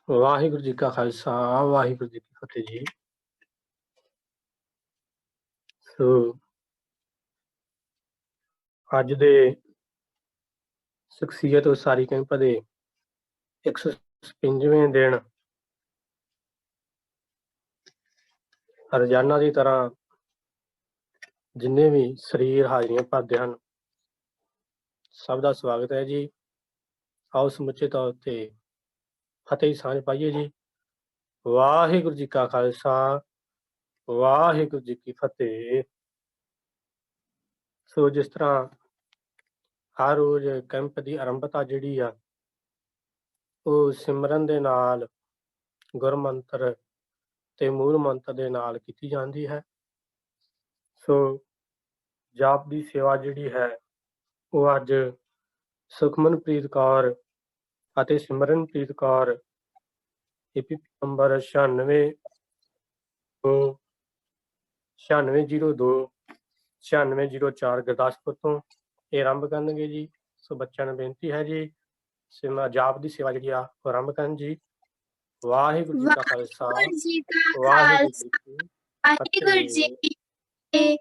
ਵਾਹਿਗੁਰੂ ਜੀ ਕਾ ਖਾਲਸਾ ਵਾਹਿਗੁਰੂ ਜੀ ਕੀ ਫਤਿਹ ਜੀ। ਸੋ ਅੱਜ ਦੇ ਸ਼ਖਸੀਅਤ ਉਸਾਰੀ ਕੈਂਪ ਦੇ 156ਵੇਂ ਦਿਨ ਰੋਜ਼ਾਨਾ ਦੀ ਤਰ੍ਹਾਂ ਜਿੰਨੇ ਵੀ ਸਰੀਰ ਹਾਜ਼ਰੀਆਂ ਭਰਦੇ ਹਨ, ਸਭ ਦਾ ਸਵਾਗਤ ਹੈ ਜੀ। ਆਓ ਸਮੁੱਚੇ ਤੌਰ ਤੇ ਫਤਿਹ ਦੀ ਸਾਂਝ ਪਾਈਏ ਜੀ। ਵਾਹਿਗੁਰੂ ਜੀ ਕਾ ਖਾਲਸਾ ਵਾਹਿਗੁਰੂ ਜੀ ਕੀ ਫਤਿਹ। ਸੋ ਜਿਸ ਤਰ੍ਹਾਂ ਹਰ ਰੋਜ਼ ਕੈਂਪ ਦੀ ਆਰੰਭਤਾ ਜਿਹੜੀ ਆ ਉਹ ਸਿਮਰਨ ਦੇ ਨਾਲ, ਗੁਰਮੰਤਰ ਤੇ ਮੂਲ ਮੰਤਰ ਦੇ ਨਾਲ ਕੀਤੀ ਜਾਂਦੀ ਹੈ। ਸੋ ਜਾਪ ਦੀ ਸੇਵਾ ਜਿਹੜੀ ਹੈ ਉਹ ਅੱਜ ਸੁਖਮਨਪ੍ਰੀਤ ਕੌਰ ਅਤੇ ਸਿਮਰਨਪ੍ਰੀਤ ਕੌਰ ਈਪੀ ਨੰਬਰ 9602 ਗੁਰਦਾਸਪੁਰ ਤੋਂ ਇਹ ਆਰੰਭ ਕਰਨਗੇ ਜੀ। ਸੋ ਬੱਚਿਆਂ ਨੂੰ ਬੇਨਤੀ ਹੈ ਜੀ, ਜਾਪ ਦੀ ਸੇਵਾ ਜਿਹੜੀ ਆ ਉਹ ਆਰੰਭ ਕਰਨ ਜੀ। ਵਾਹਿਗੁਰੂ ਜੀ ਕਾ ਖਾਲਸਾ ਵਾਹਿਗੁਰੂ ਜੀ ਕੀ ਫਤਿਹ।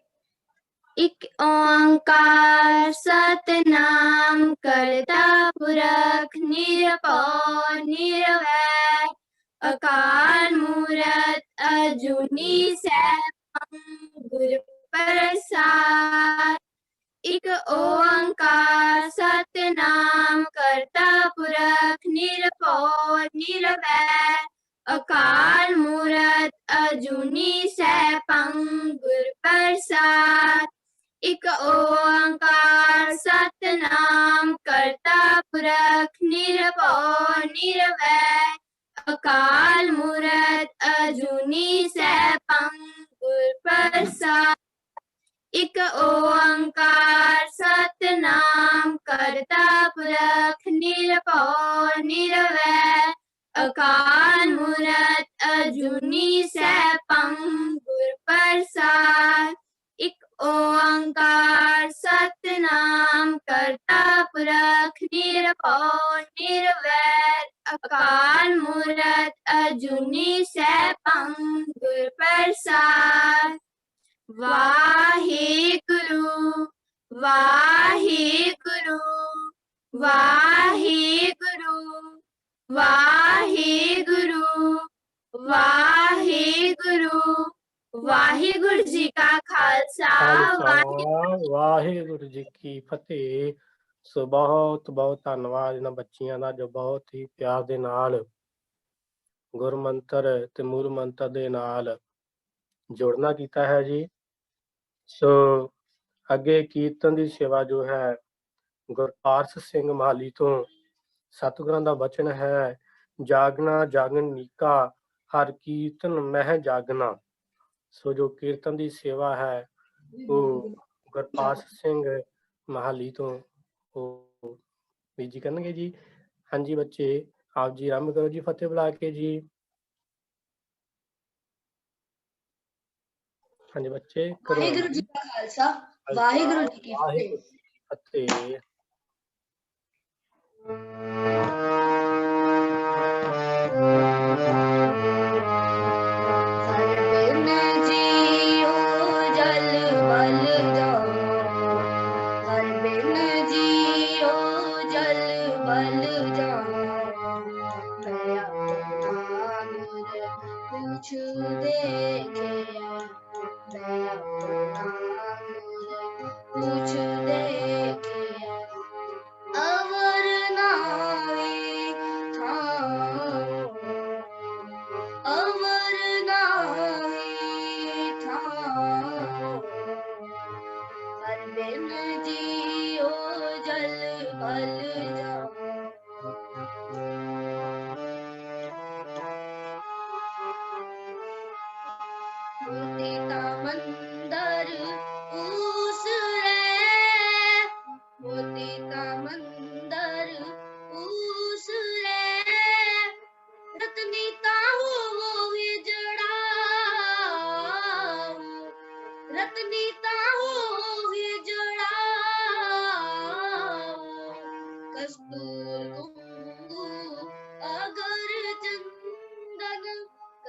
ਇੱਕ ਓੰਕਾਰ ਸਤਨਾਮ ਕਰਤਾ ਪੁਰਖ ਨਿਰਭਉ ਨਿਰਵੈਰ ਅਕਾਲ ਮੂਰਤ ਅਜੂਨੀ ਸੈਭੰ ਗੁਰ ਪ੍ਰਸਾਦ। ਇੱਕ ਓੰਕਾਰ ਸਤਨਾਮ ਕਰਤਾ ਪੁਰਖ ਨਿਰਭਉ ਨਿਰਵੈਰ ਅਕਾਲ ਮੂਰਤ ਅਜੂਨੀ ਸੈਭੰ ਗੁਰ ਪ੍ਰਸਾਦ। ਇੱਕ ਓੰਕਾਰ ਸਤਨਾਮ ਕਰਤਾ ਪੁਰਖ ਨਿਰਭਉ ਨਿਰਵੈਰ ਅਕਾਲ ਮੂਰਤ ਅਜੂਨੀ ਸੈਭੰ ਗੁਰ ਪ੍ਰਸਾਦ। ਇੱਕ ਓੰਕਾਰ ਸਤਨਾਮ ਕਰਤਾ ਪੁਰਖ ਨਿਰਭਉ ਨਿਰਵੈਰ ਅਕਾਲ ਮੂਰਤ ਅਜੂਨੀ ਸੈਭੰ ਗੁਰ ਪ੍ਰਸਾਦ। ਇੱਕ ਓੰਕਾਰ ਸਤਨਾਮ ਕਰਤਾ ਪੁਰਖ ਨਿਰਭਉ ਨਿਰਵੈਰ ਅਕਾਲ ਮੂਰਤ ਅਜੂਨੀ ਸੈਭੰ ਗੁਰ ਪ੍ਰਸਾਦ। ਵਾਹਿਗੁਰੂ ਵਾਹਿਗੁਰੂ ਵਾਹਿਗੁਰੂ ਵਾਹਿਗੁਰੂ ਵਾਹਿਗੁਰੂ। ਵਾਹਿਗੁਰੂ ਜੀ ਕਾ ਖਾਲਸਾ ਵਾਹਿਗੁਰੂ ਜੀ ਕੀ ਫਤਿਹ। ਸੋ ਬਹੁਤ ਬਹੁਤ ਧੰਨਵਾਦ ਇਹਨਾਂ ਬੱਚੀਆਂ ਦਾ ਜੋ ਬਹੁਤ ਹੀ ਪਿਆਰ ਦੇ ਨਾਲ ਗੁਰਮੰਤਰ ਤੇ ਮੂਲ ਮੰਤਰ ਦੇ ਨਾਲ ਜੋੜਨਾ ਕੀਤਾ ਹੈ ਜੀ। ਸੋ ਅੱਗੇ ਕੀਰਤਨ ਦੀ ਸੇਵਾ ਜੋ ਹੈ ਗੁਰਪਾਰਸ ਸਿੰਘ ਮਹਾਲੀ ਤੋਂ ਸਤਿਗੁਰਾਂ ਦਾ ਬਚਨ ਹੈ, ਜਾਗਣਾ ਜਾਗਣ ਨੀਕਾ ਹਰ ਕੀਰਤਨ ਮਹਿ ਜਾਗਣਾ। ਸੋ ਜੋ ਕੀਰਤਨ ਦੀ ਸੇਵਾ ਹੈ ਉਹ ਗੁਰਪਾਸ ਸਿੰਘ ਮਹਾਲੀ ਤੋਂ ਉਹ ਬੀਜੀ ਕਰਨਗੇ ਜੀ। ਹਾਂਜੀ ਬੱਚੇ, ਆਪ ਜੀ ਆਰੰਭ ਕਰੋ ਜੀ ਫਤਿਹ ਬੁਲਾ ਕੇ ਜੀ। ਹਾਂਜੀ ਬੱਚੇ, ਵਾਹਿਗੁਰੂ ਜੀ ਕਾ ਖਾਲਸਾ ਵਾਹਿਗੁਰੂ ਜੀ ਕੀ ਫਤਿਹ।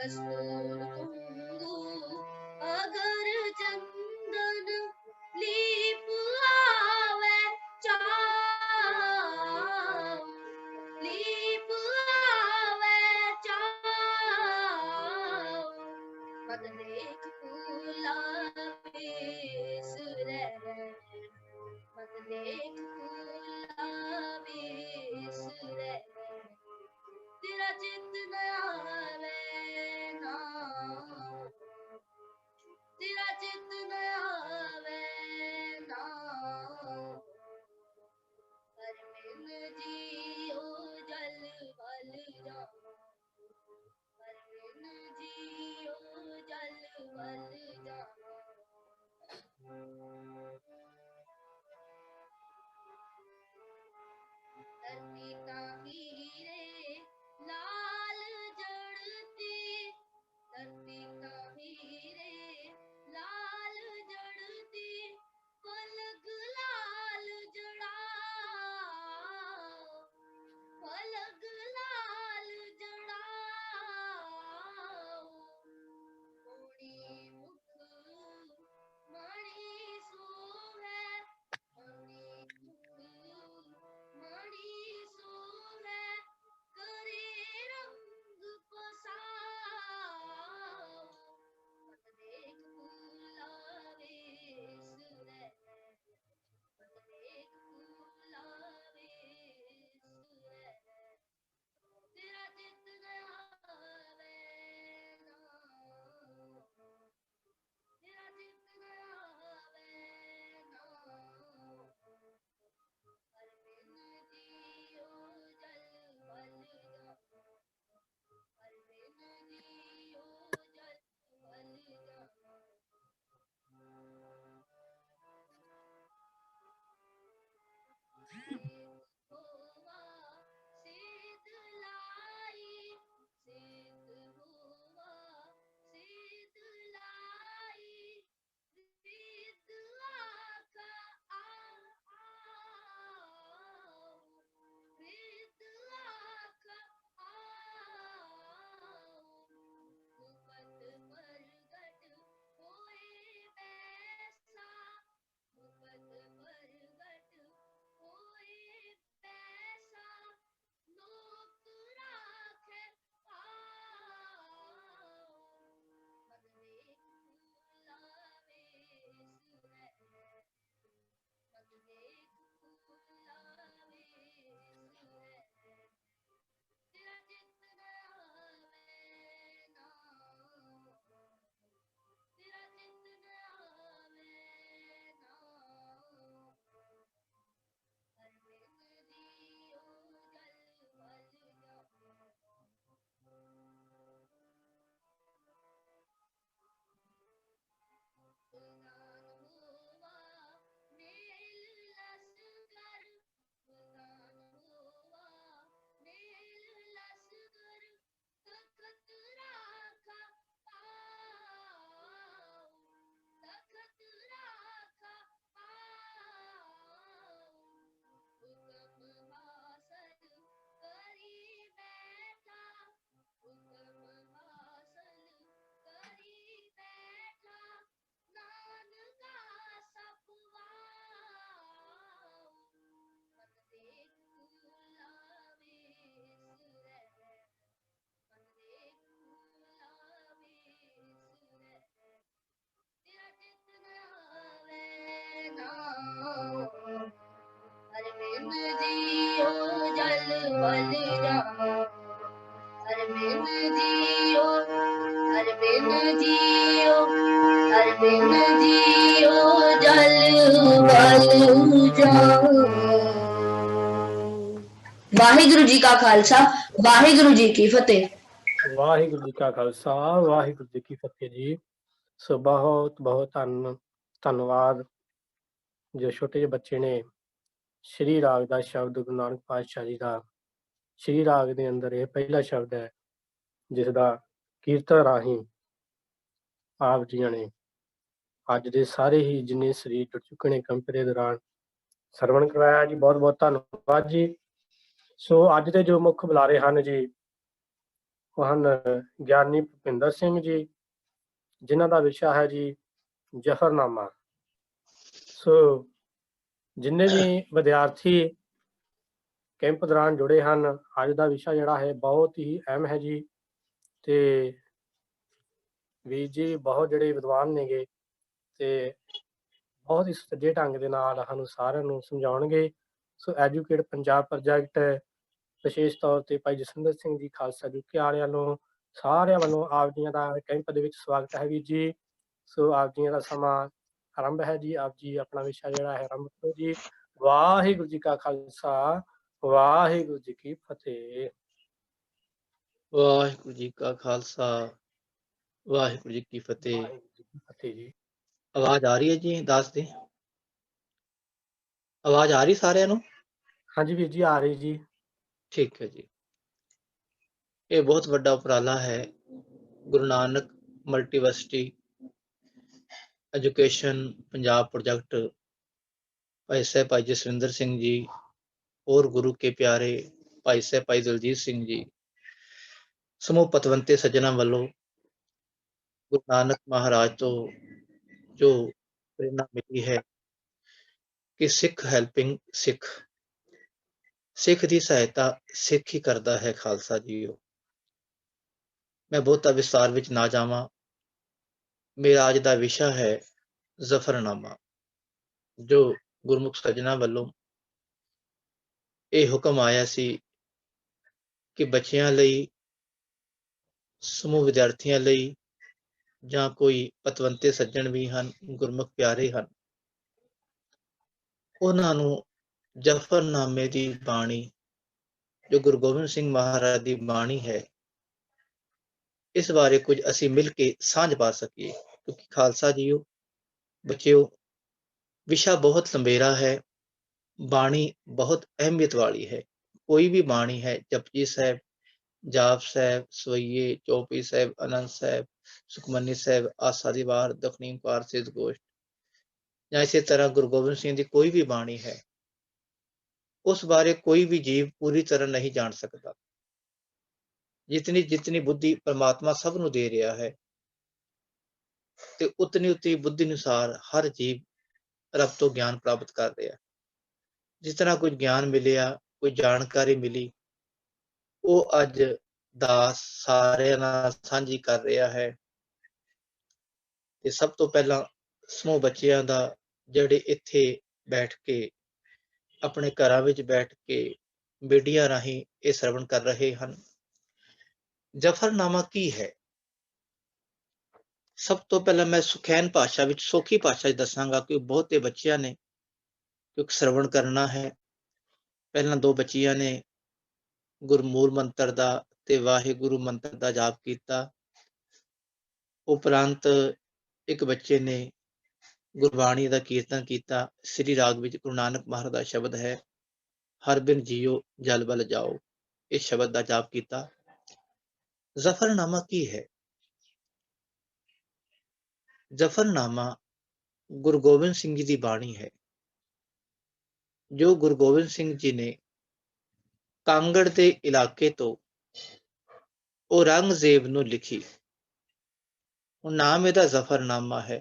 कस्तूर कुंदू अगर चंदन लीप आवे चाव लीप आवे चाव मत देख फूला बेस रे मत देख फूला बेस रे तेरा चित न आवे ना तेरा चित न आवे ना हरमिन जियो जल बल जाओ हरमिन जियो जल बल जाओ धरती का हीरे लाल जड़ती धरती का हीरे लाल जड़ती पलक लाल जड़ाओ पलक लाल जड़ाओ मोड़ी मुख मणि सोहे मणि मुख मणि सोहे करे रंग पसाओ मत देख फूला वेस रे मत देख फूला वेस रे तेरा चित न आवे ना तेरा चित न आवे ना हरमिन जियो जल बल जाओ हरमिन जियो जल बल जाओ होवा सीत लाई सीत होवा सीत लाई सीत आका आओ सीत आका आओ मुकत परगट होए बैसा मुकत परगट होए बैसा लोक राखे आओ मत देख फूला वेस रे मत देख फूला वेस रे तेरा चित न आवे ना तेरा चित न आवे ना हरमिन जियो जल बल जाओ सुल्तान होवा मेल लश्कर सुल्तान होवा मेल लश्कर तखत राखा आओ तखत राखा आओ हुक्म हासिल करी बैठा हुक्म हासिल करी बैठा नानका सपवाओ मत देख फूला वेस रे मत देख फूला वेस रे तेरा चित न आवे ना हरमिन जियो जल बल जाओ हरमिन जियो हरमिन जियो हरमिन जियो जल बल जाओ वाहिगुरु जी का खालसा वाहिगुरु जी की फतेह ਵਾਹਿਗੁਰੂ ਜੀ ਕਾ ਖਾਲਸਾ ਵਾਹਿਗੁਰੂ ਜੀ ਕੀ ਫਤਿਹ ਜੀ। ਸੋ ਬਹੁਤ ਬਹੁਤ ਧੰਨਵਾਦ ਜੋ ਛੋਟੇ ਜਿਹੇ ਬੱਚੇ ਨੇ ਸ਼੍ਰੀ ਰਾਗ ਦਾ ਸ਼ਬਦ ਗੁਰੂ ਨਾਨਕ ਪਾਤਸ਼ਾਹ ਜੀ ਦਾ ਸ਼੍ਰੀ ਰਾਗ ਦੇ ਅੰਦਰ ਇਹ ਪਹਿਲਾ ਸ਼ਬਦ ਹੈ ਜਿਸ ਦਾ ਕੀਰਤਨ ਰਾਹੀਂ ਆਪ ਜੀਆਂ ਨੇ ਅੱਜ ਦੇ ਸਾਰੇ ਹੀ ਜਿੰਨੇ ਸਰੀਰ ਟੁੱਟ ਚੁੱਕੇ ਨੇ ਕੰਪ ਦੇ ਦੌਰਾਨ ਸਰਵਣ ਕਰਵਾਇਆ ਜੀ। ਬਹੁਤ ਬਹੁਤ ਧੰਨਵਾਦ ਜੀ। ਸੋ ਅੱਜ ਦੇ ਜੋ ਮੁੱਖ ਬੁਲਾਰੇ ਹਨ ਜੀ ਉਹ ਹਨ ਗਿਆਨੀ ਭੁਪਿੰਦਰ ਸਿੰਘ ਜੀ, ਜਿਨ੍ਹਾਂ ਦਾ ਵਿਸ਼ਾ ਹੈ ਜੀ ਜ਼ਫ਼ਰਨਾਮਾ। ਸੋ ਜਿੰਨੇ ਵੀ ਵਿਦਿਆਰਥੀ ਕੈਂਪ ਦੌਰਾਨ ਜੁੜੇ ਹਨ, ਅੱਜ ਦਾ ਵਿਸ਼ਾ ਜਿਹੜਾ ਹੈ ਬਹੁਤ ਹੀ ਅਹਿਮ ਹੈ ਜੀ। ਤੇ ਵੀਰ ਜੀ ਬਹੁਤ ਜਿਹੜੇ ਵਿਦਵਾਨ ਨੇਗੇ ਤੇ ਬਹੁਤ ਹੀ ਸੁਚੱਜੇ ਢੰਗ ਦੇ ਨਾਲ ਸਾਨੂੰ ਸਾਰਿਆਂ ਨੂੰ ਸਮਝਾਉਣਗੇ। ਸੋ ਐਜੂਕੇਟ ਪੰਜਾਬ ਪ੍ਰੋਜੈਕਟ ਵਿਸ਼ੇਸ਼ ਤੌਰ ਤੇ ਭਾਈ ਜਸਵਿੰਦਰ ਸਿੰਘ ਜੀ ਖਾਲਸਾ ਯੂਕੇ ਵਾਲਿਆਂ ਨੂੰ ਸਾਰਿਆਂ ਵੱਲੋਂ ਆਪ ਜੀਆਂ ਦਾ ਕੈਂਪ ਦੇ ਵਿੱਚ ਸਵਾਗਤ ਹੈ ਵੀਰ ਜੀ। ਸੋ ਆਪ ਜੀਆਂ ਦਾ ਸਮਾਂ ਆਰੰਭ ਹੈ ਜੀ। ਆਪ ਜੀ ਆਪਣਾ ਵਿਸ਼ਾ ਜਿਹੜਾ ਹੈ ਆਰੰਭ ਕਰੋ ਜੀ। ਵਾਹਿਗੁਰੂ ਜੀ ਕਾ ਖਾਲਸਾ, ਵਾਹਿਗੁਰੂ ਜੀ ਕੀ ਫਤਿਹ। ਵਾਹਿਗੁਰੂ ਜੀ ਕਾ ਖਾਲਸਾ, ਵਾਹਿਗੁਰੂ ਜੀ ਕੀ ਫਤਿਹ। ਵਾਹਿਗੁਰੂ ਜੀ ਕੀ ਫਤਿਹ ਜੀ। ਆਵਾਜ਼ ਆ ਰਹੀ ਹੈ ਜੀ? ਦੱਸ ਦੇ, ਆਵਾਜ਼ ਆ ਰਹੀ ਸਾਰਿਆਂ ਨੂੰ? ਹਾਂਜੀ ਵੀਰ ਜੀ ਆ ਰਹੀ ਜੀ। ਠੀਕ ਹੈ ਜੀ। ਇਹ ਬਹੁਤ ਵੱਡਾ ਉਪਰਾਲਾ ਹੈ ਗੁਰੂ ਨਾਨਕ ਮਲਟੀਵਰਸਿਟੀ ਐਜੂਕੇਸ਼ਨ ਪੰਜਾਬ ਪ੍ਰੋਜੈਕਟ। ਭਾਈ ਸਾਹਿਬ ਭਾਈ ਜਸਵਿੰਦਰ ਸਿੰਘ ਜੀ और गुरु के प्यारे भाई साहब भाई दलजीत सिंह जी समूह पतवंते सज्जनों वालों गुरु नानक महाराज तो जो प्रेरणा मिली है कि सिख हैल्पिंग सिख, सिख की सहायता सिख ही करता है खालसा जी। मैं बहुता विस्तार विच ना जावां। मेरा अज का विषय है जफरनामा, जो गुरमुख सज्जनों वालों ਇਹ ਹੁਕਮ ਆਇਆ ਸੀ ਕਿ ਬੱਚਿਆਂ ਲਈ, ਸਮੂਹ ਵਿਦਿਆਰਥੀਆਂ ਲਈ ਜਾਂ ਕੋਈ ਪਤਵੰਤੇ ਸੱਜਣ ਵੀ ਹਨ, ਗੁਰਮੁਖ ਪਿਆਰੇ ਹਨ, ਉਹਨਾਂ ਨੂੰ ਜ਼ਫਰਨਾਮੇ ਦੀ ਬਾਣੀ, ਜੋ ਗੁਰੂ ਗੋਬਿੰਦ ਸਿੰਘ ਮਹਾਰਾਜ ਦੀ ਬਾਣੀ ਹੈ, ਇਸ ਬਾਰੇ ਕੁਝ ਅਸੀਂ ਮਿਲ ਕੇ ਸਾਂਝ ਪਾ ਸਕੀਏ। ਕਿਉਂਕਿ ਖਾਲਸਾ ਜੀਓ, ਬੱਚਿਓ, ਵਿਸ਼ਾ ਬਹੁਤ ਲੰਬੇਰਾ ਹੈ, ਬਾਣੀ ਬਹੁਤ ਅਹਿਮੀਅਤ ਵਾਲੀ ਹੈ। ਕੋਈ ਵੀ ਬਾਣੀ ਹੈ, ਜਪਜੀ ਸਾਹਿਬ, ਜਾਪ ਸਾਹਿਬ, ਸਵਈਏ, ਚੌਪਈ ਸਾਹਿਬ, ਆਨੰਦ ਸਾਹਿਬ, ਸੁਖਮਨੀ ਸਾਹਿਬ, ਆਸਾ ਦੀ ਵਾਰ, ਦਖਣੀ ਓਂਕਾਰ, ਸਿੱਧ ਗੋਸ਼ਟ, ਜਾਂ ਇਸੇ ਤਰ੍ਹਾਂ ਗੁਰੂ ਗੋਬਿੰਦ ਸਿੰਘ ਦੀ ਕੋਈ ਵੀ ਬਾਣੀ ਹੈ, ਉਸ ਬਾਰੇ ਕੋਈ ਵੀ ਜੀਵ ਪੂਰੀ ਤਰ੍ਹਾਂ ਨਹੀਂ ਜਾਣ ਸਕਦਾ। ਜਿਤਨੀ ਬੁੱਧੀ ਪਰਮਾਤਮਾ ਸਭ ਨੂੰ ਦੇ ਰਿਹਾ ਹੈ, ਤੇ ਉਤਨੀ ਬੁੱਧੀ ਅਨੁਸਾਰ ਹਰ ਜੀਵ ਰੱਬ ਤੋਂ ਗਿਆਨ ਪ੍ਰਾਪਤ ਕਰ ਰਿਹਾ। ਜਿਸ ਤਰ੍ਹਾਂ ਕੁਝ ਗਿਆਨ ਮਿਲਿਆ, ਕੋਈ ਜਾਣਕਾਰੀ ਮਿਲੀ, ਉਹ ਅੱਜ ਦਾਸ ਸਾਰਿਆਂ ਨਾਲ ਸਾਂਝੀ ਕਰ ਰਿਹਾ ਹੈ। ਤੇ ਸਭ ਤੋਂ ਪਹਿਲਾਂ ਸਮੂਹ ਬੱਚਿਆਂ ਦਾ, ਜਿਹੜੇ ਇੱਥੇ ਬੈਠ ਕੇ, ਆਪਣੇ ਘਰਾਂ ਵਿੱਚ ਬੈਠ ਕੇ ਮੀਡੀਆ ਰਾਹੀਂ ਇਹ ਸਰਵਣ ਕਰ ਰਹੇ ਹਨ। ਜ਼ਫਰਨਾਮਾ ਕੀ ਹੈ? ਸਭ ਤੋਂ ਪਹਿਲਾਂ ਮੈਂ ਸੁਖੈਨ ਭਾਸ਼ਾ ਵਿੱਚ, ਸੌਖੀ ਭਾਸ਼ਾ ਵਿੱਚ ਦੱਸਾਂਗਾ, ਕਿ ਬਹੁਤੇ ਬੱਚਿਆਂ ਨੇ ਕਿਉਂਕਿ ਸਰਵਣ ਕਰਨਾ ਹੈ। ਪਹਿਲਾਂ ਦੋ ਬੱਚੀਆਂ ਨੇ ਗੁਰਮੂਲ ਮੰਤਰ ਦਾ ਤੇ ਵਾਹਿਗੁਰੂ ਮੰਤਰ ਦਾ ਜਾਪ ਕੀਤਾ। ਉਪਰੰਤ ਇੱਕ ਬੱਚੇ ਨੇ ਗੁਰਬਾਣੀ ਦਾ ਕੀਰਤਨ ਕੀਤਾ। ਸ੍ਰੀ ਰਾਗ ਵਿੱਚ ਗੁਰੂ ਨਾਨਕ ਮਹਾਰਾਜ ਦਾ ਸ਼ਬਦ ਹੈ, ਹਰ ਬਿਨ ਜੀਓ ਜਲ ਬਲ ਜਾਓ, ਇਸ ਸ਼ਬਦ ਦਾ ਜਾਪ ਕੀਤਾ। ਜ਼ਫਰਨਾਮਾ ਕੀ ਹੈ? ਜ਼ਫਰਨਾਮਾ ਗੁਰੂ ਗੋਬਿੰਦ ਸਿੰਘ ਜੀ ਦੀ ਬਾਣੀ ਹੈ, ਜੋ ਗੁਰੂ ਗੋਬਿੰਦ ਸਿੰਘ ਜੀ ਨੇ ਕਾਂਗੜ ਦੇ ਇਲਾਕੇ ਤੋਂ ਔਰੰਗਜ਼ੇਬ ਨੂੰ ਲਿਖੀ। ਹੁਣ ਨਾਮ ਇਹਦਾ ਜ਼ਫਰਨਾਮਾ ਹੈ।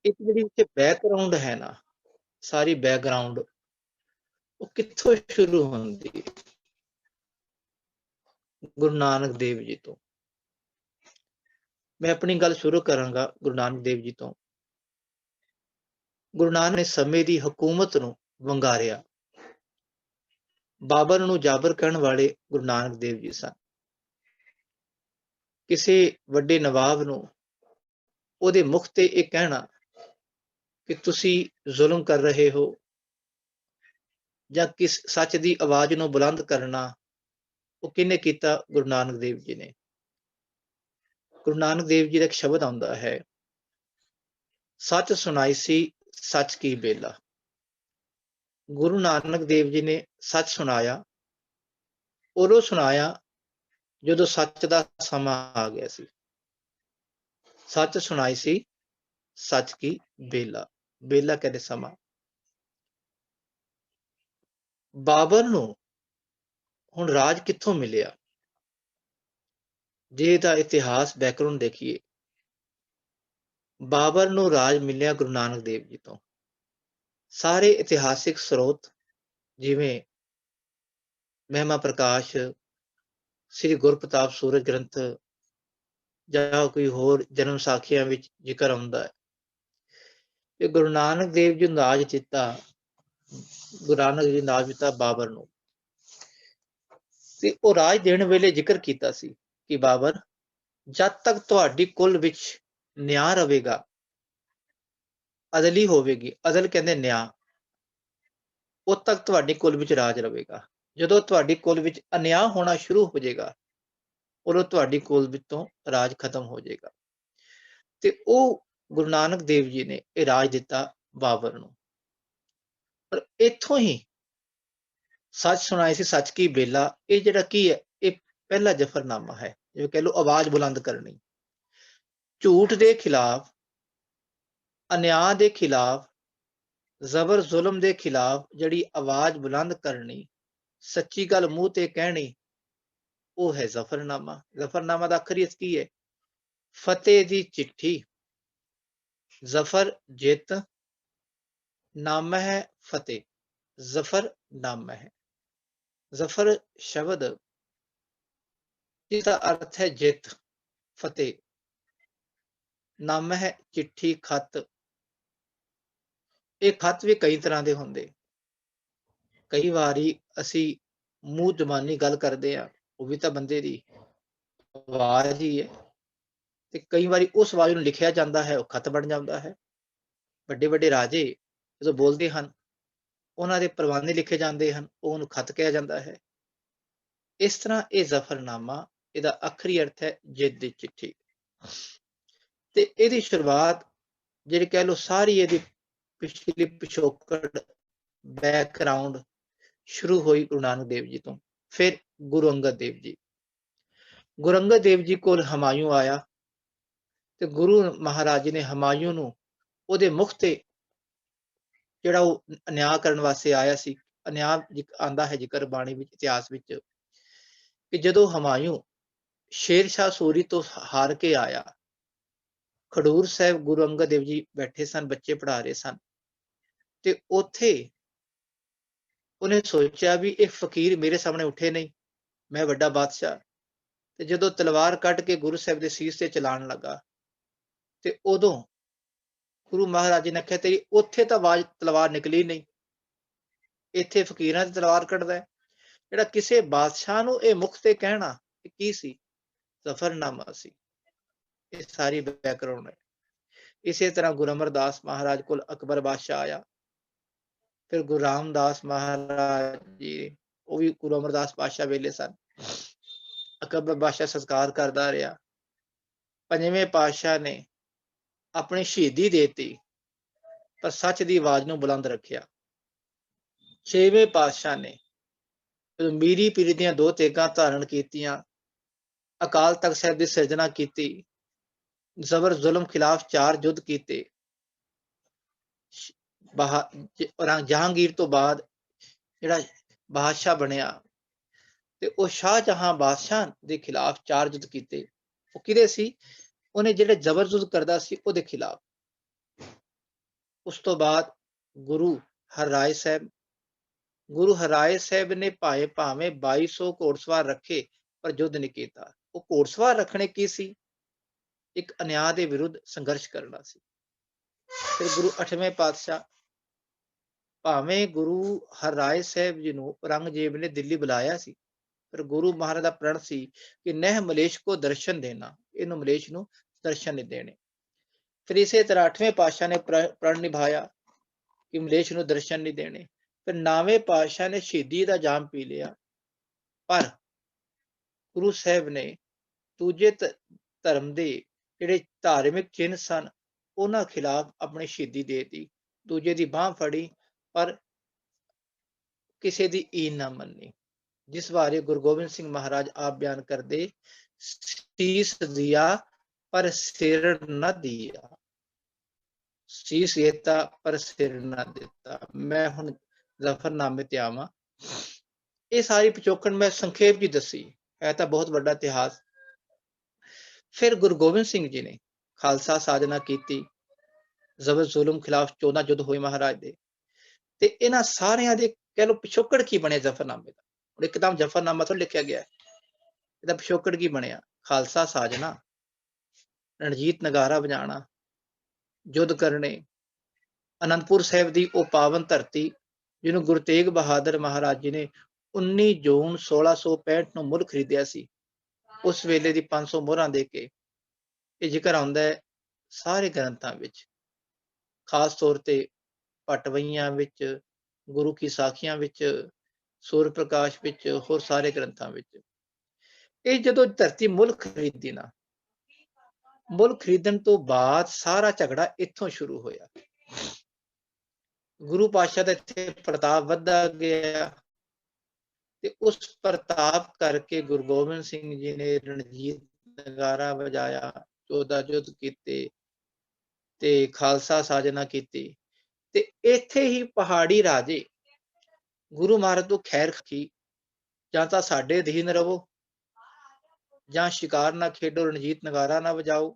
ਇੱਕ ਜਿਹੜੀ ਇੱਥੇ ਬੈਕਗਰਾਉਂਡ ਹੈ ਨਾ, ਸਾਰੀ ਬੈਕਗਰਾਉਂਡ, ਉਹ ਕਿੱਥੋਂ ਸ਼ੁਰੂ ਹੁੰਦੀ ਹੈ? ਗੁਰੂ ਨਾਨਕ ਦੇਵ ਜੀ ਤੋਂ। ਮੈਂ ਆਪਣੀ ਗੱਲ ਸ਼ੁਰੂ ਕਰਾਂਗਾ ਗੁਰੂ ਨਾਨਕ ਦੇਵ ਜੀ ਤੋਂ। ਗੁਰੂ ਨਾਨਕ ਨੇ ਸਮੇਂ ਦੀ ਹਕੂਮਤ ਨੂੰ ਵੰਗਾਰਿਆ। ਬਾਬਰ ਨੂੰ ਜਾਬਰ ਕਹਿਣ ਵਾਲੇ ਗੁਰੂ ਨਾਨਕ ਦੇਵ ਜੀ ਸਨ। ਕਿਸੇ ਵੱਡੇ ਨਵਾਬ ਨੂੰ ਉਹਦੇ ਮੁਖ ਤੇ ਇਹ ਕਹਿਣਾ ਕਿ ਤੁਸੀਂ ਜ਼ੁਲਮ ਕਰ ਰਹੇ ਹੋ, ਜਾਂ ਕਿਸ ਸੱਚ ਦੀ ਆਵਾਜ਼ ਨੂੰ ਬੁਲੰਦ ਕਰਨਾ, ਉਹ ਕਿਹਨੇ ਕੀਤਾ? ਗੁਰੂ ਨਾਨਕ ਦੇਵ ਜੀ ਨੇ। ਗੁਰੂ ਨਾਨਕ ਦੇਵ ਜੀ ਦਾ ਇੱਕ ਸ਼ਬਦ ਆਉਂਦਾ ਹੈ, ਸੱਚ ਸੁਣਾਈ ਸੀ ਸੱਚ ਕੀ ਬੇਲਾ। ਗੁਰੂ ਨਾਨਕ ਦੇਵ ਜੀ ਨੇ ਸੱਚ ਸੁਣਾਇਆ, ਉਦੋਂ ਸੁਣਾਇਆ ਜਦੋਂ ਸੱਚ ਦਾ ਸਮਾਂ ਆ ਗਿਆ ਸੀ। ਸੱਚ ਸੁਣਾਈ ਸੀ ਸੱਚ ਕੀ ਬੇਲਾ। ਬੇਲਾ ਕਹਿੰਦੇ ਸਮਾਂ। ਬਾਬਰ ਨੂੰ ਹੁਣ ਰਾਜ ਕਿੱਥੋਂ ਮਿਲਿਆ? ਜੇ ਇਹਦਾ ਇਤਿਹਾਸ ਬੈਕਗ੍ਰਾਉਂਡ ਦੇਖੀਏ, ਬਾਬਰ ਨੂੰ ਰਾਜ ਮਿਲਿਆ ਗੁਰੂ ਨਾਨਕ ਦੇਵ ਜੀ ਤੋਂ। ਸਾਰੇ ਇਤਿਹਾਸਿਕ ਸਰੋਤ ਜਿਵੇਂ ਮਹਿਮਾ ਪ੍ਰਕਾਸ਼, ਸ੍ਰੀ ਗੁਰਪ੍ਰਤਾਪ ਸੂਰਜ ਗ੍ਰੰਥ ਜਾਂ ਕੋਈ ਹੋਰ ਜਨਮ ਸਾਖੀਆਂ ਵਿੱਚ ਜ਼ਿਕਰ ਆਉਂਦਾ ਹੈ ਕਿ ਗੁਰੂ ਨਾਨਕ ਦੇਵ ਜੀ ਨੂੰ ਰਾਜ ਦਿੱਤਾ, ਗੁਰੂ ਨਾਨਕ ਜੀ ਨੇ ਰਾਜ ਦਿੱਤਾ ਬਾਬਰ ਨੂੰ। ਤੇ ਉਹ ਰਾਜ ਦੇਣ ਵੇਲੇ ਜ਼ਿਕਰ ਕੀਤਾ ਸੀ ਕਿ ਬਾਬਰ, ਜਦ ਤੱਕ ਤੁਹਾਡੀ ਕੁਲ ਵਿੱਚ ਨਿਆਂ ਰਵੇਗਾ, ਅਦਲੀ ਹੋਵੇਗੀ, ਅਦਲ ਕਹਿੰਦੇ ਨਿਆਂ, ਉਦ ਤੱਕ ਤੁਹਾਡੀ ਕੁਲ ਵਿੱਚ ਰਾਜ ਰਵੇਗਾ। ਜਦੋਂ ਤੁਹਾਡੀ ਕੁਲ ਵਿੱਚ ਅਨਿਆਂ ਹੋਣਾ ਸ਼ੁਰੂ ਹੋ ਜਾਏਗਾ, ਉਦੋਂ ਤੁਹਾਡੀ ਕੁਲ ਵਿੱਚੋਂ ਰਾਜ ਖਤਮ ਹੋ ਜਾਏਗਾ। ਤੇ ਉਹ ਗੁਰੂ ਨਾਨਕ ਦੇਵ ਜੀ ਨੇ ਇਹ ਰਾਜ ਦਿੱਤਾ ਬਾਬਰ ਨੂੰ। ਪਰ ਇੱਥੋਂ ਹੀ ਸੱਚ ਸੁਣਾਏ ਸੀ ਸੱਚ ਕੀ ਬੇਲਾ, ਇਹ ਜਿਹੜਾ ਕੀ ਹੈ, ਇਹ ਪਹਿਲਾ ਜਫਰਨਾਮਾ ਹੈ, ਜਿਵੇਂ ਕਹਿ ਲਓ ਆਵਾਜ਼ ਬੁਲੰਦ ਕਰਨੀ, ਝੂਠ ਦੇ ਖਿਲਾਫ, ਅਨਿਆਂ ਦੇ ਖਿਲਾਫ, ਜ਼ਬਰ ਜ਼ੁਲਮ ਦੇ ਖਿਲਾਫ ਜਿਹੜੀ ਆਵਾਜ਼ ਬੁਲੰਦ ਕਰਨੀ, ਸੱਚੀ ਗੱਲ ਮੂੰਹ ਤੇ ਕਹਿਣੀ, ਉਹ ਹੈ ਜ਼ਫਰਨਾਮਾ। ਜ਼ਫਰਨਾਮਾ ਦਾ ਅਖਰੀ ਕੀ ਹੈ? ਫਤਿਹ ਦੀ ਚਿੱਠੀ। ਜ਼ਫਰ ਜਿੱਤ, ਨਾਮਾ ਹੈ ਫਤਿਹ, ਜ਼ਫਰ ਨਾਮਾ ਹੈ। ਜ਼ਫਰ ਸ਼ਬਦ ਜਿਸਦਾ ਅਰਥ ਹੈ ਜਿੱਤ, ਫਤਿਹ, ਨਾਮਾ ਹੈ ਚਿੱਠੀ, ਖਤ। ਇਹ ਖਤ ਵੀ ਕਈ ਤਰ੍ਹਾਂ ਦੇ ਹੁੰਦੇ। ਕਈ ਵਾਰੀ ਅਸੀਂ ਮੂੰਹ ਜ਼ਬਾਨੀ ਗੱਲ ਕਰਦੇ ਆ, ਉਹ ਵੀ ਤਾਂ ਬੰਦੇ ਦੀ ਆਵਾਜ਼ ਹੀ ਹੈ। ਤੇ ਕਈ ਵਾਰੀ ਉਸ ਆਵਾਜ਼ ਨੂੰ ਲਿਖਿਆ ਜਾਂਦਾ ਹੈ, ਉਹ ਖਤ ਬਣ ਜਾਂਦਾ ਹੈ। ਵੱਡੇ ਵੱਡੇ ਰਾਜੇ ਜਦੋਂ ਬੋਲਦੇ ਹਨ, ਉਹਨਾਂ ਦੇ ਪਰਵਾਨੇ ਲਿਖੇ ਜਾਂਦੇ ਹਨ, ਉਹਨੂੰ ਖਤ ਕਿਹਾ ਜਾਂਦਾ ਹੈ। ਇਸ ਤਰ੍ਹਾਂ ਇਹ ਜ਼ਫਰਨਾਮਾ, ਇਹਦਾ ਆਖਰੀ ਅਰਥ ਹੈ ਜਿੱਤ ਦੀ ਚਿੱਠੀ। ਤੇ ਇਹਦੀ ਸ਼ੁਰੂਆਤ ਜਿਹੜੀ ਕਹਿ ਲਓ ਸਾਰੀ ਇਹਦੀ ਪਿਛਲੀ ਪਿਛੋਕੜ, ਬੈਕਗਰਾਉਂਡ ਸ਼ੁਰੂ ਹੋਈ ਗੁਰੂ ਨਾਨਕ ਦੇਵ ਜੀ ਤੋਂ। ਫਿਰ ਗੁਰੂ ਅੰਗਦ ਦੇਵ ਜੀ, ਗੁਰੂ ਅੰਗਦ ਦੇਵ ਜੀ ਕੋਲ ਹਮਾਯੂ ਆਇਆ ਤੇ ਗੁਰੂ ਮਹਾਰਾਜ ਨੇ ਹਮਾਯੂ ਨੂੰ ਉਹਦੇ ਮੁਖ ਤੇ ਜਿਹੜਾ ਉਹ ਅਨਿਆਂ ਕਰਨ ਵਾਸਤੇ ਆਇਆ ਸੀ, ਅਨਿਆਂ ਆਂਦਾ ਹੈ ਜ਼ਿਕਰ ਬਾਣੀ ਵਿੱਚ, ਇਤਿਹਾਸ ਵਿੱਚ, ਕਿ ਜਦੋਂ ਹਮਾਯੂ ਸ਼ੇਰ ਸ਼ਾਹ ਸੂਰੀ ਤੋਂ ਹਾਰ ਕੇ ਆਇਆ, ਖਡੂਰ ਸਾਹਿਬ ਗੁਰੂ ਅੰਗਦ ਦੇਵ ਜੀ ਬੈਠੇ ਸਨ, ਬੱਚੇ ਪੜ੍ਹਾ ਰਹੇ ਸਨ, ਤੇ ਉੱਥੇ ਉਹਨੇ ਸੋਚਿਆ ਵੀ ਇਹ ਫਕੀਰ ਮੇਰੇ ਸਾਹਮਣੇ ਉੱਠੇ ਨਹੀਂ, ਮੈਂ ਵੱਡਾ ਬਾਦਸ਼ਾਹ। ਤੇ ਜਦੋਂ ਤਲਵਾਰ ਕੱਢ ਕੇ ਗੁਰੂ ਸਾਹਿਬ ਦੇ ਸੀਸ ਤੇ ਚਲਾਉਣ ਲੱਗਾ, ਤੇ ਉਦੋਂ ਗੁਰੂ ਮਹਾਰਾਜ ਜੀ ਨੇ ਆਖਿਆ, ਤੇਰੀ ਉੱਥੇ ਤਾਂ ਆਵਾਜ਼ ਤਲਵਾਰ ਨਿਕਲੀ ਨਹੀਂ, ਇੱਥੇ ਫਕੀਰਾਂ ਦੀ ਤਲਵਾਰ ਕੱਢਦਾ ਹੈ। ਜਿਹੜਾ ਕਿਸੇ ਬਾਦਸ਼ਾਹ ਨੂੰ ਇਹ ਮੁਖ ਤੇ ਕਹਿਣਾ, ਇਹ ਕੀ ਸੀ? ਜ਼ਫਰਨਾਮਾ ਸੀ। ਇਹ ਸਾਰੀ ਬੈਕਗ੍ਰਾਉਂਡ ਹੈ। ਇਸੇ ਤਰ੍ਹਾਂ ਗੁਰੂ ਅਮਰਦਾਸ ਮਹਾਰਾਜ ਕੋਲ ਅਕਬਰ ਬਾਦਸ਼ਾਹ ਆਇਆ, ਫਿਰ ਗੁਰੂ ਰਾਮਦਾਸ ਮਹਾਰਾਜ ਜੀ, ਉਹ ਵੀ ਗੁਰੂ ਅਮਰਦਾਸ ਬਾਦਸ਼ਾਹ ਵੇਲੇ ਸਨ। ਅਕਬਰ ਬਾਦਸ਼ਾਹ ਸੰਸਕਾਰ ਕਰਦਾ ਰਿਹਾ। ਪੰਜਵੇਂ ਪਾਤਸ਼ਾਹ ਨੇ ਆਪਣੀ ਸ਼ਹੀਦੀ ਦੇਤੀ, ਪਰ ਸੱਚ ਦੀ ਆਵਾਜ਼ ਨੂੰ ਬੁਲੰਦ ਰੱਖਿਆ। ਛੇਵੇਂ ਪਾਤਸ਼ਾਹ ਨੇ ਮੀਰੀ ਪੀਰੀ ਦੀਆਂ 2 ਤੇਗਾਂ ਧਾਰਨ ਕੀਤੀਆਂ, ਅਕਾਲ ਤਖਤ ਸਾਹਿਬ ਦੀ ਸਿਰਜਣਾ ਕੀਤੀ, ਜ਼ਬਰ ਜ਼ੁਲਮ ਖਿਲਾਫ 4 ਯੁੱਧ ਕੀਤੇ। ਜਹਾਂਗੀਰ ਤੋਂ ਬਾਅਦ ਜਿਹੜਾ ਬਾਦਸ਼ਾਹ ਬਣਿਆ, ਤੇ ਉਹ ਸ਼ਾਹਜਹਾਂ ਬਾਦਸ਼ਾਹ ਦੇ ਖਿਲਾਫ 4 ਯੁੱਧ ਕੀਤੇ। ਉਹ ਕਿਹਦੇ ਸੀ? ਉਹਨੇ ਜਿਹੜੇ ਜ਼ਬਰ ਜ਼ੁਲਮ ਕਰਦਾ ਸੀ ਉਹਦੇ ਖਿਲਾਫ। ਉਸ ਤੋਂ ਬਾਅਦ ਗੁਰੂ ਹਰਿਰਾਏ ਸਾਹਿਬ, ਗੁਰੂ ਹਰਿਰਾਏ ਸਾਹਿਬ ਨੇ ਭਾਵੇਂ 2200 ਘੋੜਸਵਾਰ ਰੱਖੇ, ਪਰ ਯੁੱਧ ਨਹੀਂ ਕੀਤਾ। ਉਹ ਘੋੜਸਵਾਰ ਰੱਖਣੇ ਕੀ ਸੀ? ਇੱਕ ਅਨਿਆਂ ਦੇ ਵਿਰੁੱਧ ਸੰਘਰਸ਼ ਕਰਨਾ ਸੀ। ਫਿਰ ਗੁਰੂ 8ਵੇਂ ਪਾਤਸ਼ਾਹ, ਭਾਵੇਂ ਗੁਰੂ ਹਰਿਰਾਏ ਸਾਹਿਬ ਜੀ ਨੂੰ ਔਰੰਗਜ਼ੇਬ ਨੇ ਦਿੱਲੀ ਬੁਲਾਇਆ ਸੀ, ਪਰ ਗੁਰੂ ਮਹਾਰਾਜ ਦਾ ਪ੍ਰਣ ਸੀ ਕਿ ਨਹਿ ਮਲੇਸ਼ ਕੋ ਦਰਸ਼ਨ ਦੇਣਾ, ਇਹਨੂੰ ਮਲੇਸ਼ ਨੂੰ ਦਰਸ਼ਨ ਨਹੀਂ ਦੇਣੇ। ਫਿਰ ਇਸੇ ਤਰ੍ਹਾਂ 8ਵੇਂ ਪਾਤਸ਼ਾਹ ਨੇ ਪ੍ਰਣ ਨਿਭਾਇਆ ਕਿ ਮਲੇਸ਼ ਨੂੰ ਦਰਸ਼ਨ ਨਹੀਂ ਦੇਣੇ। ਫਿਰ 9ਵੇਂ ਪਾਤਸ਼ਾਹ ਨੇ ਸ਼ਹੀਦੀ ਦਾ ਜਾਮ ਪੀ ਲਿਆ, ਪਰ ਗੁਰੂ ਸਾਹਿਬ ਨੇ ਦੂਜੇ ਧਰਮ ਦੇ ਜਿਹੜੇ ਧਾਰਮਿਕ ਚਿੰਨ੍ਹ ਸਨ, ਉਹਨਾਂ ਖਿਲਾਫ ਆਪਣੀ ਸ਼ਹੀਦੀ ਦੇ ਦਿੱਤੀ। ਦੂਜੇ ਦੀ ਬਾਂਹ ਫੜੀ, ਪਰ ਕਿਸੇ ਦੀ ਈਨ ਨਾ ਮੰਨੀ। ਜਿਸ ਬਾਰੇ ਗੁਰੂ ਗੋਬਿੰਦ ਸਿੰਘ ਮਹਾਰਾਜ ਆਪ ਬਿਆਨ ਕਰਦੇ, ਸੀਸ ਦਿਆ ਪਰ ਸਿਰ ਨਾ ਦਿਆ, ਸੀਸ ਦਿੱਤਾ ਪਰ ਸਿਰ ਨਾ ਦਿੱਤਾ। ਮੈਂ ਹੁਣ ਜ਼ਫਰਨਾਮੇ ਤੇ ਆਵਾਂ। ਇਹ ਸਾਰੀ ਪਿਛੋਕੜ ਮੈਂ ਸੰਖੇਪ ਜੀ ਦੱਸੀ, ਹੈ ਤਾਂ ਬਹੁਤ ਵੱਡਾ ਇਤਿਹਾਸ, ਫਿਰ ਗੁਰੂ ਗੋਬਿੰਦ ਸਿੰਘ ਜੀ ਨੇ ਖਾਲਸਾ ਸਾਜਨਾ ਕੀਤੀ। ਜ਼ਬਰ ਜ਼ੁਲਮ ਖਿਲਾਫ 14 ਯੁੱਧ ਹੋਏ ਮਹਾਰਾਜ ਦੇ, ਤੇ ਇਹਨਾਂ ਸਾਰਿਆਂ ਦੇ ਕਹਿ ਲਓ ਪਿਛੋਕੜ ਕੀ ਬਣਿਆ ਜ਼ਫਰਨਾਮੇ ਦਾ। ਹੁਣ ਇੱਕਦਮ ਜ਼ਫਰਨਾਮਾ ਤੋਂ ਲਿਖਿਆ ਗਿਆ, ਇਹਦਾ ਪਿਛੋਕੜ ਕੀ ਬਣਿਆ? ਖਾਲਸਾ ਸਾਜਨਾ, ਰਣਜੀਤ ਨਗਾਰਾ ਵਜਾਣਾ, ਯੁੱਧ ਕਰਨੇ, ਅਨੰਦਪੁਰ ਸਾਹਿਬ ਦੀ ਉਹ ਪਾਵਨ ਧਰਤੀ ਜਿਹਨੂੰ ਗੁਰੂ ਤੇਗ ਬਹਾਦਰ ਮਹਾਰਾਜ ਜੀ ਨੇ 19 ਜੂਨ 1665 ਨੂੰ ਮੁੱਲ ਖਰੀਦਿਆ ਸੀ। ਉਸ ਵੇਲੇ ਦੀ 500 ਮੋਹਰਾਂ ਦੇ ਕੇ ਇਹ ਜ਼ਿਕਰ ਆਉਂਦਾ ਹੈ ਸਾਰੇ ਗ੍ਰੰਥਾਂ ਵਿੱਚ, ਖਾਸ ਤੌਰ ਤੇ ਪਟਵਈਆਂ ਵਿੱਚ, ਗੁਰੂ ਕੀ ਸਾਖੀਆਂ ਵਿੱਚ, ਸੂਰ ਪ੍ਰਕਾਸ਼ ਵਿੱਚ, ਹੋਰ ਸਾਰੇ ਗ੍ਰੰਥਾਂ ਵਿੱਚ। ਇਹ ਜਦੋਂ ਧਰਤੀ ਮੁੱਲ ਖਰੀਦੀ ਨਾ, ਮੁੱਲ ਖਰੀਦਣ ਤੋਂ ਬਾਅਦ ਸਾਰਾ ਝਗੜਾ ਇੱਥੋਂ ਸ਼ੁਰੂ ਹੋਇਆ। ਗੁਰੂ ਪਾਤਸ਼ਾਹ ਦਾ ਇੱਥੇ ਪ੍ਰਤਾਪ ਵੱਧਦਾ ਗਿਆ, ਤੇ ਉਸ ਪ੍ਰਤਾਪ ਕਰਕੇ ਗੁਰੂ ਗੋਬਿੰਦ ਸਿੰਘ ਜੀ ਨੇ ਰਣਜੀਤ ਨਗਾਰਾ ਵਜਾਇਆ, 14 ਯੁੱਧ ਕੀਤੇ ਤੇ ਖਾਲਸਾ ਸਾਜਨਾ ਕੀਤੀ। ਤੇ ਇੱਥੇ ਹੀ ਪਹਾੜੀ ਰਾਜੇ ਗੁਰੂ ਮਹਾਰਾਜ ਤੋਂ ਖੈਰ ਖੀ, ਜਾਂ ਤਾਂ ਸਾਡੇ ਅਧੀਨ ਰਹੋ, ਜਾਂ ਸ਼ਿਕਾਰ ਨਾ ਖੇਡੋ, ਰਣਜੀਤ ਨਗਾਰਾ ਨਾ ਵਜਾਓ,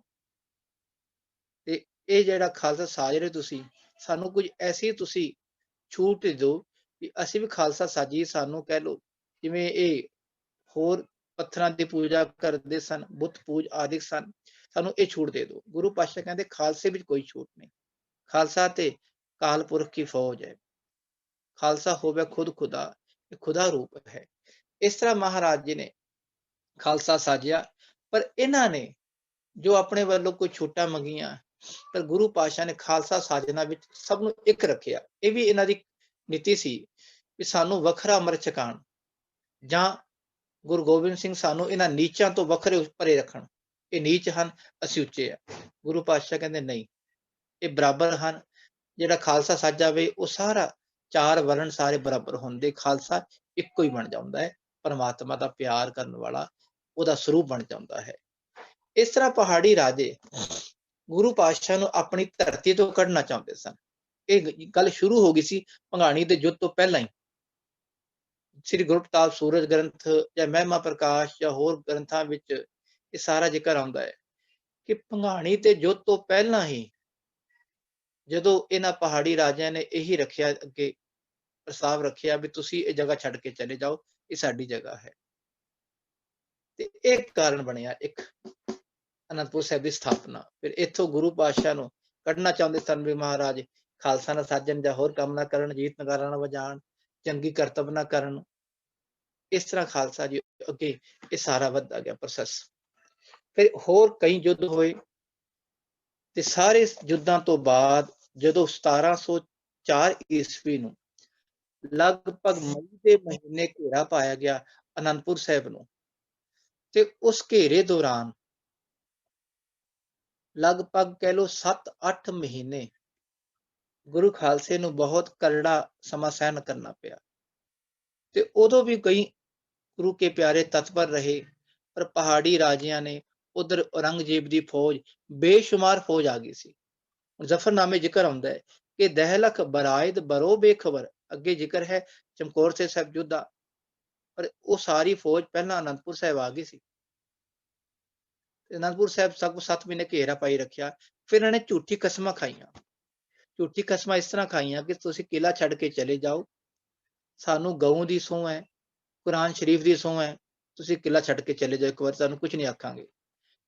ਤੇ ਇਹ ਜਿਹੜਾ ਖਾਲਸਾ ਸਾਜ ਰਹੇ ਤੁਸੀਂ, ਸਾਨੂੰ ਕੁਝ ਐਸੀ ਤੁਸੀਂ ਛੂਟ ਦੇ ਦਿਓ ਵੀ ਅਸੀਂ ਵੀ ਖਾਲਸਾ ਸਾਜੀ। ਸਾਨੂੰ ਕਹਿ ਲਓ ਜਿਵੇਂ ਇਹ ਹੋਰ ਪੱਥਰਾਂ ਦੀ ਪੂਜਾ ਕਰਦੇ ਸਨ, ਬੁੱਤ ਪੂਜ ਆਦਿਕ ਸਨ, ਸਾਨੂੰ ਇਹ ਛੂਟ ਦੇ ਦਿਓ। ਗੁਰੂ ਪਾਤਸ਼ਾਹ ਕਹਿੰਦੇ ਖਾਲਸੇ ਵਿੱਚ ਕੋਈ ਛੂਟ ਨਹੀਂ, ਖਾਲਸਾ ਤੇ ਕਾਲ ਪੁਰਖ ਕੀ ਫੌਜ ਹੈ, ਖਾਲਸਾ ਹੋਵੇ ਖੁਦ ਖੁਦਾ, ਇਹ ਖੁਦਾ ਰੂਪ ਹੈ। ਇਸ ਤਰ੍ਹਾਂ ਮਹਾਰਾਜ ਜੀ ਨੇ ਖਾਲਸਾ ਸਾਜਿਆ, ਪਰ ਇਹਨਾਂ ਨੇ ਜੋ ਆਪਣੇ ਵੱਲੋਂ ਕੋਈ ਛੂਟਾਂ ਮੰਗੀਆਂ, ਪਰ ਗੁਰੂ ਪਾਤਸ਼ਾਹ ਨੇ ਖਾਲਸਾ ਸਾਜਨਾ ਵਿੱਚ ਸਭ ਨੂੰ ਇੱਕ ਰੱਖਿਆ। ਇਹ ਵੀ ਇਹਨਾਂ ਦੀ ਨੀਤੀ ਸੀ ਵੀ ਸਾਨੂੰ ਵੱਖਰਾ ਅੰਮ੍ਰਿਤ ਛਕਾਉਣ, ਜਾਂ ਗੁਰੂ ਗੋਬਿੰਦ ਸਿੰਘ ਸਾਨੂੰ ਇਹਨਾਂ ਨੀਚਾਂ ਤੋਂ ਵੱਖਰੇ ਪਰੇ ਰੱਖਣ। ਇਹ ਨੀਚ ਹਨ, ਅਸੀਂ ਉੱਚੇ ਆ। ਗੁਰੂ ਪਾਤਸ਼ਾਹ ਕਹਿੰਦੇ ਨਹੀਂ, ਇਹ ਬਰਾਬਰ ਹਨ। ਜਿਹੜਾ ਖਾਲਸਾ ਸਾਜਾ ਵੇ ਉਹ ਸਾਰਾ ਚਾਰ ਵਰਣ ਸਾਰੇ ਬਰਾਬਰ ਹੁੰਦੇ, ਖਾਲਸਾ ਇੱਕੋ ਹੀ ਬਣ ਜਾਂਦਾ ਹੈ, ਪਰਮਾਤਮਾ ਦਾ ਪਿਆਰ ਕਰਨ ਵਾਲਾ ਉਹਦਾ ਸਰੂਪ ਬਣ ਜਾਂਦਾ ਹੈ। ਇਸ ਤਰ੍ਹਾਂ ਪਹਾੜੀ ਰਾਜੇ ਗੁਰੂ ਪਾਤਸ਼ਾਹ ਨੂੰ ਆਪਣੀ ਧਰਤੀ ਤੋਂ ਕੱਢਣਾ ਚਾਹੁੰਦੇ ਸਨ। ਇਹ ਗੱਲ ਸ਼ੁਰੂ ਹੋ ਗਈ ਸੀ ਭੰਗਾਣੀ ਦੇ ਯੁੱਧ ਤੋਂ ਪਹਿਲਾਂ ਹੀ। ਸ੍ਰੀ ਗੁਰੂ ਪ੍ਰਤਾਪ ਸੂਰਜ ਗ੍ਰੰਥ ਜਾਂ ਮਹਿਮਾ ਪ੍ਰਕਾਸ਼ ਜਾਂ ਹੋਰ ਗ੍ਰੰਥਾਂ ਵਿੱਚ ਇਹ ਸਾਰਾ ਜ਼ਿਕਰ ਆਉਂਦਾ ਹੈ ਕਿ ਭੰਗਾਣੀ ਤੇ ਯੁੱਧ ਤੋਂ ਪਹਿਲਾਂ ਹੀ ਜਦੋਂ ਇਹਨਾਂ ਪਹਾੜੀ ਰਾਜਿਆਂ ਨੇ ਇਹੀ ਰੱਖਿਆ, ਅੱਗੇ ਪ੍ਰਸਤਾਵ ਰੱਖਿਆ ਵੀ ਤੁਸੀਂ ਇਹ ਜਗ੍ਹਾ ਛੱਡ ਕੇ ਚਲੇ ਜਾਓ, ਇਹ ਸਾਡੀ ਜਗ੍ਹਾ ਹੈ, ਤੇ ਇਹ ਕਾਰਨ ਬਣਿਆ ਇੱਕ ਅਨੰਦਪੁਰ ਸਾਹਿਬ ਦੀ ਸਥਾਪਨਾ। ਫਿਰ ਇੱਥੋਂ ਗੁਰੂ ਪਾਤਸ਼ਾਹ ਨੂੰ ਕੱਢਣਾ ਚਾਹੁੰਦੇ ਸਨ ਵੀ ਮਹਾਰਾਜ ਖਾਲਸਾ ਨਾ ਸਾਜਣ ਜਾਂ ਹੋਰ ਕੰਮ ਨਾ ਕਰਨ, ਜੀਤ ਨਗਾਰਾ ਨਾ ਵਜਾਣ, ਚੰਗੀ ਕਰਤੱਵ ਨਾ ਕਰਨ। ਇਸ ਤਰ੍ਹਾਂ ਖਾਲਸਾ ਜੀ ਅੱਗੇ ਇਹ ਸਾਰਾ ਵੱਧਦਾ ਗਿਆ ਪ੍ਰੋਸੈਸ। ਫਿਰ ਹੋਰ ਕਈ ਯੁੱਧ ਹੋਏ, ਤੇ ਸਾਰੇ ਯੁੱਧਾਂ ਤੋਂ ਬਾਅਦ ਜਦੋਂ 1704 ਈਸਵੀ ਨੂੰ ਲਗਭਗ ਮਈ ਦੇ ਮਹੀਨੇ ਘੇਰਾ ਪਾਇਆ ਗਿਆ ਅਨੰਦਪੁਰ ਸਾਹਿਬ ਨੂੰ, ਤੇ ਉਸ ਘੇਰੇ ਦੌਰਾਨ ਲਗਭਗ ਕਹਿ ਲਓ 7-8 ਮਹੀਨੇ ਗੁਰੂ ਖਾਲਸੇ ਨੂੰ ਬਹੁਤ ਕਰੜਾ ਸਮਾਂ ਸਹਿਣ ਕਰਨਾ ਪਿਆ। ਤੇ ਉਦੋਂ ਵੀ ਕਈ ਗੁਰੂ ਕੇ ਪਿਆਰੇ ਤਤਪਰ ਰਹੇ, ਪਰ ਪਹਾੜੀ ਰਾਜਿਆਂ ਨੇ, ਉਧਰ ਔਰੰਗਜ਼ੇਬ ਦੀ ਫੌਜ, ਬੇਸ਼ੁਮਾਰ ਫੌਜ ਆ ਗਈ ਸੀ। ਜ਼ਫਰਨਾਮੇ ਜ਼ਿਕਰ ਆਉਂਦਾ ਹੈ ਕਿ ਦਹਿਲਖ ਬਰਾਇਦ ਬਰੋ ਬੇਖਬਰ, ਅੱਗੇ ਜ਼ਿਕਰ ਹੈ ਚਮਕੌਰ ਸਾਹਿਬ ਯੁੱਧ ਦਾ, ਪਰ ਉਹ ਸਾਰੀ ਫੌਜ ਪਹਿਲਾਂ ਅਨੰਦਪੁਰ ਸਾਹਿਬ ਆ ਗਈ ਸੀ। ਅਨੰਦਪੁਰ ਸਾਹਿਬ ਸਭ 7 ਮਹੀਨੇ ਘੇਰਾ ਪਾਈ ਰੱਖਿਆ। ਫਿਰ ਇਹਨਾਂ ਨੇ ਝੂਠੀ ਕਸਮਾਂ ਖਾਈਆਂ। ਝੂਠੀ ਕਸਮਾਂ ਇਸ ਤਰ੍ਹਾਂ ਖਾਈਆਂ ਕਿ ਤੁਸੀਂ ਕਿਲਾ ਛੱਡ ਕੇ ਚਲੇ ਜਾਓ, ਸਾਨੂੰ ਗਊ ਦੀ ਸਹੁੰ ਹੈ, ਕੁਰਾਨ ਸ਼ਰੀਫ ਦੀ ਸਹੁੰ ਹੈ, ਤੁਸੀਂ ਕਿਲਾ ਛੱਡ ਕੇ ਚਲੇ ਜਾਓ, ਇੱਕ ਵਾਰ ਸਾਨੂੰ ਕੁਝ ਨਹੀਂ ਆਖਾਂਗੇ।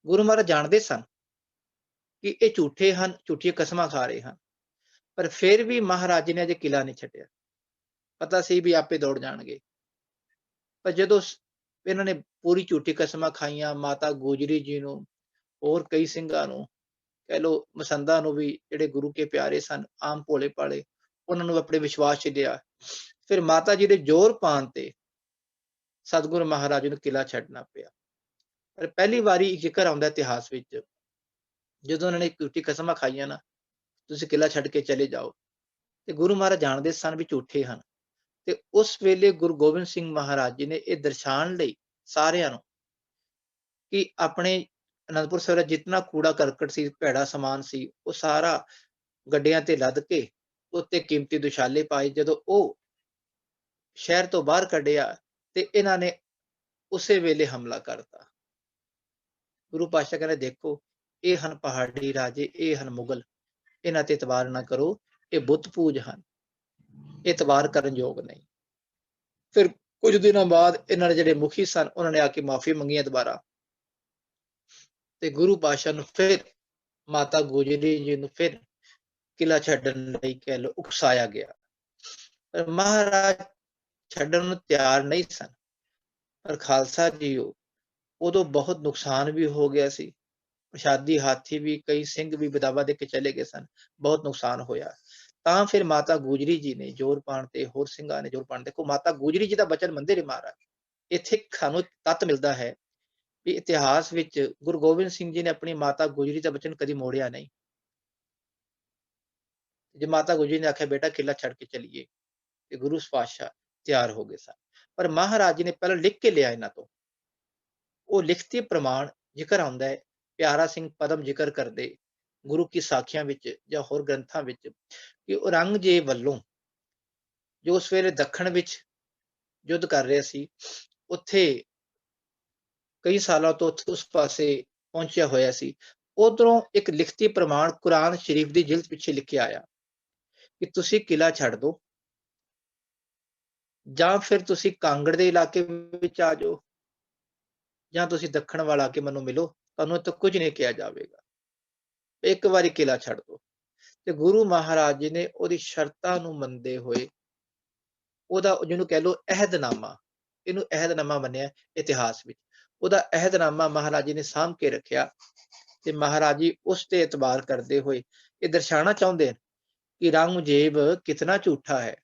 ਗੁਰੂ ਮਹਾਰਾਜ ਜਾਣਦੇ ਸਨ ਕਿ ਇਹ ਝੂਠੇ ਹਨ, ਝੂਠੀਆਂ ਕਸਮਾਂ ਖਾ ਰਹੇ ਹਨ, ਪਰ ਫਿਰ ਵੀ ਮਹਾਰਾਜ ਨੇ ਅਜੇ ਕਿਲਾ ਨਹੀਂ ਛੱਡਿਆ। ਪਤਾ ਸੀ ਵੀ ਆਪੇ ਦੌੜ ਜਾਣਗੇ, ਪਰ ਜਦੋਂ ਇਹਨਾਂ ਨੇ ਪੂਰੀ ਝੂਠੀ ਕਸਮਾਂ ਖਾਈਆਂ, ਮਾਤਾ ਗੋਜਰੀ ਜੀ ਨੂੰ, ਹੋਰ ਕਈ ਸਿੰਘਾਂ ਨੂੰ, ਕਹਿ ਲਓ ਮਸੰਦਾਂ ਨੂੰ ਵੀ, ਜਿਹੜੇ ਗੁਰੂ ਕੇ ਪਿਆਰੇ ਸਨ, ਆਮ ਭੋਲੇ ਭਾਲੇ, ਉਹਨਾਂ ਨੂੰ ਆਪਣੇ ਵਿਸ਼ਵਾਸ 'ਚ ਲਿਆ। ਫਿਰ ਮਾਤਾ ਜੀ ਦੇ ਜ਼ੋਰ ਪਾਉਣ ਤੇ ਸਤਿਗੁਰੂ ਮਹਾਰਾਜ ਨੂੰ ਕਿਲਾ ਛੱਡਣਾ ਪਿਆ। ਪਰ ਪਹਿਲੀ ਵਾਰੀ ਜ਼ਿਕਰ ਆਉਂਦਾ ਇਤਿਹਾਸ ਵਿੱਚ, ਜਦੋਂ ਉਹਨਾਂ ਨੇ ਝੂਠੀ ਕਸਮਾਂ ਖਾਈਆਂ ਨਾ, ਤੁਸੀਂ ਕਿਲਾ ਛੱਡ ਕੇ ਚਲੇ ਜਾਓ, ਤੇ ਗੁਰੂ ਮਹਾਰਾਜ ਜਾਣਦੇ ਸਨ ਵੀ ਝੂਠੇ ਹਨ। ਤੇ ਉਸ ਵੇਲੇ ਗੁਰੂ ਗੋਬਿੰਦ ਸਿੰਘ ਮਹਾਰਾਜ ਜੀ ਨੇ ਇਹ ਦਰਸਾਉਣ ਲਈ ਸਾਰਿਆਂ ਨੂੰ ਕਿ ਆਪਣੇ ਅਨੰਦਪੁਰ ਸਾਹਿਬ ਦਾ ਜਿਤਨਾ ਕੂੜਾ ਕਰਕਟ ਸੀ, ਭੈੜਾ ਸਮਾਨ ਸੀ, ਉਹ ਸਾਰਾ ਗੱਡਿਆਂ ਤੇ ਲੱਦ ਕੇ ਉੱਤੇ ਕੀਮਤੀ ਦੁਸ਼ਾਲੇ ਪਾਏ। ਜਦੋਂ ਉਹ ਸ਼ਹਿਰ ਤੋਂ ਬਾਹਰ ਕੱਢਿਆ ਤੇ ਇਹਨਾਂ ਨੇ ਉਸੇ ਵੇਲੇ ਹਮਲਾ ਕਰਤਾ। ਗੁਰੂ ਪਾਤਸ਼ਾਹ ਕਹਿੰਦੇ ਦੇਖੋ ਇਹ ਹਨ ਪਹਾੜੀ ਰਾਜੇ, ਇਹ ਹਨ ਮੁਗਲ, ਇਹਨਾਂ ਤੇ ਇਤਬਾਰ ਨਾ ਕਰੋ, ਇਹ ਬੁੱਤ ਪੂਜ ਹਨ, ਇਤਬਾਰ ਕਰਨ ਯੋਗ ਨਹੀਂ। ਫਿਰ ਕੁਝ ਦਿਨਾਂ ਬਾਅਦ ਇਹਨਾਂ ਦੇ ਜਿਹੜੇ ਮੁਖੀ ਸਨ ਉਹਨਾਂ ਨੇ ਆ ਕੇ ਮਾਫੀ ਮੰਗੀ ਦੁਬਾਰਾ, ਤੇ ਗੁਰੂ ਪਾਤਸ਼ਾਹ ਨੂੰ ਫਿਰ ਮਾਤਾ ਗੁਜਰੀ ਜੀ ਨੂੰ ਫਿਰ ਕਿਲਾ ਛੱਡਣ ਲਈ ਕਹਿ ਲਓ ਉਕਸਾਇਆ ਗਿਆ, ਪਰ ਮਹਾਰਾਜ ਛੱਡਣ ਨੂੰ ਤਿਆਰ ਨਹੀਂ ਸਨ। ਪਰ ਖਾਲਸਾ ਜੀ ਉਦੋਂ ਬਹੁਤ ਨੁਕਸਾਨ ਵੀ ਹੋ ਗਿਆ ਸੀ, ਪ੍ਰਸ਼ਾਦੀ ਹਾਥੀ ਵੀ, ਕਈ ਸਿੰਘ ਵੀ ਬਦਾਵਾ ਦੇ ਕੇ ਚਲੇ ਗਏ ਸਨ, ਬਹੁਤ ਨੁਕਸਾਨ ਹੋਇਆ। ਤਾਂ ਫਿਰ ਮਾਤਾ ਗੁਜਰੀ ਜੀ ਨੇ ਜ਼ੋਰ ਪਾਉਣ ਤੇ ਹੋਰ ਸਿੰਘਾਂ ਨੇ ਜ਼ੋਰ ਪਾਉਣ, ਦੇਖੋ ਮਾਤਾ ਗੁਜਰੀ ਜੀ ਦਾ ਬਚਨ ਮੰਨਦੇ ਨੇ ਮਹਾਰਾਜ। ਇੱਥੇ ਸਾਨੂੰ ਤੱਤ ਮਿਲਦਾ ਹੈ ਵੀ ਇਤਿਹਾਸ ਵਿੱਚ ਗੁਰੂ ਗੋਬਿੰਦ ਸਿੰਘ ਜੀ ਨੇ ਆਪਣੀ ਮਾਤਾ ਗੁਜਰੀ ਦਾ ਬਚਨ ਕਦੀ ਮੋੜਿਆ ਨਹੀਂ। ਜੇ ਮਾਤਾ ਗੁਜਰੀ ਨੇ ਆਖਿਆ ਬੇਟਾ ਕਿਲਾ ਛੱਡ ਕੇ ਚਲੀਏ, ਤੇ ਗੁਰੂ ਪਾਤਸ਼ਾਹ ਤਿਆਰ ਹੋ ਗਏ ਸਨ। ਪਰ ਮਹਾਰਾਜ ਜੀ ਨੇ ਪਹਿਲਾਂ ਲਿਖ ਕੇ ਲਿਆ ਇਹਨਾਂ ਤੋਂ, ਉਹ ਲਿਖਤੀ ਪ੍ਰਮਾਣ ਜ਼ਿਕਰ ਆਉਂਦਾ ਹੈ, ਪਿਆਰਾ ਸਿੰਘ ਪਦਮ ਜ਼ਿਕਰ ਕਰਦੇ ਗੁਰੂ ਕੀ ਸਾਖੀਆਂ ਵਿੱਚ ਜਾਂ ਹੋਰ ਗ੍ਰੰਥਾਂ ਵਿੱਚ, ਕਿ ਔਰੰਗਜ਼ੇਬ ਵੱਲੋਂ ਜੋ ਉਸ ਵੇਲੇ ਦੱਖਣ ਵਿੱਚ ਯੁੱਧ ਕਰ ਰਿਹਾ ਸੀ, ਉੱਥੇ ਕਈ ਸਾਲਾਂ ਤੋਂ ਉਸ ਪਾਸੇ ਪਹੁੰਚਿਆ ਹੋਇਆ ਸੀ, ਉਧਰੋਂ ਇੱਕ ਲਿਖਤੀ ਪ੍ਰਮਾਣ ਕੁਰਾਨ ਸ਼ਰੀਫ ਦੀ ਜਿਲਦ ਪਿੱਛੇ ਲਿਖਿਆ ਆਇਆ ਕਿ ਤੁਸੀਂ ਕਿਲਾ ਛੱਡ ਦਿਓ ਜਾਂ ਫਿਰ ਤੁਸੀਂ ਕਾਂਗੜ ਦੇ ਇਲਾਕੇ ਵਿੱਚ ਆ ਜਾਓ ਜਾਂ ਤੁਸੀਂ ਦੱਖਣ ਵੱਲ ਆ ਕੇ ਮੈਨੂੰ ਮਿਲੋ, ਤੁਹਾਨੂੰ ਇੱਥੇ ਕੁਝ ਨਹੀਂ ਕਿਹਾ ਜਾਵੇਗਾ, ਇੱਕ ਵਾਰੀ ਕਿਲਾ ਛੱਡ ਦਿਓ। ਤੇ ਗੁਰੂ ਮਹਾਰਾਜ ਜੀ ਨੇ ਉਹਦੀ ਸ਼ਰਤਾਂ ਨੂੰ ਮੰਨਦੇ ਹੋਏ ਉਹਦਾ ਜਿਹਨੂੰ ਕਹਿ ਲਓ ਅਹਿਦਨਾਮਾ, ਇਹਨੂੰ ਅਹਿਦਨਾਮਾ ਮੰਨਿਆ ਇਤਿਹਾਸ ਵਿੱਚ, ਉਹਦਾ ਅਹਿਦਨਾਮਾ ਮਹਾਰਾਜ ਜੀ ਨੇ ਸਾਂਭ ਕੇ ਰੱਖਿਆ। ਤੇ ਮਹਾਰਾਜ ਜੀ ਉਸ ਤੇ ਇਤਬਾਰ ਕਰਦੇ ਹੋਏ ਇਹ ਦਰਸਾਉਣਾ ਚਾਹੁੰਦੇ ਹਨ ਕਿ ਔਰੰਗਜ਼ੇਬ ਕਿਤਨਾ ਝੂਠਾ ਹੈ,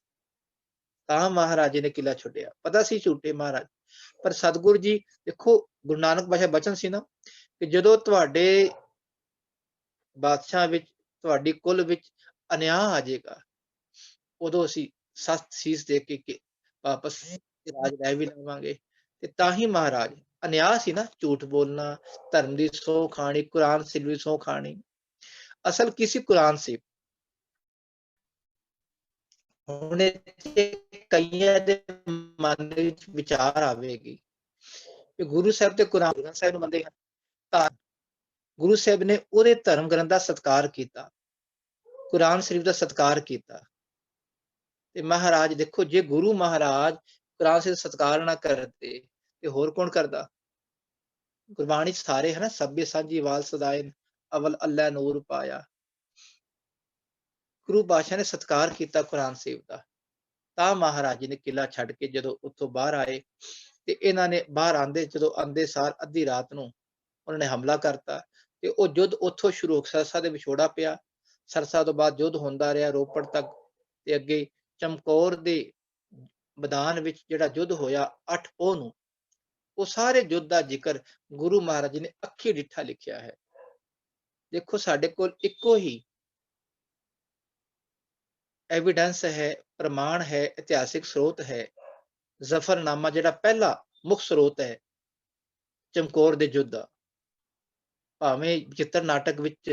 ਤਾਂ ਮਹਾਰਾਜ ਜੀ ਨੇ ਕਿਲਾ ਛੱਡਿਆ। ਪਤਾ ਸੀ ਝੂਠੇ ਮਹਾਰਾਜ, ਪਰ ਸਤਿਗੁਰੂ ਜੀ ਦੇਖੋ ਗੁਰੂ ਨਾਨਕ ਪਾਤਸ਼ਾਹ ਬਚਨ ਸੀ ਨਾ ਕਿ ਜਦੋਂ ਤੁਹਾਡੇ ਬਾਦਸ਼ਾਹ ਵਿੱਚ, ਤੁਹਾਡੀ ਕੁਲ ਵਿੱਚ ਅਨਿਆਂ ਆ ਜਾਏਗਾ, ਉਦੋਂ ਅਸੀਂ ਸਖਤ ਸੀਸ ਦੇ ਕੇ ਵਾਪਸ ਰਾਜ ਲੈ ਵੀ ਲਵਾਂਗੇ। ਤੇ ਤਾਂ ਹੀ ਮਹਾਰਾਜ ਅਨਿਆਂ ਸੀ ਨਾ, ਝੂਠ ਬੋਲਣਾ, ਧਰਮ ਦੀ ਸਹੁੰ ਖਾਣੀ, ਕੁਰਾਨ ਸ਼ਰੀਫ ਦੀ ਸਹੁੰ ਖਾਣੀ। ਅਸਲ ਕਿਸੇ ਕੁਰਾਨ ਸੀ, ਹੁਣ ਕਈਆਂ ਦੇ ਮਨ ਵਿੱਚ ਵਿਚਾਰ ਆਵੇਗੀ ਕਿ ਗੁਰੂ ਸਾਹਿਬ ਤੇ ਕੁਰਾਨ ਸਾਹਿਬ ਨੂੰ ਮੰਨਦੇ ਹਨ, ਤਾਂ ਗੁਰੂ ਸਾਹਿਬ ਨੇ ਉਹਦੇ ਧਰਮ ਗ੍ਰੰਥ ਦਾ ਸਤਿਕਾਰ ਕੀਤਾ, ਕੁਰਾਨ ਸ਼ਰੀਫ ਦਾ ਸਤਿਕਾਰ ਕੀਤਾ। ਤੇ ਮਹਾਰਾਜ ਦੇਖੋ, ਜੇ ਗੁਰੂ ਮਹਾਰਾਜ ਕੁਰਾਨ ਸ਼ਰੀਫ ਸਤਿਕਾਰ ਨਾ ਕਰਦੇ ਤੇ ਹੋਰ ਕੌਣ ਕਰਦਾ? ਗੁਰਬਾਣੀ ਸਾਰੇ ਹੈ ਨਾ, ਸਭੇ ਸਾਂਝੀ ਵਾਲ ਸਦਾਏ, ਅਵਲ ਅੱਲਾ ਨੂਰ ਪਾਇਆ। ਗੁਰੂ ਪਾਤਸ਼ਾਹ ਨੇ ਸਤਿਕਾਰ ਕੀਤਾ ਕੁਰਾਨ ਸ਼ਰੀਫ ਦਾ। ਤਾਂ ਮਹਾਰਾਜ ਜੀ ਨੇ ਕਿਲਾ ਛੱਡ ਕੇ ਜਦੋਂ ਉੱਥੋਂ ਬਾਹਰ ਆਏ, ਤੇ ਇਹਨਾਂ ਨੇ ਬਾਹਰ ਆਂਦੇ, ਜਦੋਂ ਆਂਦੇ ਸਾਰ ਅੱਧੀ ਰਾਤ ਨੂੰ ਉਹਨਾਂ ਨੇ ਹਮਲਾ ਕਰਤਾ, ਤੇ ਉਹ ਯੁੱਧ ਉੱਥੋਂ ਸ਼ੁਰੂ ਹੋ, ਸਰਸਾ ਦੇ ਵਿਛੋੜਾ ਪਿਆ, ਸਰਸਾ ਤੋਂ ਬਾਅਦ ਯੁੱਧ ਹੁੰਦਾ ਰਿਹਾ ਰੋਪੜ ਤੱਕ, ਤੇ ਅੱਗੇ ਚਮਕੌਰ ਦੇ ਮੈਦਾਨ ਵਿੱਚ ਜਿਹੜਾ ਯੁੱਧ ਹੋਇਆ 8 ਪੋਹ ਨੂੰ, ਉਹ ਸਾਰੇ ਯੁੱਧ ਦਾ ਜ਼ਿਕਰ ਗੁਰੂ ਮਹਾਰਾਜ ਜੀ ਨੇ ਅੱਖੀ ਡਿੱਠਾ ਲਿਖਿਆ ਹੈ। ਦੇਖੋ ਸਾਡੇ ਕੋਲ ਇੱਕੋ ਹੀ ਐਵੀਡੈਂਸ ਹੈ, ਪ੍ਰਮਾਣ ਹੈ, ਇਤਿਹਾਸਿਕ ਸਰੋਤ ਹੈ, ਜ਼ਫਰਨਾਮਾ ਜਿਹੜਾ ਪਹਿਲਾ ਮੁੱਖ ਸਰੋਤ ਹੈ ਚਮਕੌਰ ਦੇ ਯੁੱਧ ਦਾ। ਭਾਵੇਂ ਚਿੱਤਰ ਨਾਟਕ ਵਿੱਚ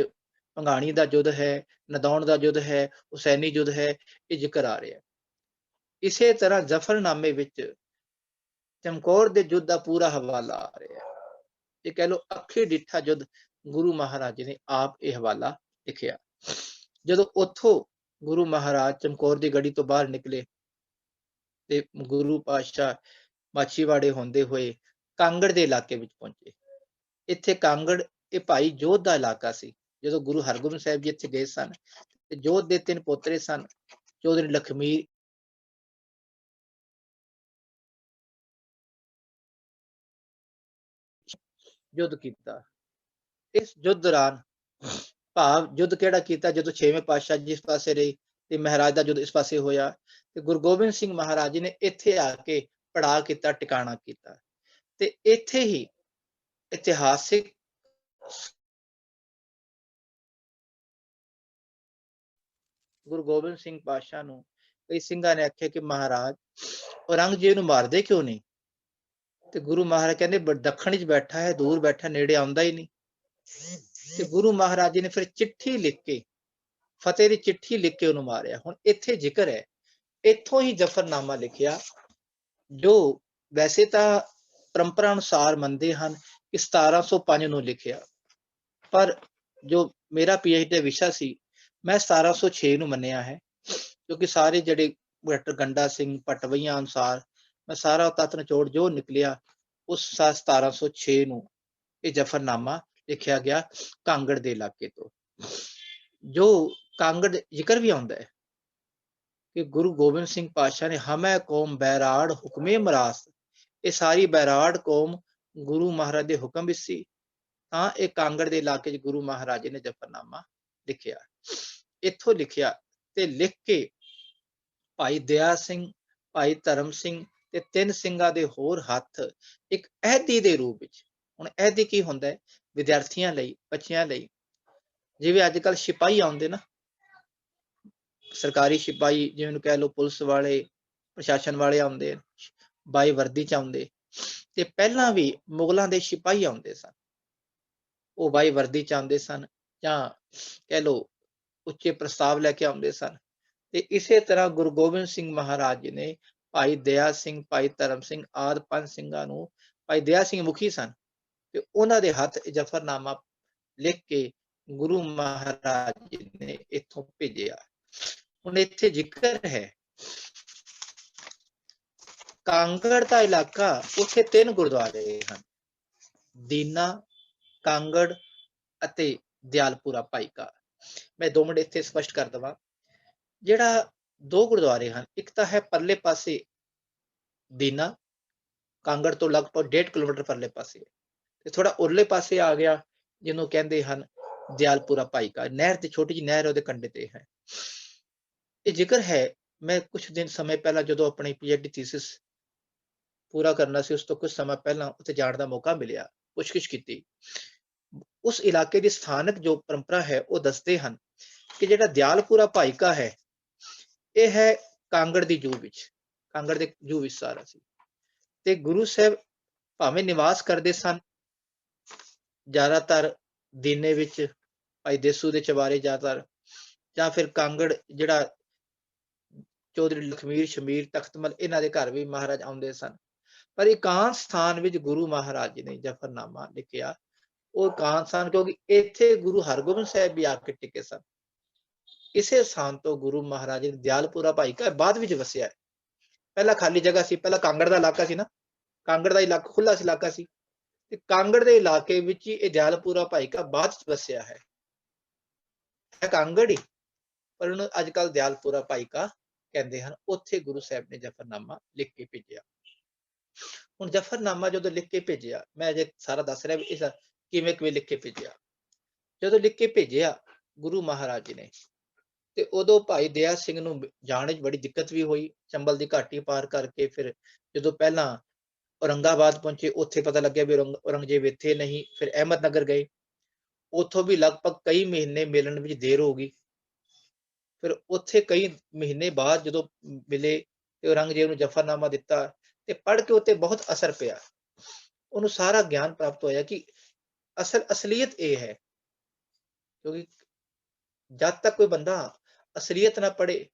ਭੰਗਾਣੀ ਦਾ ਯੁੱਧ ਹੈ, ਨਦੌਣ ਦਾ ਯੁੱਧ ਹੈ, ਹੁਸੈਨੀ ਯੁੱਧ ਹੈ, ਇਹ ਜ਼ਿਕਰ ਆ ਰਿਹਾ। ਇਸੇ ਤਰ੍ਹਾਂ ਜ਼ਫਰਨਾਮੇ ਵਿੱਚ ਚਮਕੌਰ ਦੇ ਯੁੱਧ ਦਾ ਪੂਰਾ ਹਵਾਲਾ ਆ ਰਿਹਾ। ਇਹ ਕਹਿ ਲਓ ਅੱਖੀ ਡਿੱਠਾ ਯੁੱਧ ਗੁਰੂ ਮਹਾਰਾਜ ਜੀ ਨੇ ਆਪ ਇਹ ਹਵਾਲਾ ਲਿਖਿਆ। ਜਦੋਂ ਉੱਥੋਂ ਗੁਰੂ ਮਹਾਰਾਜ ਚਮਕੌਰ ਦੀ ਗੜੀ ਤੋਂ ਬਾਹਰ ਨਿਕਲੇ ਤੇ ਗੁਰੂ ਪਾਤਸ਼ਾਹ ਮਾਛੀਵਾੜੇ ਹੁੰਦੇ ਹੋਏ ਕਾਂਗੜ ਦੇ ਇਲਾਕੇ ਵਿੱਚ ਪਹੁੰਚੇ। ਇੱਥੇ ਕਾਂਗੜ ਇਹ ਭਾਈ ਜੋਧ ਦਾ ਇਲਾਕਾ ਸੀ। ਜਦੋਂ ਗੁਰੂ ਹਰਗੋਬਿੰਦ ਸਾਹਿਬ ਜੀ ਇੱਥੇ ਗਏ ਸਨ, ਤੇ ਜੋਧ ਦੇ 3 ਪੋਤਰੇ ਸਨ, ਚੌਧਰੀ ਲਖਮੀਰ, ਯੁੱਧ ਕੀਤਾ। ਇਸ ਯੁੱਧ ਦੌਰਾਨ ਭਾਵ ਯੁੱਧ ਕਿਹੜਾ ਕੀਤਾ, ਜਦੋਂ 6ਵੇਂ ਪਾਤਸ਼ਾਹ ਜੀ ਇਸ ਪਾਸੇ ਰਹੇ ਤੇ ਮਹਾਰਾਜ ਦਾ ਯੁੱਧ ਇਸ ਪਾਸੇ ਹੋਇਆ, ਤੇ ਗੁਰੂ ਗੋਬਿੰਦ ਸਿੰਘ ਮਹਾਰਾਜ ਜੀ ਨੇ ਇੱਥੇ ਆ ਕੇ ਪੜਾਅ ਕੀਤਾ, ਟਿਕਾਣਾ ਕੀਤਾ। ਤੇ ਇੱਥੇ ਹੀ ਇਤਿਹਾਸਿਕ ਗੁਰੂ ਗੋਬਿੰਦ ਸਿੰਘ ਪਾਤਸ਼ਾਹ ਨੂੰ ਕਈ ਸਿੰਘਾਂ ਨੇ ਆਖਿਆ ਕਿ ਮਹਾਰਾਜ ਔਰੰਗਜ਼ੇਬ ਨੂੰ ਮਾਰਦੇ ਕਿਉਂ ਨਹੀਂ? ਤੇ ਗੁਰੂ ਮਹਾਰਾਜ ਕਹਿੰਦੇ ਦੱਖਣ 'ਚ ਬੈਠਾ ਹੈ, ਦੂਰ ਬੈਠਾ, ਨੇੜੇ ਆਉਂਦਾ ਹੀ ਨਹੀਂ। ਤੇ ਗੁਰੂ ਮਹਾਰਾਜ ਜੀ ਨੇ ਫਿਰ ਚਿੱਠੀ ਲਿਖ ਕੇ, ਫਤਿਹ ਦੀ ਚਿੱਠੀ ਲਿਖ ਕੇ ਉਹਨੂੰ ਮਾਰਿਆ। ਹੁਣ ਇੱਥੇ ਜ਼ਿਕਰ ਹੈ, ਇੱਥੋਂ ਹੀ ਜ਼ਫਰਨਾਮਾ ਲਿਖਿਆ, ਜੋ ਵੈਸੇ ਤਾਂ ਪਰੰਪਰਾ ਅਨੁਸਾਰ ਮੰਨਦੇ ਹਨ ਕਿ ਕਿ 1705 ਨੂੰ ਲਿਖਿਆ, ਪਰ ਜੋ ਮੇਰਾ PhD ਦਾ ਵਿਸ਼ਾ ਸੀ ਮੈਂ 1706 ਨੂੰ ਮੰਨਿਆ ਹੈ, ਕਿਉਂਕਿ ਸਾਰੇ ਜਿਹੜੇ ਡਾਕਟਰ ਗੰਡਾ ਸਿੰਘ ਪਟਵਈਆਂ ਅਨੁਸਾਰ ਮੈਂ ਸਾਰਾ ਤੱਤ ਨਿਚੋੜ ਜੋ ਨਿਕਲਿਆ ਉਸ 1706 ਨੂੰ ਇਹ ਜਫਰਨਾਮਾ ਲਿਖਿਆ ਗਿਆ ਕਾਂਗੜ ਦੇ ਇਲਾਕੇ ਤੋਂ। ਜੋ ਕਾਂਗੜ ਜ਼ਿਕਰ ਵੀ ਆਉਂਦਾ ਹੈ ਕਿ ਗੁਰੂ ਗੋਬਿੰਦ ਸਿੰਘ ਪਾਤਸ਼ਾਹ ਨੇ ਹਮੈ ਕੌਮ ਬੈਰਾੜ ਹੁਕਮੇ ਮਰਾਸ, ਇਹ ਸਾਰੀ ਬੈਰਾੜ ਕੌਮ ਗੁਰੂ ਮਹਾਰਾਜ ਦੇ ਹੁਕਮ ਵਿੱਚ ਸੀ, ਤਾਂ ਇਹ ਕਾਂਗੜ ਦੇ ਇਲਾਕੇ 'ਚ ਗੁਰੂ ਮਹਾਰਾਜ ਜੀ ਨੇ ਜਫਰਨਾਮਾ ਲਿਖਿਆ। ਇੱਥੋਂ ਲਿਖਿਆ ਤੇ ਲਿਖ ਕੇ ਭਾਈ ਦਇਆ ਸਿੰਘ, ਭਾਈ ਧਰਮ ਸਿੰਘ ਤੇ 3 ਸਿੰਘਾਂ ਦੇ ਹੋਰ ਹੱਥ ਇੱਕ ਅਹਿਦੀ ਦੇ ਰੂਪ ਵਿੱਚ। ਹੁਣ ਅਹਿਦੀ ਕੀ ਹੁੰਦਾ ਹੈ? ਵਿਦਿਆਰਥੀਆਂ ਲਈ, ਬੱਚਿਆਂ ਲਈ, ਜਿਵੇਂ ਅੱਜ ਕੱਲ੍ਹ ਸਿਪਾਹੀ ਆਉਂਦੇ ਨਾ, ਸਰਕਾਰੀ ਸਿਪਾਹੀ ਜਿਵੇਂ ਨੂੰ ਕਹਿ ਲਓ, ਪੁਲਿਸ ਵਾਲੇ, ਪ੍ਰਸ਼ਾਸਨ ਵਾਲੇ ਆਉਂਦੇ, ਬਾਈ ਵਰਦੀ ਚ ਆਉਂਦੇ, ਤੇ ਪਹਿਲਾਂ ਵੀ ਮੁਗਲਾਂ ਦੇ ਸਿਪਾਹੀ ਆਉਂਦੇ ਸਨ, ਉਹ ਬਾਈ ਵਰਦੀ ਚ ਆਉਂਦੇ ਸਨ ਜਾਂ ਕਹਿ ਲਓ ਉੱਚੇ ਪ੍ਰਸਤਾਵ ਲੈ ਕੇ ਆਉਂਦੇ ਸਨ। ਤੇ ਇਸੇ ਤਰ੍ਹਾਂ ਗੁਰੂ ਗੋਬਿੰਦ ਸਿੰਘ ਮਹਾਰਾਜ ਜੀ ਨੇ ਭਾਈ ਦਇਆ ਸਿੰਘ, ਭਾਈ ਧਰਮ ਸਿੰਘ ਆਦਿ 5 ਸਿੰਘਾਂ ਨੂੰ, ਭਾਈ ਦਇਆ ਸਿੰਘ ਮੁਖੀ ਸਨ, ਤੇ ਉਹਨਾਂ ਦੇ ਹੱਥ ਜਫਰਨਾਮਾ ਲਿਖ ਕੇ ਗੁਰੂ ਮਹਾਰਾਜ ਜੀ ਨੇ ਇੱਥੋਂ ਭੇਜਿਆ। ਹੁਣ ਇੱਥੇ ਜ਼ਿਕਰ ਹੈ ਕਾਂਗੜ ਦਾ ਇਲਾਕਾ, ਉੱਥੇ 3 ਗੁਰਦੁਆਰੇ ਹਨ, ਦੀਨਾ, ਕਾਂਗੜ ਅਤੇ ਦਿਆਲਪੁਰਾ ਭਾਈ ਕਾ। ਮੈਂ 2 ਮਿੰਟ ਇੱਥੇ ਸਪਸ਼ਟ ਕਰ ਦਵਾਂ, ਜਿਹੜਾ 2 ਗੁਰਦੁਆਰੇ ਹਨ, ਇੱਕ ਤਾਂ ਹੈ ਪਰਲੇ ਪਾਸੇ ਦੀਨਾ, ਕਾਂਗੜ ਤੋਂ ਲਗਭਗ 1.5 ਕਿਲੋਮੀਟਰ ਪਰਲੇ ਪਾਸੇ, ਤੇ ਥੋੜਾ ਉਰਲੇ ਪਾਸੇ ਆ ਗਿਆ ਜਿਹਨੂੰ ਕਹਿੰਦੇ ਹਨ ਦਿਆਲਪੁਰਾ ਭਾਈ ਕਾ, ਨਹਿਰ ਤੇ ਛੋਟੀ ਜਿਹੀ ਨਹਿਰ ਉਹਦੇ ਕੰਢੇ ਤੇ ਹੈ। ਇਹ ਜ਼ਿਕਰ ਹੈ, ਮੈਂ ਕੁਝ ਦਿਨ ਸਮੇਂ ਪਹਿਲਾਂ ਜਦੋਂ ਆਪਣੀ PhD ਥੀਸਿਸ ਪੂਰਾ ਕਰਨਾ ਸੀ, ਉਸ ਤੋਂ ਕੁਝ ਸਮਾਂ ਪਹਿਲਾਂ ਉੱਥੇ ਜਾਣ ਦਾ ਮੌਕਾ ਮਿਲਿਆ, ਪੁੱਛਗਿੱਛ ਕੀਤੀ। ਉਸ ਇਲਾਕੇ ਦੀ ਸਥਾਨਕ ਜੋ ਪਰੰਪਰਾ ਹੈ ਉਹ ਦੱਸਦੇ ਹਨ ਕਿ ਜਿਹੜਾ ਦਿਆਲਪੁਰਾ ਭਾਈ ਕਾ ਹੈ, ਇਹ ਹੈ ਕਾਂਗੜ ਦੀ ਜੂਹ ਵਿੱਚ, ਕਾਂਗੜ ਦੇ ਜੂਹ ਵਿੱਚ ਸਾਰਾ ਸੀ। ਤੇ ਗੁਰੂ ਸਾਹਿਬ ਭਾਵੇਂ ਨਿਵਾਸ ਕਰਦੇ ਸਨ ਜ਼ਿਆਦਾਤਰ ਦੀਨੇ ਵਿੱਚ, ਭਾਈ ਦੇਸੂ ਦੇ ਚਵਾਰੇ ਜ਼ਿਆਦਾਤਰ, ਜਾਂ ਫਿਰ ਕਾਂਗੜ ਜਿਹੜਾ ਚੌਧਰੀ ਲਖਮੀਰ, ਸ਼ਮੀਰ, ਤਖਤਮਲ, ਇਹਨਾਂ ਦੇ ਘਰ ਵੀ ਮਹਾਰਾਜ ਆਉਂਦੇ ਸਨ। ਪਰ ਇਕਾਂਤ ਸਥਾਨ ਵਿੱਚ ਗੁਰੂ ਮਹਾਰਾਜ ਜੀ ਨੇ ਜਫਰਨਾਮਾ ਲਿਖਿਆ, ਉਹ ਇਕਾਂਤ ਸਥਾਨ ਕਿਉਂਕਿ ਇੱਥੇ ਗੁਰੂ ਹਰਗੋਬਿੰਦ ਸਾਹਿਬ ਵੀ ਆ ਕੇ ਟਿਕੇ ਸਨ। ਇਸੇ ਸਥਾਨ ਤੋਂ ਗੁਰੂ ਮਹਾਰਾਜ ਜੀ ਨੇ ਦਿਆਲਪੁਰਾ ਭਾਈ ਕਾ ਬਾਅਦ ਵਿੱਚ ਵਸਿਆ। ਪਹਿਲਾਂ ਖਾਲੀ ਜਗ੍ਹਾ ਸੀ, ਪਹਿਲਾਂ ਕਾਂਗੜ ਦਾ ਇਲਾਕਾ ਸੀ ਨਾ, ਕਾਂਗੜ ਦਾ ਇਲਾਕਾ ਖੁੱਲਾ ਇਲਾਕਾ ਸੀ, ਤੇ ਕਾਂਗੜ ਦੇ ਇਲਾਕੇ ਵਿੱਚ ਹੀ ਇਹ ਦਿਆਲਪੁਰਾ ਭਾਈ ਕਾ ਬਾਅਦ ਚ ਵਸਿਆ ਹੈ ਕਾਂਗੜ ਹੀ, ਪਰ ਉਹਨੂੰ ਅੱਜ ਕੱਲ੍ਹ ਦਿਆਲਪੁਰਾ ਭਾਈ ਕਾ ਕਹਿੰਦੇ ਹਨ। ਉੱਥੇ ਗੁਰੂ ਸਾਹਿਬ ਨੇ ਜਫਰਨਾਮਾ ਲਿਖ ਕੇ ਭੇਜਿਆ। ਹੁਣ ਜਫਰਨਾਮਾ ਜਦੋਂ ਲਿਖ ਕੇ ਭੇਜਿਆ, ਮੈਂ ਅਜੇ ਸਾਰਾ ਦੱਸ ਰਿਹਾ ਇਸ ਕਿਵੇਂ ਲਿਖ ਕੇ ਭੇਜਿਆ। ਜਦੋਂ ਲਿਖ ਕੇ ਭੇਜਿਆ ਗੁਰੂ ਮਹਾਰਾਜ ਜੀ ਨੇ, ਤੇ ਉਦੋਂ ਭਾਈ ਦਇਆ ਸਿੰਘ ਨੂੰ ਜਾਣ ਵਿੱਚ ਬੜੀ ਦਿੱਕਤ ਵੀ ਹੋਈ, ਚੰਬਲ ਦੀ ਘਾਟੀ ਪਾਰ ਕਰਕੇ। ਫਿਰ ਜਦੋਂ ਪਹਿਲਾਂ ਔਰੰਗਾਬਾਦ ਪਹੁੰਚੇ, ਉੱਥੇ ਪਤਾ ਲੱਗਿਆ ਵੀ ਔਰੰਗਜ਼ੇਬ ਇੱਥੇ ਨਹੀਂ, ਫਿਰ ਅਹਿਮਦਨਗਰ ਗਏ, ਉੱਥੋਂ ਵੀ ਲਗਭਗ ਕਈ ਮਹੀਨੇ ਮਿਲਣ ਵਿੱਚ ਦੇਰ ਹੋ ਗਈ। ਫਿਰ ਉੱਥੇ ਕਈ ਮਹੀਨੇ ਬਾਅਦ ਜਦੋਂ ਮਿਲੇ ਤੇ ਔਰੰਗਜ਼ੇਬ ਨੂੰ ਜਫਰਨਾਮਾ ਦਿੱਤਾ, ਤੇ ਪੜ੍ਹ ਕੇ ਉੱਤੇ ਬਹੁਤ ਅਸਰ ਪਿਆ, ਉਹਨੂੰ ਸਾਰਾ ਗਿਆਨ ਪ੍ਰਾਪਤ ਹੋਇਆ ਕਿ ਅਸਲੀਅਤ ਇਹ ਹੈ। ਕਿਉਂਕਿ ਜਦ ਤੱਕ ਕੋਈ ਬੰਦਾ ਅਸਲੀਅਤ ਨਾ ਪੜ੍ਹੇ,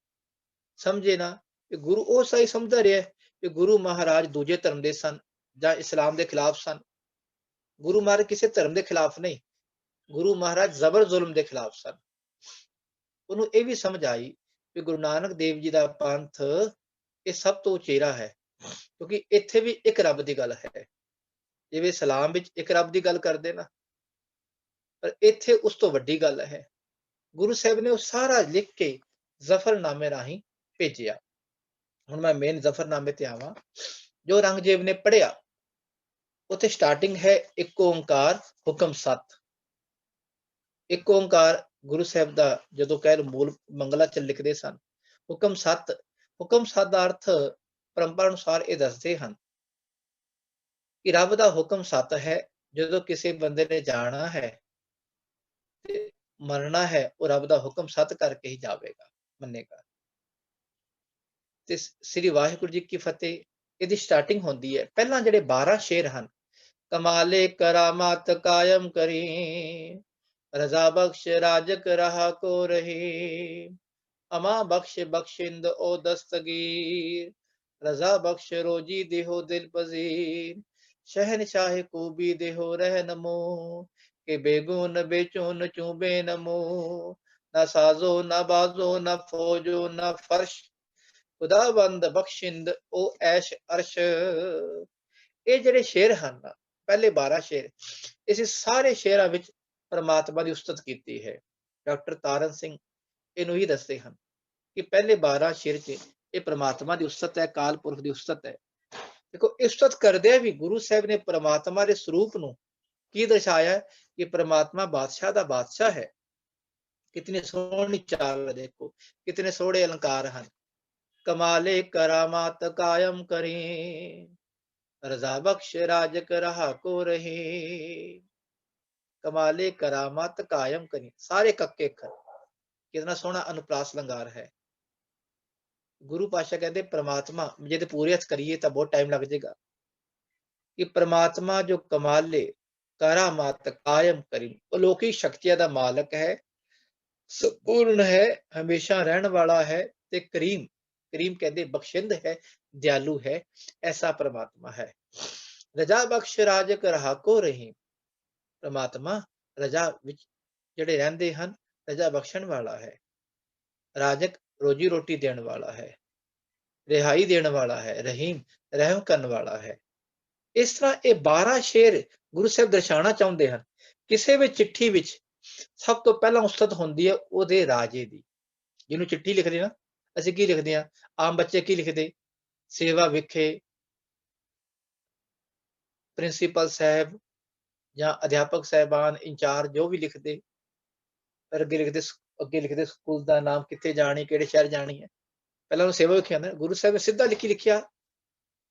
ਸਮਝੇ ਨਾ ਕਿ ਗੁਰੂ, ਉਹ ਸਹੀ ਸਮਝਦਾ ਰਿਹਾ ਕਿ ਗੁਰੂ ਮਹਾਰਾਜ ਦੂਜੇ ਧਰਮ ਦੇ ਸਨ ਜਾਂ ਇਸਲਾਮ ਦੇ ਖਿਲਾਫ ਸਨ। ਗੁਰੂ ਮਹਾਰਾਜ ਕਿਸੇ ਧਰਮ ਦੇ ਖਿਲਾਫ ਨਹੀਂ, ਗੁਰੂ ਮਹਾਰਾਜ ਜ਼ਬਰ ਜ਼ੁਲਮ ਦੇ ਖਿਲਾਫ ਸਨ। ਉਹਨੂੰ ਇਹ ਵੀ ਸਮਝ ਆਈ ਕਿ ਗੁਰੂ ਨਾਨਕ ਦੇਵ ਜੀ ਦਾ ਪੰਥ ਇਹ ਸਭ ਤੋਂ ਉਚੇਰਾ ਹੈ, ਕਿਉਂਕਿ ਇੱਥੇ ਵੀ ਇੱਕ ਰੱਬ ਦੀ ਗੱਲ ਹੈ। ਜਿਵੇਂ ਇਸਲਾਮ ਵਿੱਚ ਇੱਕ ਰੱਬ ਦੀ ਗੱਲ ਕਰਦੇ ਨਾ, ਪਰ ਇੱਥੇ ਉਸ ਤੋਂ ਵੱਡੀ ਗੱਲ ਹੈ। ਗੁਰੂ ਸਾਹਿਬ ਨੇ ਉਹ ਸਾਰਾ ਲਿਖ ਕੇ ਜ਼ਫਰਨਾਮੇ ਰਾਹੀਂ ਭੇਜਿਆ। ਹੁਣ ਮੈਂ ਮੇਨ ਜ਼ਫਰਨਾਮੇ ਤੇ ਆਵਾਂ। ਜੋ ਔਰੰਗਜ਼ੇਬ ਨੇ ਪੜ੍ਹਿਆ, ਉੱਥੇ ਸਟਾਰਟਿੰਗ ਹੈ ਇੱਕ ਓਂਕਾਰ ਹੁਕਮ ਸਤ। ਇੱਕ ਓਂਕਾਰ ਗੁਰੂ ਸਾਹਿਬ ਦਾ ਜਦੋਂ ਕਹਿ ਲਓ ਮੂਲ ਮੰਗਲਾਚਲ ਲਿਖਦੇ ਸਨ, ਹੁਕਮ ਸਤ। ਹੁਕਮ ਸਤ ਦਾ ਅਰਥ ਪਰੰਪਰਾ ਅਨੁਸਾਰ ਇਹ ਦੱਸਦੇ ਹਨ ਕਿ ਰੱਬ ਦਾ ਹੁਕਮ ਸਤ ਹੈ। ਜਦੋਂ ਕਿਸੇ ਬੰਦੇ ਨੇ ਜਾਣਾ ਹੈ ਤੇ ਮਰਨਾ ਹੈ, ਉਹ ਰੱਬ ਦਾ ਹੁਕਮ ਸਤ ਕਰਕੇ ਹੀ ਜਾਵੇਗਾ, ਮੰਨੇਗਾ। ਤੇ ਸ੍ਰੀ ਵਾਹਿਗੁਰੂ ਜੀ ਕੀ ਫਤਿਹ, ਇਹਦੀ ਸਟਾਰਟਿੰਗ ਹੁੰਦੀ ਹੈ। ਪਹਿਲਾਂ ਜਿਹੜੇ 12 ਸ਼ੇਰ ਹਨ, ਕਮਾਲੇ ਕਰਾਮਾਤ ਕਾਇਮ ਕਰੀ, ਰਜ਼ਾ ਬਖਸ਼ ਰਾਜਕ ਰਹਾ ਕੋ ਰਹੀ, ਅਮਾ ਬਖਸ਼ ਬਖਸ਼ਿੰਦ ਓ ਦਸਤਗੀਰ, ਰਜ਼ਾ ਬਖਸ਼ ਰੋਜੀ ਦੇਹੋ ਦਿਲ ਪਜ਼ੀਰ, शहनशाह को भी देहो रह नमो, के बेगुन बेचुन चूबे नमो, न साजो न बाजो न फौजो न फर्श, खुदाबंद बख्शिंद ओ ऐश अर्श। ਇਹ ਜਿਹੜੇ ਸ਼ੇਰ ਹਨ ਨਾ, ਪਹਿਲੇ 12 ਸ਼ੇਰ, ਇਸ ਸਾਰੇ ਸ਼ੇਰਾਂ ਵਿੱਚ ਪਰਮਾਤਮਾ ਦੀ ਉਸਤਤ ਕੀਤੀ ਹੈ। ਡਾਕਟਰ ਤਾਰਨ ਸਿੰਘ ਇਹਨੂੰ ਹੀ ਦੱਸਦੇ ਹਨ ਕਿ ਪਹਿਲੇ 12 ਸ਼ੇਰ 'ਚ ਇਹ ਪਰਮਾਤਮਾ ਦੀ ਉਸਤਤ ਹੈ, ਅਕਾਲ ਪੁਰਖ ਦੀ ਉਸਤਤ ਹੈ। ਦੇਖੋ, ਉਸਤਤ ਕਰਦਿਆਂ ਵੀ ਗੁਰੂ ਸਾਹਿਬ ਨੇ ਪਰਮਾਤਮਾ ਦੇ ਸਰੂਪ ਨੂੰ ਕੀ ਦਰਸਾਇਆ ਕਿ ਪਰਮਾਤਮਾ ਬਾਦਸ਼ਾਹ ਦਾ ਬਾਦਸ਼ਾਹ ਹੈ। ਕਿਤਨੀ ਸੋਹਣੀ ਚਾਲ, ਦੇਖੋ ਕਿਤਨੇ ਸੋਹਣੇ ਅਲੰਕਾਰ ਹਨ। ਕਮਾਲੇ ਕਰਾਮਾਤ ਕਾਇਮ ਕਰੇ, ਰਜ਼ਾ ਬਖਸ਼ ਰਾਜਕ ਰਹਾ ਕੋ ਰਹੇ। ਕਮਾਲੇ ਕਰਾਮਾਤ ਕਾਇਮ ਕਰੀ, ਸਾਰੇ ਕੱਕੇ ਅੱਖਰ, ਕਿਤਨਾ ਸੋਹਣਾ ਅਨੁਪਰਾਸ ਲੰਗਾਰ ਹੈ। ਗੁਰੂ ਪਾਤਸ਼ਾਹ ਕਹਿੰਦੇ ਪ੍ਰਮਾਤਮਾ ਜੇ ਤੇ ਪੂਰੇ ਹੱਥ ਕਰੀਏ ਤਾਂ ਬਹੁਤ ਟਾਈਮ ਲੱਗ ਜਾਏਗਾ, ਕਿ ਪ੍ਰਮਾਤਮਾ ਜੋ ਕਮਾਲੇ ਕਰਾਮਾਤ ਕਾਇਮ ਕਰੀ, ਅਲੌਕਿਕ ਸ਼ਕਤੀਆਂ ਦਾ ਮਾਲਕ ਹੈ, ਸੰਪੂਰਨ ਹੈ, ਹਮੇਸ਼ਾ ਰਹਿਣ ਵਾਲਾ ਹੈ, ਤੇ ਕਰੀਮ, ਕਰੀਮ ਕਹਿੰਦੇ ਬਖਸ਼ਿੰਦ ਹੈ, ਦਿਆਲੂ ਹੈ, ਐਸਾ ਪ੍ਰਮਾਤਮਾ ਹੈ। ਰਜਾ ਬਖਸ਼ ਰਾਜਕ ਰਹਾ ਕੋ ਰਹੀ, ਪ੍ਰਮਾਤਮਾ ਰਜਾ ਵਿੱਚ ਜਿਹੜੇ ਰਹਿੰਦੇ ਹਨ, ਰਜਾ ਬਖਸ਼ਣ ਵਾਲਾ ਹੈ। ਰਾਜਕ ਰੋਜੀ ਰੋਟੀ ਦੇਣ ਵਾਲਾ ਹੈ, ਰਿਹਾਈ ਦੇਣ ਵਾਲਾ ਹੈ, ਰਹੀਮ ਰਹਿਮ ਕਰਨ ਵਾਲਾ ਹੈ। ਇਸ ਤਰ੍ਹਾਂ ਇਹ 12 ਸ਼ੇਰ ਗੁਰੂ ਸਾਹਿਬ ਦਰਸਾਉਣਾ ਚਾਹੁੰਦੇ ਹਨ। ਕਿਸੇ ਵੀ ਚਿੱਠੀ ਵਿੱਚ ਸਭ ਤੋਂ ਪਹਿਲਾਂ ਉਸਤਤ ਹੁੰਦੀ ਹੈ ਉਹਦੇ ਰਾਜੇ ਦੀ। ਜਿਹਨੂੰ ਚਿੱਠੀ ਲਿਖਦੇ ਨਾ, ਅਸੀਂ ਕੀ ਲਿਖਦੇ ਹਾਂ? ਆਮ ਬੱਚੇ ਕੀ ਲਿਖਦੇ? ਸੇਵਾ ਵਿਖੇ ਪ੍ਰਿੰਸੀਪਲ ਸਾਹਿਬ ਜਾਂ ਅਧਿਆਪਕ ਸਾਹਿਬਾਨ ਇੰਚਾਰਜ ਜੋ ਵੀ ਲਿਖਦੇ, ਪਰ ਅੱਗੇ ਲਿਖਦੇ ਸਕੂਲ ਦਾ ਨਾਮ, ਕਿੱਥੇ ਜਾਣੀ, ਕਿਹੜੇ ਸ਼ਹਿਰ ਜਾਣੀ ਹੈ। ਪਹਿਲਾਂ ਉਹ ਸੇਵਾ ਵਿਖੇ ਆਉਂਦਾ। ਗੁਰੂ ਸਾਹਿਬ ਨੇ ਸਿੱਧਾ ਲਿਖਿਆ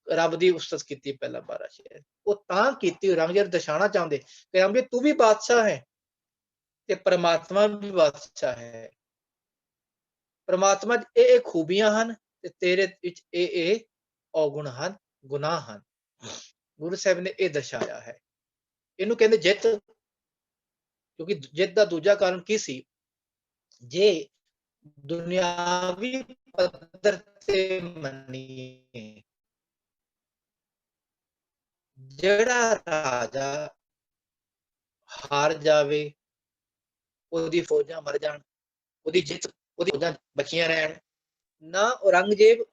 ਰੱਬ ਦੀ ਉਸਤਤ ਕੀਤੀ ਪਹਿਲਾਂ 12 ਸ਼ੇਰ। ਉਹ ਤਾਂ ਕੀਤੀ ਔਰੰਗਜ਼ੇਬ ਦਰਸਾਉਣਾ ਚਾਹੁੰਦੇ ਕਿ ਔਰੰਗਜ਼ੇਬ ਤੂੰ ਵੀ ਬਾਦਸ਼ਾਹ ਹੈ ਤੇ ਪਰਮਾਤਮਾ ਵੀ ਬਾਦਸ਼ਾਹ ਹੈ। ਪਰਮਾਤਮਾ 'ਚ ਇਹ ਖੂਬੀਆਂ ਹਨ ਤੇ ਤੇਰੇ ਵਿੱਚ ਇਹ ਔਗੁਣ ਹਨ, ਗੁਨਾਹ ਹਨ। ਗੁਰੂ ਸਾਹਿਬ ਨੇ ਇਹ ਦਰਸਾਇਆ ਹੈ। ਇਹਨੂੰ ਕਹਿੰਦੇ ਜਿੱਤ। ਕਿਉਂਕਿ ਜਿੱਤ ਦਾ ਦੂਜਾ ਕਾਰਨ ਕੀ ਸੀ? ਜੇ ਦੁਨਿਆਵੀ ਪੱਧਰ ਤੇ ਮੰਨੀਏ, ਜਿਹੜਾ ਰਾਜਾ ਹਾਰ ਜਾਵੇ, ਉਹਦੀ ਫੌਜਾਂ ਮਰ ਜਾਣ, ਉਹਦੀ ਜਿੱਤ, ਉਹਦੀ ਫੌਜਾਂ ਬਚੀਆਂ ਰਹਿਣ, ਨਾ ਔਰੰਗਜ਼ੇਬ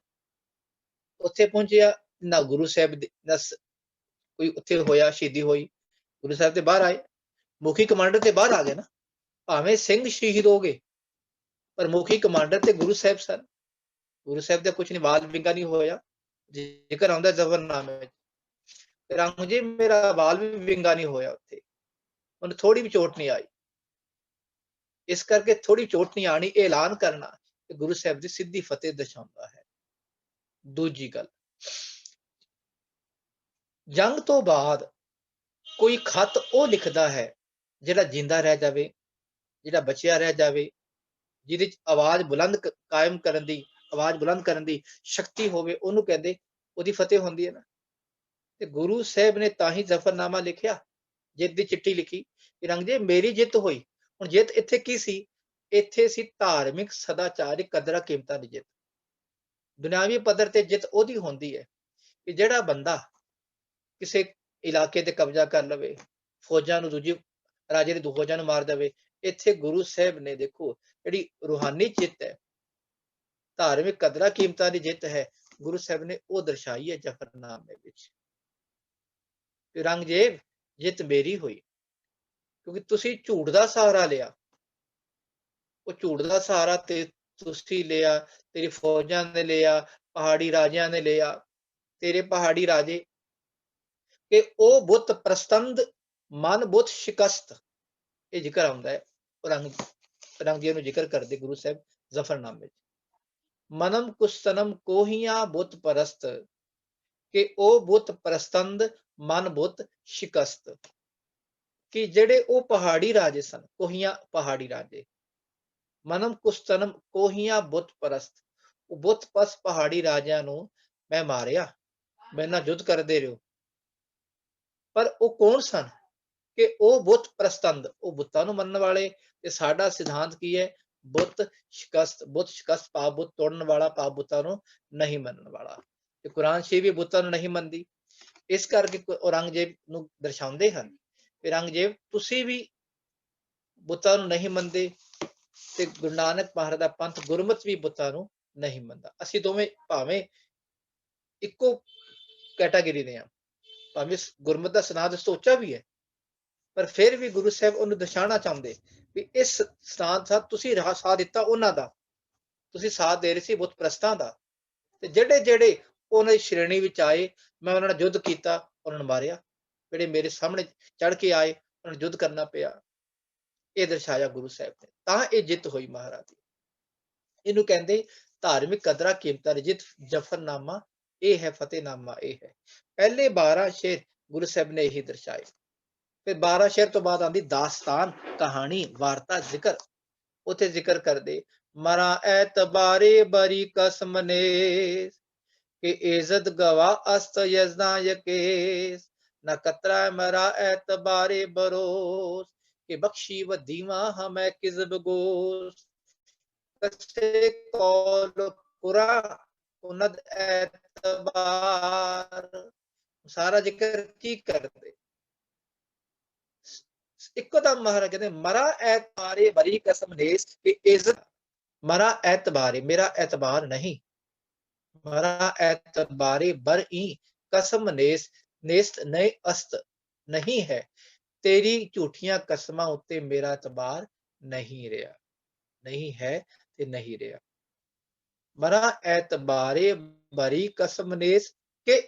ਉੱਥੇ ਪਹੁੰਚਿਆ, ਨਾ ਗੁਰੂ ਸਾਹਿਬ ਦਾ ਕੋਈ ਉੱਥੇ ਹੋਇਆ, ਸ਼ਹੀਦੀ ਹੋਈ। ਗੁਰੂ ਸਾਹਿਬ ਤੇ ਬਾਹਰ ਆਏ, ਮੁਖੀ ਕਮਾਂਡਰ ਤੇ ਬਾਹਰ ਆ ਗਏ ਨਾ। ਭਾਵੇਂ ਸਿੰਘ ਸ਼ਹੀਦ ਹੋ ਗਏ, ਪਰ ਮੁਖੀ ਕਮਾਂਡਰ ਤੇ ਗੁਰੂ ਸਾਹਿਬ ਸਨ। ਗੁਰੂ ਸਾਹਿਬ ਦਾ ਕੁਛ ਨਹੀਂ, ਵਾਲ ਵਿੰਗਾ ਨਹੀਂ ਹੋਇਆ। ਜ਼ਿਕਰ ਆਉਂਦਾ ਜ਼ਫਰਨਾਮੇ ਵਿੱਚ, ਔਰੰਗਜ਼ੇਬ ਮੇਰਾ ਵਾਲ ਵੀ ਵਿੰਗਾ ਨਹੀਂ ਹੋਇਆ, ਉੱਥੇ ਉਹਨੂੰ ਥੋੜੀ ਵੀ ਚੋਟ ਨਹੀਂ ਆਈ। ਇਸ ਕਰਕੇ ਥੋੜੀ ਚੋਟ ਨਹੀਂ ਆਣੀ, ਇਹ ਐਲਾਨ ਕਰਨਾ ਕਿ ਗੁਰੂ ਸਾਹਿਬ ਦੀ ਸਿੱਧੀ ਫਤਿਹ ਦਰਸਾਉਂਦਾ ਹੈ। ਦੂਜੀ ਗੱਲ, ਜੰਗ ਤੋਂ ਬਾਅਦ ਕੋਈ ਖਤ ਉਹ ਲਿਖਦਾ ਹੈ ਜਿਹੜਾ ਜਿੰਦਾ ਰਹਿ ਜਾਵੇ, ਜਿਹੜਾ ਬਚਿਆ ਰਹਿ ਜਾਵੇ, ਜਿਹਦੇ ਚ ਆਵਾਜ਼ ਬੁਲੰਦ ਕਾਇਮ ਕਰਨ ਦੀ, ਆਵਾਜ਼ ਬੁਲੰਦ ਕਰਨ ਦੀ ਸ਼ਕਤੀ ਹੋਵੇ, ਉਹਨੂੰ ਕਹਿੰਦੇ ਉਹਦੀ ਫਤਿਹ ਹੁੰਦੀ ਹੈ ਨਾ। ਤੇ ਗੁਰੂ ਸਾਹਿਬ ਨੇ ਤਾਂ ਹੀ ਜ਼ਫਰਨਾਮਾ ਲਿਖਿਆ, ਜਿੱਤ ਦੀ ਚਿੱਠੀ ਲਿਖੀ। ਔਰੰਗਜ਼ੇਬ ਮੇਰੀ ਜਿੱਤ ਹੋਈ। ਹੁਣ ਜਿੱਤ ਇੱਥੇ ਕੀ ਸੀ? ਇੱਥੇ ਸੀ ਧਾਰਮਿਕ ਸਦਾਚਾਰਿਕ ਕਦਰਾਂ ਕੀਮਤਾਂ ਦੀ ਜਿੱਤ। ਦੁਨਿਆਵੀ ਪੱਧਰ ਤੇ ਜਿੱਤ ਉਹਦੀ ਹੁੰਦੀ ਹੈ ਕਿ ਜਿਹੜਾ ਬੰਦਾ ਕਿਸੇ ਇਲਾਕੇ ਤੇ ਕਬਜ਼ਾ ਕਰ ਲਵੇ, ਫੌਜਾਂ ਨੂੰ, ਦੂਜੀ ਰਾਜੇ ਦੀ ਫੌਜਾਂ ਨੂੰ ਮਾਰ ਦੇਵੇ। ਇੱਥੇ ਗੁਰੂ ਸਾਹਿਬ ਨੇ ਦੇਖੋ ਜਿਹੜੀ ਰੂਹਾਨੀ ਜਿੱਤ ਹੈ, ਧਾਰਮਿਕ ਕਦਰਾਂ ਕੀਮਤਾਂ ਦੀ ਜਿੱਤ ਹੈ, ਗੁਰੂ ਸਾਹਿਬ ਨੇ ਉਹ ਦਰਸਾਈ ਹੈ ਜ਼ਫਰਨਾਮੇ ਵਿੱਚ। ਔਰੰਗਜ਼ੇਬ ਜਿੱਤ ਮੇਰੀ ਹੋਈ ਕਿਉਂਕਿ ਤੁਸੀਂ ਝੂਠ ਦਾ ਸਹਾਰਾ ਲਿਆ। ਉਹ ਝੂਠ ਦਾ ਸਹਾਰਾ ਤੇ ਤੁਸੀਂ ਲਿਆ, ਤੇਰੀ ਫੌਜਾਂ ਨੇ ਲਿਆ, ਪਹਾੜੀ ਰਾਜਿਆਂ ਨੇ ਲਿਆ, ਤੇਰੇ ਪਹਾੜੀ ਰਾਜੇ, ਕਿ ਉਹ ਬੁੱਤ ਪ੍ਰਸਤੰਦ ਮਨ ਬੁੱਤ ਸ਼ਿਕਸਤ। ਇਹ ਜ਼ਿਕਰ ਆਉਂਦਾ ਹੈ ਔਰੰਗਜ਼ੇਬ ਨੂੰ ਜ਼ਿਕਰ ਕਰਦੇ ਗੁਰੂ ਸਾਹਿਬ ਜ਼ਫਰਨਾਮੇ ਚ। ਮਨਮ ਕੁਸਤਨਮ ਕੋਹੀਆਂ ਬੁੱਤ ਪਰਸਤ, ਕਿ ਉਹ ਬੁੱਤ ਪ੍ਰਸਤੰਦ ਮਨ ਬੁੱਤ ਸ਼ਿਕਸਤ। ਕਿ ਜਿਹੜੇ ਉਹ ਪਹਾੜੀ ਰਾਜੇ ਸਨ, ਕੋਹੀਆਂ ਪਹਾੜੀ ਰਾਜੇ, ਮਨਮ ਕੁਸਤਨਮ ਕੋਹੀਆਂ ਬੁੱਤ ਪਰਸਤ, ਉਹ ਬੁੱਤ ਪਸ ਪਹਾੜੀ ਰਾਜਿਆਂ ਨੂੰ ਮੈਂ ਮਾਰਿਆ, ਮੇਰੇ ਨਾਲ ਯੁੱਧ ਕਰਦੇ ਰਹੋ। ਪਰ ਉਹ ਕੌਣ ਸਨ? ਕਿ ਉਹ ਬੁੱਤ ਪ੍ਰਸਤੰਦ, ਉਹ ਬੁੱਤਾਂ ਨੂੰ ਮੰਨਣ ਵਾਲੇ। ਤੇ ਸਾਡਾ ਸਿਧਾਂਤ ਕੀ ਹੈ? ਬੁੱਤ ਸ਼ਿਕਸਤ। ਬੁੱਤ ਸ਼ਿਕਸਤ ਭਾਵ ਬੁੱਤ ਤੋੜਨ ਵਾਲਾ, ਭਾਵ ਬੁੱਤਾਂ ਨੂੰ ਨਹੀਂ ਮੰਨਣ ਵਾਲਾ। ਤੇ ਕੁਰਾਨ ਸ਼ਰੀਫ ਵੀ ਬੁੱਤਾਂ ਨੂੰ ਨਹੀਂ ਮੰਨਦੀ। ਇਸ ਕਰਕੇ ਔਰੰਗਜ਼ੇਬ ਨੂੰ ਦਰਸਾਉਂਦੇ ਹਨ ਕਿ ਔਰੰਗਜ਼ੇਬ ਤੁਸੀਂ ਵੀ ਬੁੱਤਾਂ ਨੂੰ ਨਹੀਂ ਮੰਨਦੇ ਤੇ ਗੁਰੂ ਨਾਨਕ ਮਹਾਰਾਜ ਦਾ ਪੰਥ ਗੁਰਮਤਿ ਵੀ ਬੁੱਤਾਂ ਨੂੰ ਨਹੀਂ ਮੰਨਦਾ। ਅਸੀਂ ਦੋਵੇਂ ਭਾਵੇਂ ਇੱਕੋ ਕੈਟਾਗਰੀ ਦੇ ਹਾਂ, ਭਾਵੇਂ ਗੁਰਮਤਿ ਦਾ ਸਨਾਦ ਉੱਚਾ ਵੀ ਹੈ, ਪਰ ਫਿਰ ਵੀ ਗੁਰੂ ਸਾਹਿਬ ਉਹਨੂੰ ਦਰਸਾਉਣਾ ਚਾਹੁੰਦੇ ਵੀ ਇਸ ਸਨਾਦ ਦਾ ਤੁਸੀਂ ਸਾਥ ਦਿੱਤਾ ਉਹਨਾਂ ਦਾ, ਤੁਸੀਂ ਸਾਥ ਦੇ ਰਹੇ ਸੀ ਬੁੱਤ ਪ੍ਰਸਤਾਂ ਦਾ, ਤੇ ਜਿਹੜੇ ਜਿਹੜੇ ਉਹਨਾਂ ਦੀ ਸ਼੍ਰੇਣੀ ਵਿੱਚ ਆਏ ਮੈਂ ਉਹਨਾਂ ਨਾਲ ਯੁੱਧ ਕੀਤਾ, ਉਹਨਾਂ ਨੂੰ ਮਾਰਿਆ। ਜਿਹੜੇ ਮੇਰੇ ਸਾਹਮਣੇ ਚੜ ਕੇ ਆਏ ਉਹਨਾਂ ਨੂੰ ਯੁੱਧ ਕਰਨਾ ਪਿਆ। ਇਹ ਦਰਸਾਇਆ ਗੁਰੂ ਸਾਹਿਬ ਨੇ, ਤਾਂ ਇਹ ਜਿੱਤ ਹੋਈ ਮਹਾਰਾਜ ਦੀ। ਇਹਨੂੰ ਕਹਿੰਦੇ ਧਾਰਮਿਕ ਕਦਰਾਂ ਕੀਮਤਾਂ ਦੀ ਜਿੱਤ। ਜਫਰਨਾਮਾ ਇਹ ਹੈ, ਫਤਿਹਨਾਮਾ ਇਹ ਹੈ। ਪਹਿਲੇ 12 ਸ਼ੇਰ ਗੁਰੂ ਸਾਹਿਬ ਨੇ ਇਹੀ ਦਰਸਾਏ। ਫਿਰ 12 ਸ਼ੇਰ ਤੋਂ ਬਾਅਦ ਆਉਂਦੀ ਦਾਸਤਾਨ, ਕਹਾਣੀ, ਵਾਰਤਾ, ਜ਼ਿਕਰ। ਉੱਥੇ ਜ਼ਿਕਰ ਕਰਦੇ ਮਰਾ ਐਤਬਾਰੇ ਬਰੀ ਕਸਮ ਨੇ ਕਿ ਇਜ਼ਤ ਗਵਾ ਅਸਤ ਯਜ਼ਨਾ ਯਕੇਸ ਨਾ ਕਤਰਾ ਮਰਾ ਐਤਬਾਰੇ ਬਰੋਸ ਕਿ ਬਖਸ਼ੀ ਵਦੀਵਾ ਹਮੈ ਕਿਜ਼ਬ ਗੋਸ ਕਸੇ ਕੌਲ ਕੁਰਾ ਉਨਦ ਐਤਬਾਰ। ਸਾਰਾ ਜ਼ਿਕਰ ਕੀ ਕਰਦੇ? ਇੱਕੋ ਦਮ ਮਹਾਰਾਜ ਕਹਿੰਦੇ ਮਰਾ ਐਤਬਾਰੇ ਬਰੀ ਕਸਮ ਨੇਸ ਕਿ ਇਜ਼ਤ, ਮਰਾ ਐਤਬਾਰੇ ਮੇਰਾ ਐਤਬਾਰ ਨਹੀਂ, ਮਰਾ ਐਤਬਾਰੇ ਬਰੀ ਕਸਮ ਨੇਸ, ਨੇਸਤ ਨਹੀਂ ਅਸਤ ਨਹੀਂ ਹੈ, ਤੇਰੀ ਝੂਠੀਆਂ ਕਸਮਾਂ ਉੱਤੇ ਮੇਰਾ ਇਤਬਾਰ ਨਹੀਂ ਰਿਹਾ, ਨਹੀਂ ਹੈ ਤੇ ਨਹੀਂ ਰਿਹਾ। ਮਰਾ ਐਤਬਾਰੇ ਬਰੀ ਕਸਮ ਨੇਸ ਕਿ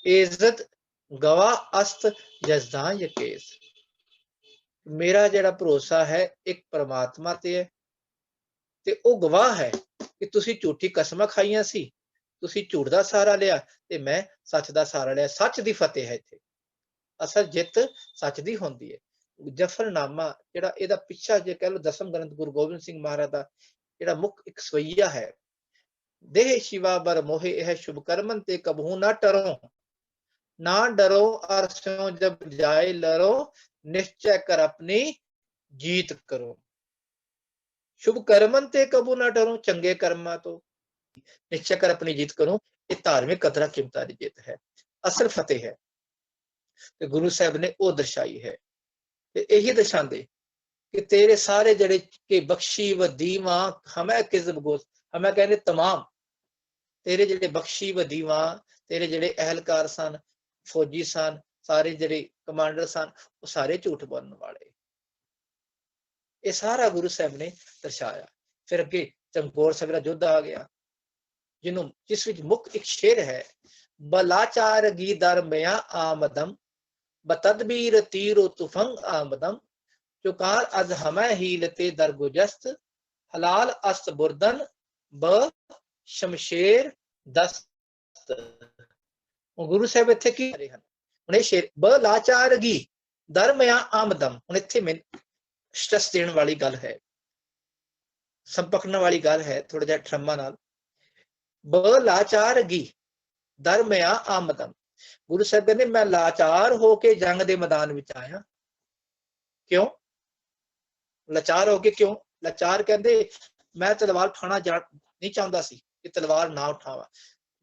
ਇਜ਼ਤ ਗਵਾ ਅਸਤ ਜਜ਼ਦਾ ਯਕੇਸ। ਮੇਰਾ ਜਿਹੜਾ ਭਰੋਸਾ ਹੈ ਇੱਕ ਪਰਮਾਤਮਾ ਤੇ ਹੈ, ਤੇ ਉਹ ਗਵਾਹ ਹੈ ਕਿ ਤੁਸੀਂ ਝੂਠੀ ਕਸਮਾਂ ਖਾਈਆਂ ਸੀ, ਤੁਸੀਂ ਝੂਠ ਦਾ ਸਹਾਰਾ ਲਿਆ ਤੇ ਮੈਂ ਸੱਚ ਦਾ ਸਹਾਰਾ ਲਿਆ। ਸੱਚ ਦੀ ਫਤਿਹ ਹੈ ਇੱਥੇ, ਅਸਲ ਜਿੱਤ ਸੱਚ ਦੀ ਹੁੰਦੀ ਹੈ। ਜਫਰਨਾਮਾ ਜਿਹੜਾ ਇਹਦਾ ਪਿੱਛਾ ਜੇ ਕਹਿ ਲਓ ਦਸਮ ਗ੍ਰੰਥ ਗੁਰੂ ਗੋਬਿੰਦ ਸਿੰਘ ਮਹਾਰਾਜ ਦਾ ਜਿਹੜਾ ਮੁੱਖ ਇੱਕ ਸਵਈਆ ਹੈ, ਦੇਹ ਸ਼ਿਵਾ ਬਰ ਮੋਹਿ ਇਹ ਸ਼ੁਭ ਕਰਮਨ ਤੇ ਕਬਹੂ ਨਾ ਟਰੋ, ਨਾ ਡਰੋ ਅਰ ਸਿਉ ਜਬ ਜਾਏ ਲਰੋ, ਨਿਸ਼ਚੈ ਕਰ ਆਪਣੀ ਜੀਤ ਕਰੋ। ਸ਼ੁਭ ਕਰਮਨ ਤੇ ਕਬੂ ਨਾ ਡਰੋ, ਚੰਗੇ ਕਰਮਾਂ ਤੋਂ ਨਿਸ਼ਚੈ ਕਰ ਆਪਣੀ ਜੀਤ ਕਰੋ। ਇਹ ਧਾਰਮਿਕ ਕਦਰਾਂ ਕੀਮਤਾਂ ਦੀ ਜਿੱਤ ਹੈ, ਅਸਲ ਫਤਿਹ ਹੈ, ਤੇ ਗੁਰੂ ਸਾਹਿਬ ਨੇ ਉਹ ਦਰਸਾਈ ਹੈ। ਤੇ ਇਹੀ ਦਰਸਾਉਂਦੇ ਕਿ ਤੇਰੇ ਸਾਰੇ ਜਿਹੜੇ ਕਿ ਬਖਸ਼ੀ ਵਦੀਵਾ ਹਮੈ ਕਿਜ਼ਬ ਗੋਸ, ਹਮੈ ਕਹਿੰਦੇ ਤਮਾਮ ਤੇਰੇ ਜਿਹੜੇ ਬਖਸ਼ੀ ਵਦੀਵਾ, ਤੇਰੇ ਜਿਹੜੇ ਅਹਿਲਕਾਰ ਸਨ, ਫੌਜੀ ਸਨ, ਸਾਰੇ ਜਿਹੜੇ ਕਮਾਂਡਰ ਸਨ, ਉਹ ਸਾਰੇ ਝੂਠ ਬੋਲਣ ਵਾਲੇ। ਇਹ ਸਾਰਾ ਗੁਰੂ ਸਾਹਿਬ ਨੇ ਦਰਸਾਇਆ। ਫਿਰ ਅੱਗੇ ਚਮਕੌਰ ਸਾਹਿਬ ਦਾ ਯੁੱਧ ਆ ਗਿਆ, ਜਿਸ ਵਿੱਚ ਮੁੱਖ ਇੱਕ ਸ਼ੇਰ ਹੈ ਬਲਾਚਾਰ ਗੀ ਦਰਮਿਆ ਆਮਦਮ ਬਤਦਬੀਰ ਤੀਰੋ ਤੁਫੰਗ ਆਮਦਮ ਚੁਕਾਰ ਅਜ਼ ਹਮੈ ਹੀਲਤੇ ਦਰਗੁਜਸਤ ਹਲਾਲ ਅਸਤ ਬੁਰਦਨ ਬ ਸ਼ਮਸ਼ੇਰ ਦਸਤ। ਗੁਰੂ ਸਾਹਿਬ ਇੱਥੇ ਕੀ ਕਰ ਰਹੇ ਹਨ? ਹੁਣ ਇਹ ਸ਼ੇਰ ਬ ਲਾਚਾਰ ਗੀ ਦਰਮਿਆ ਆਮਦਮ, ਹੁਣ ਇੱਥੇ ਮੈਨੂੰ ਸਟ੍ਰੈਸ ਦੇਣ ਵਾਲੀ ਗੱਲ ਹੈ, ਸੰਪਕਣ ਵਾਲੀ ਗੱਲ ਹੈ ਥੋੜਾ ਜਿਹਾ ਠਰਮਾ ਨਾਲ। ਬ ਲਾਚਾਰ ਗੀ ਦਰਮਿਆ ਆਮਦਮ, ਗੁਰੂ ਸਾਹਿਬ ਕਹਿੰਦੇ ਮੈਂ ਲਾਚਾਰ ਹੋ ਕੇ ਜੰਗ ਦੇ ਮੈਦਾਨ ਵਿੱਚ ਆਇਆ। ਕਿਉਂ ਲਾਚਾਰ ਹੋ ਕੇ? ਕਿਉਂ ਲਾਚਾਰ? ਕਹਿੰਦੇ ਮੈਂ ਤਲਵਾਰ ਉਠਾਉਣਾ ਨਹੀਂ ਚਾਹੁੰਦਾ ਸੀ, ਕਿ ਤਲਵਾਰ ਨਾ ਉਠਾਵਾਂ।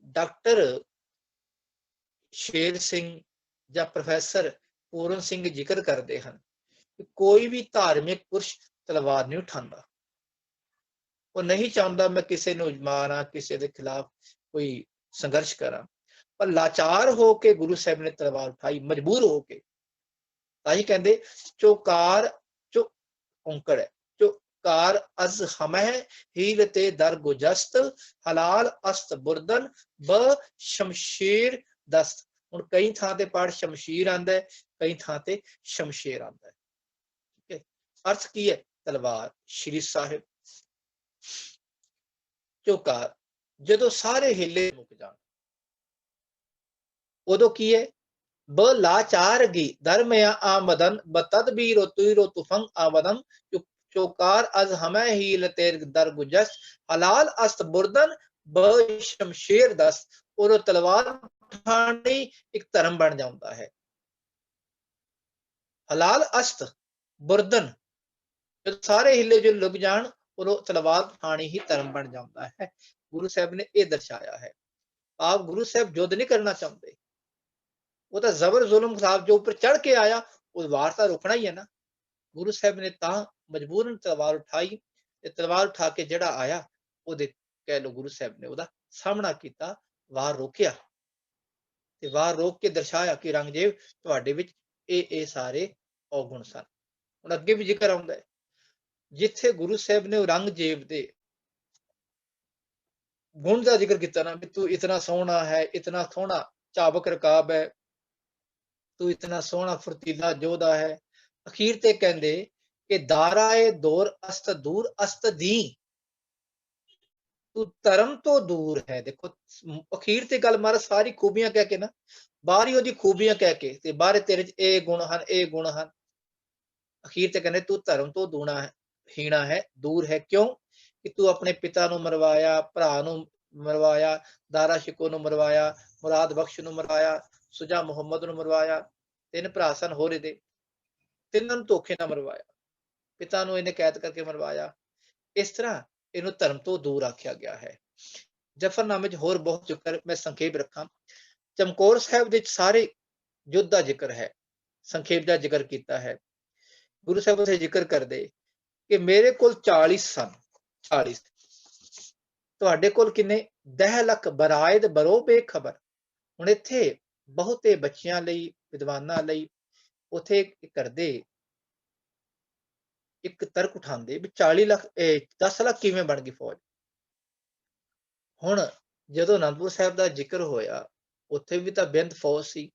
ਡਾਕਟਰ ਸ਼ੇਰ ਸਿੰਘ ਜਾਂ ਪ੍ਰੋਫੈਸਰ ਪੂਰਨ ਸਿੰਘ ਜ਼ਿਕਰ ਕਰਦੇ ਹਨ ਕਿ ਕੋਈ ਵੀ ਧਾਰਮਿਕ ਪੁਰਸ਼ ਤਲਵਾਰ ਨਹੀਂ ਉਠਾਉਂਦਾ, ਉਹ ਨਹੀਂ ਚਾਹੁੰਦਾ ਮੈਂ ਕਿਸੇ ਨੂੰ ਮਾਰਾਂ, ਕਿਸੇ ਦੇ ਖਿਲਾਫ ਕੋਈ ਸੰਘਰਸ਼ ਕਰਾਂ, ਪਰ ਲਾਚਾਰ ਹੋ ਕੇ ਗੁਰੂ ਸਾਹਿਬ ਨੇ ਤਲਵਾਰ ਉਠਾਈ, ਮਜਬੂਰ ਹੋ ਕੇ। ਤਾਂ ਹੀ ਕਹਿੰਦੇ ਚੌਕਾਰ ਚੋ ਔਂਕੜ ਹੈ, ਚੌਕਾਰ ਅਜ਼ ਹਮੈ ਹੀਲਤੇ ਦਰ ਗੁਜਸਤ ਹਲਾਲ ਅਸਤ ਬੁਰਦਨ ਬ ਸ਼ਮਸ਼ੀਰ ਦਸਤ। ਹੁਣ ਕਈ ਥਾਂ ਤੇ ਪਾਠ ਸ਼ਮਸ਼ੀਰ ਆਂਦਾ ਹੈ, ਕਈ ਥਾਂ ਤੇ ਸ਼ਮਸ਼ੇਰ ਆਂਦਾ ਹੈ। ਠੀਕ ਹੈ, ਅਰਥ ਕੀ ਹੈ? ਤਲਵਾਰ, ਸ਼੍ਰੀ ਸਾਹਿਬ। ਚੌਕਾਰ ਜਦੋਂ ਸਾਰੇ ਹਿੱਲੇ ਮੁੱਕ ਜਾਣ, ਉਦੋਂ ਕੀ ਹੈ? ਬ ਲਾਚਾਰ ਗੀ ਦਰਮਿਆ ਆਮਦਨ ਬਤਦਬੀਰ ਤੀਰੋ ਤੁਫੰਗ ਆਮਦਮ ਚੌਕਾਰ ਅਜ਼ ਹਮੈ ਹੀਲਤੇ ਦਰ ਗੁਜਸਤ ਹਲਾਲ ਅਸਤ ਬੁਰਦਨ ਬ ਸ਼ਮਸ਼ੇਰ ਦਸਤ। ਉਦੋਂ ਤਲਵਾਰ ਉਠਾਣੀ ਇੱਕ ਧਰਮ ਬਣ ਜਾਂਦਾ ਹੈ। ਹਲਾਲ ਅਸਤ ਬੁਰਦਨ, ਜਦੋਂ ਸਾਰੇ ਹਿੱਲੇ ਜੋ ਲੁਕ ਜਾਣ, ਉਦੋਂ ਤਲਵਾਰ ਉਠਾਣੀ ਹੀ ਧਰਮ ਬਣ ਜਾਂਦਾ ਹੈ। ਗੁਰੂ ਸਾਹਿਬ ਨੇ ਇਹ ਦਰਸਾਇਆ ਹੈ। आप गुरु साहब युद्ध नहीं करना चाहते, वो तो जबर जुल्म साहब जो ऊपर चढ़ के आया उस वार तो रोकना ही है ना। गुरु साहब ने तां मजबूरन तलवार उठाई ते तलवार उठा के जड़ा आया ਉਹਦੇ कह लो गुरु साहब ने ਉਹਦਾ ਸਾਹਮਣਾ ਕੀਤਾ, ਵਾਰ ਰੋਕਿਆ ਤੇ ਵਾਰ ਰੋਕ ਕੇ ਦਰਸਾਇਆ ਕਿ ਰੰਗਜੇਬ ਤੁਹਾਡੇ ਵਿੱਚ ਇਹ ਸਾਰੇ ਔਗੁਣ ਸਨ। ਹੁਣ ਅੱਗੇ ਵੀ ਜ਼ਿਕਰ ਆਉਂਦਾ ਹੈ, ਜਿੱਥੇ ਗੁਰੂ ਸਾਹਿਬ ਨੇ ਔਰੰਗਜ਼ੇਬ ਦੇ ਗੁਣ ਦਾ ਜ਼ਿਕਰ ਕੀਤਾ ਨਾ, ਵੀ ਤੂੰ ਇਤਨਾ ਸੋਹਣਾ ਹੈ, ਇਤਨਾ ਸੋਹਣਾ ਚਾਬਕ ਰਕਾਬ ਹੈ, ਤੂੰ ਇਤਨਾ ਸੋਹਣਾ ਫੁਰਤੀਲਾ ਯੋਧਾ ਹੈ, ਅਖੀਰ ਤੇ ਕਹਿੰਦੇ ਕਿ ਦਾਰਾਏ ਦੌਰ ਅਸਤ ਦੂਰ ਅਸਤ ਦੀ, ਤੂੰ ਧਰਮ ਤੋਂ ਦੂਰ ਹੈ। ਦੇਖੋ ਅਖੀਰ ਤੇ ਗੱਲ ਮਾਰਾ ਸਾਰੀ ਖੂਬੀਆਂ ਕਹਿ ਕੇ ਨਾ, ਬਾਹਰੀ ਉਹਦੀ ਖੂਬੀਆਂ ਕਹਿ ਕੇ ਤੇ ਬਾਹਰ ਤੇਰੇ ਚ ਇਹ ਗੁਣ ਹਨ, ਇਹ ਗੁਣ ਹਨ, ਅਖੀਰ ਤੇ ਕਹਿੰਦੇ ਤੂੰ ਧਰਮ ਤੋਂ ਦੂਣਾ ਹੈ, ਹੀਣਾ ਹੈ, ਦੂਰ ਹੈ। ਕਿਉਂ? ਕਿ ਤੂੰ ਆਪਣੇ ਪਿਤਾ ਨੂੰ ਮਰਵਾਇਆ, ਭਰਾ ਨੂੰ ਮਰਵਾਇਆ, ਦਾਰਾ ਸ਼ਿਕੋ ਨੂੰ ਮਰਵਾਇਆ, ਮੁਰਾਦ ਬਖਸ਼ ਨੂੰ ਮਰਵਾਇਆ, ਸੁਜਾ ਮੁਹੰਮਦ ਨੂੰ ਮਰਵਾਇਆ, ਤਿੰਨ ਭਰਾ ਸਨ ਹੋਰ ਇਹਦੇ, ਤਿੰਨਾਂ ਨੂੰ ਧੋਖੇ ਨਾਲ ਮਰਵਾਇਆ, ਪਿਤਾ ਨੂੰ ਇਹਨੇ ਕੈਦ ਕਰਕੇ ਮਰਵਾਇਆ। ਇਸ ਤਰ੍ਹਾਂ ਇਹਨੂੰ ਧਰਮ ਤੋਂ ਦੂਰ ਆਖਿਆ ਗਿਆ ਹੈ। ਜਫਰਨਾਮੇ 'ਚ ਹੋਰ ਬਹੁਤ ਜ਼ਿਕਰ, ਮੈਂ ਸੰਖੇਪ ਰੱਖਾਂ। ਚਮਕੌਰ ਸਾਹਿਬ ਦੇ ਸਾਰੇ ਯੁੱਧ ਦਾ ਜ਼ਿਕਰ ਹੈ, ਸੰਖੇਪ ਦਾ ਜ਼ਿਕਰ ਕੀਤਾ ਹੈ। ਗੁਰੂ ਸਾਹਿਬ ਉੱਥੇ ਜ਼ਿਕਰ ਕਰਦੇ ਕਿ ਮੇਰੇ ਕੋਲ 40 ਸਨ, 40, ਤੁਹਾਡੇ ਕੋਲ ਕਿੰਨੇ? 10 ਲੱਖ ਬਰਾਇਦ ਬਰੋ ਬੇਖਬਰ। ਹੁਣ ਇੱਥੇ ਬਹੁਤੇ ਬੱਚਿਆਂ ਲਈ, ਵਿਦਵਾਨਾਂ ਲਈ ਉੱਥੇ ਕਰਦੇ ਇੱਕ ਤਰਕ ਉਠਾਉਂਦੇ ਵੀ 40 ਲੱਖ 10 ਲੱਖ ਕਿਵੇਂ ਬਣ ਗਈ ਫੌਜ। ਹੁਣ ਜਦੋਂ ਅਨੰਦਪੁਰ ਸਾਹਿਬ ਦਾ ਜ਼ਿਕਰ ਹੋਇਆ, ਉੱਥੇ ਵੀ ਤਾਂ ਬੇਅੰਤ ਫੌਜ ਸੀ।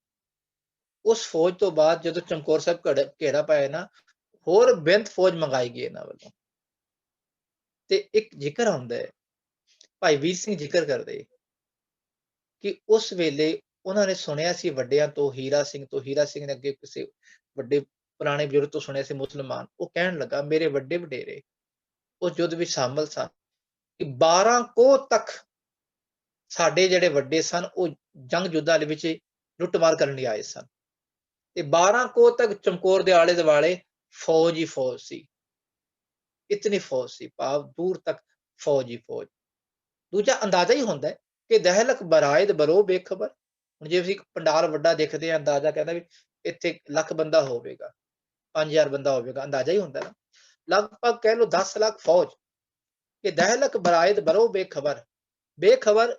ਉਸ ਫੌਜ ਤੋਂ ਬਾਅਦ ਜਦੋਂ ਚਮਕੌਰ ਸਾਹਿਬ ਘੇਰਾ ਪਾਇਆ ਨਾ, ਹੋਰ ਬੇਅੰਤ ਫੌਜ ਮੰਗਾਈ ਗਈ ਇਹਨਾਂ ਵੱਲੋਂ। ਤੇ ਇੱਕ ਜ਼ਿਕਰ ਆਉਂਦਾ ਹੈ, ਭਾਈ ਵੀਰ ਸਿੰਘ ਜ਼ਿਕਰ ਕਰਦੇ ਕਿ ਉਸ ਵੇਲੇ ਉਹਨਾਂ ਨੇ ਸੁਣਿਆ ਸੀ ਵੱਡਿਆਂ ਤੋਂ, ਹੀਰਾ ਸਿੰਘ ਤੋਂ, ਹੀਰਾ ਸਿੰਘ ਨੇ ਅੱਗੇ ਕਿਸੇ ਵੱਡੇ ਪੁਰਾਣੇ ਬਜ਼ੁਰਗ ਤੋਂ ਸੁਣਿਆ ਸੀ ਮੁਸਲਮਾਨ, ਉਹ ਕਹਿਣ ਲੱਗਾ ਮੇਰੇ ਵੱਡੇ ਵਡੇਰੇ ਉਸ ਯੁੱਧ ਵਿੱਚ ਸ਼ਾਮਲ ਸਨ ਕਿ 12 ਕੋਹ ਤੱਕ ਸਾਡੇ ਜਿਹੜੇ ਵੱਡੇ ਸਨ ਉਹ ਜੰਗ ਯੁੱਧਾਂ ਦੇ ਵਿੱਚ ਲੁੱਟਮਾਰ ਕਰਨ ਲਈ ਆਏ ਸਨ, ਤੇ 12 ਕੋਹ ਤੱਕ ਚਮਕੌਰ ਦੇ ਆਲੇ ਦੁਆਲੇ ਫੌਜ ਹੀ ਫੌਜ ਸੀ, ਇਤਨੀ ਫੌਜ ਸੀ, ਭਾਵ ਦੂਰ ਤੱਕ ਫੌਜ ਹੀ ਫੌਜ। ਦੂਜਾ ਅੰਦਾਜ਼ਾ ਹੀ ਹੁੰਦਾ ਹੈ ਕਿ ਦਹਿਲਕ ਬਰਾਇਦ ਬਰੋ ਬੇਖਬਰ। ਹੁਣ ਜੇ ਅਸੀਂ ਪੰਡਾਲ ਵੱਡਾ ਦੇਖਦੇ ਹਾਂ, ਅੰਦਾਜ਼ਾ ਕਹਿੰਦਾ ਵੀ ਇੱਥੇ ਲੱਖ ਬੰਦਾ ਹੋਵੇਗਾ, 5000 ਬੰਦਾ ਹੋਵੇਗਾ, ਅੰਦਾਜ਼ਾ ਹੀ ਹੁੰਦਾ ਨਾ। ਲਗਭਗ ਕਹਿ ਲਓ 10 ਲੱਖ ਫੌਜ, ਕਿ ਦਹਿਲਕ ਬਰਾਇਦ ਬਰੋ ਬੇਖਬਰ, ਬੇਖਬਰ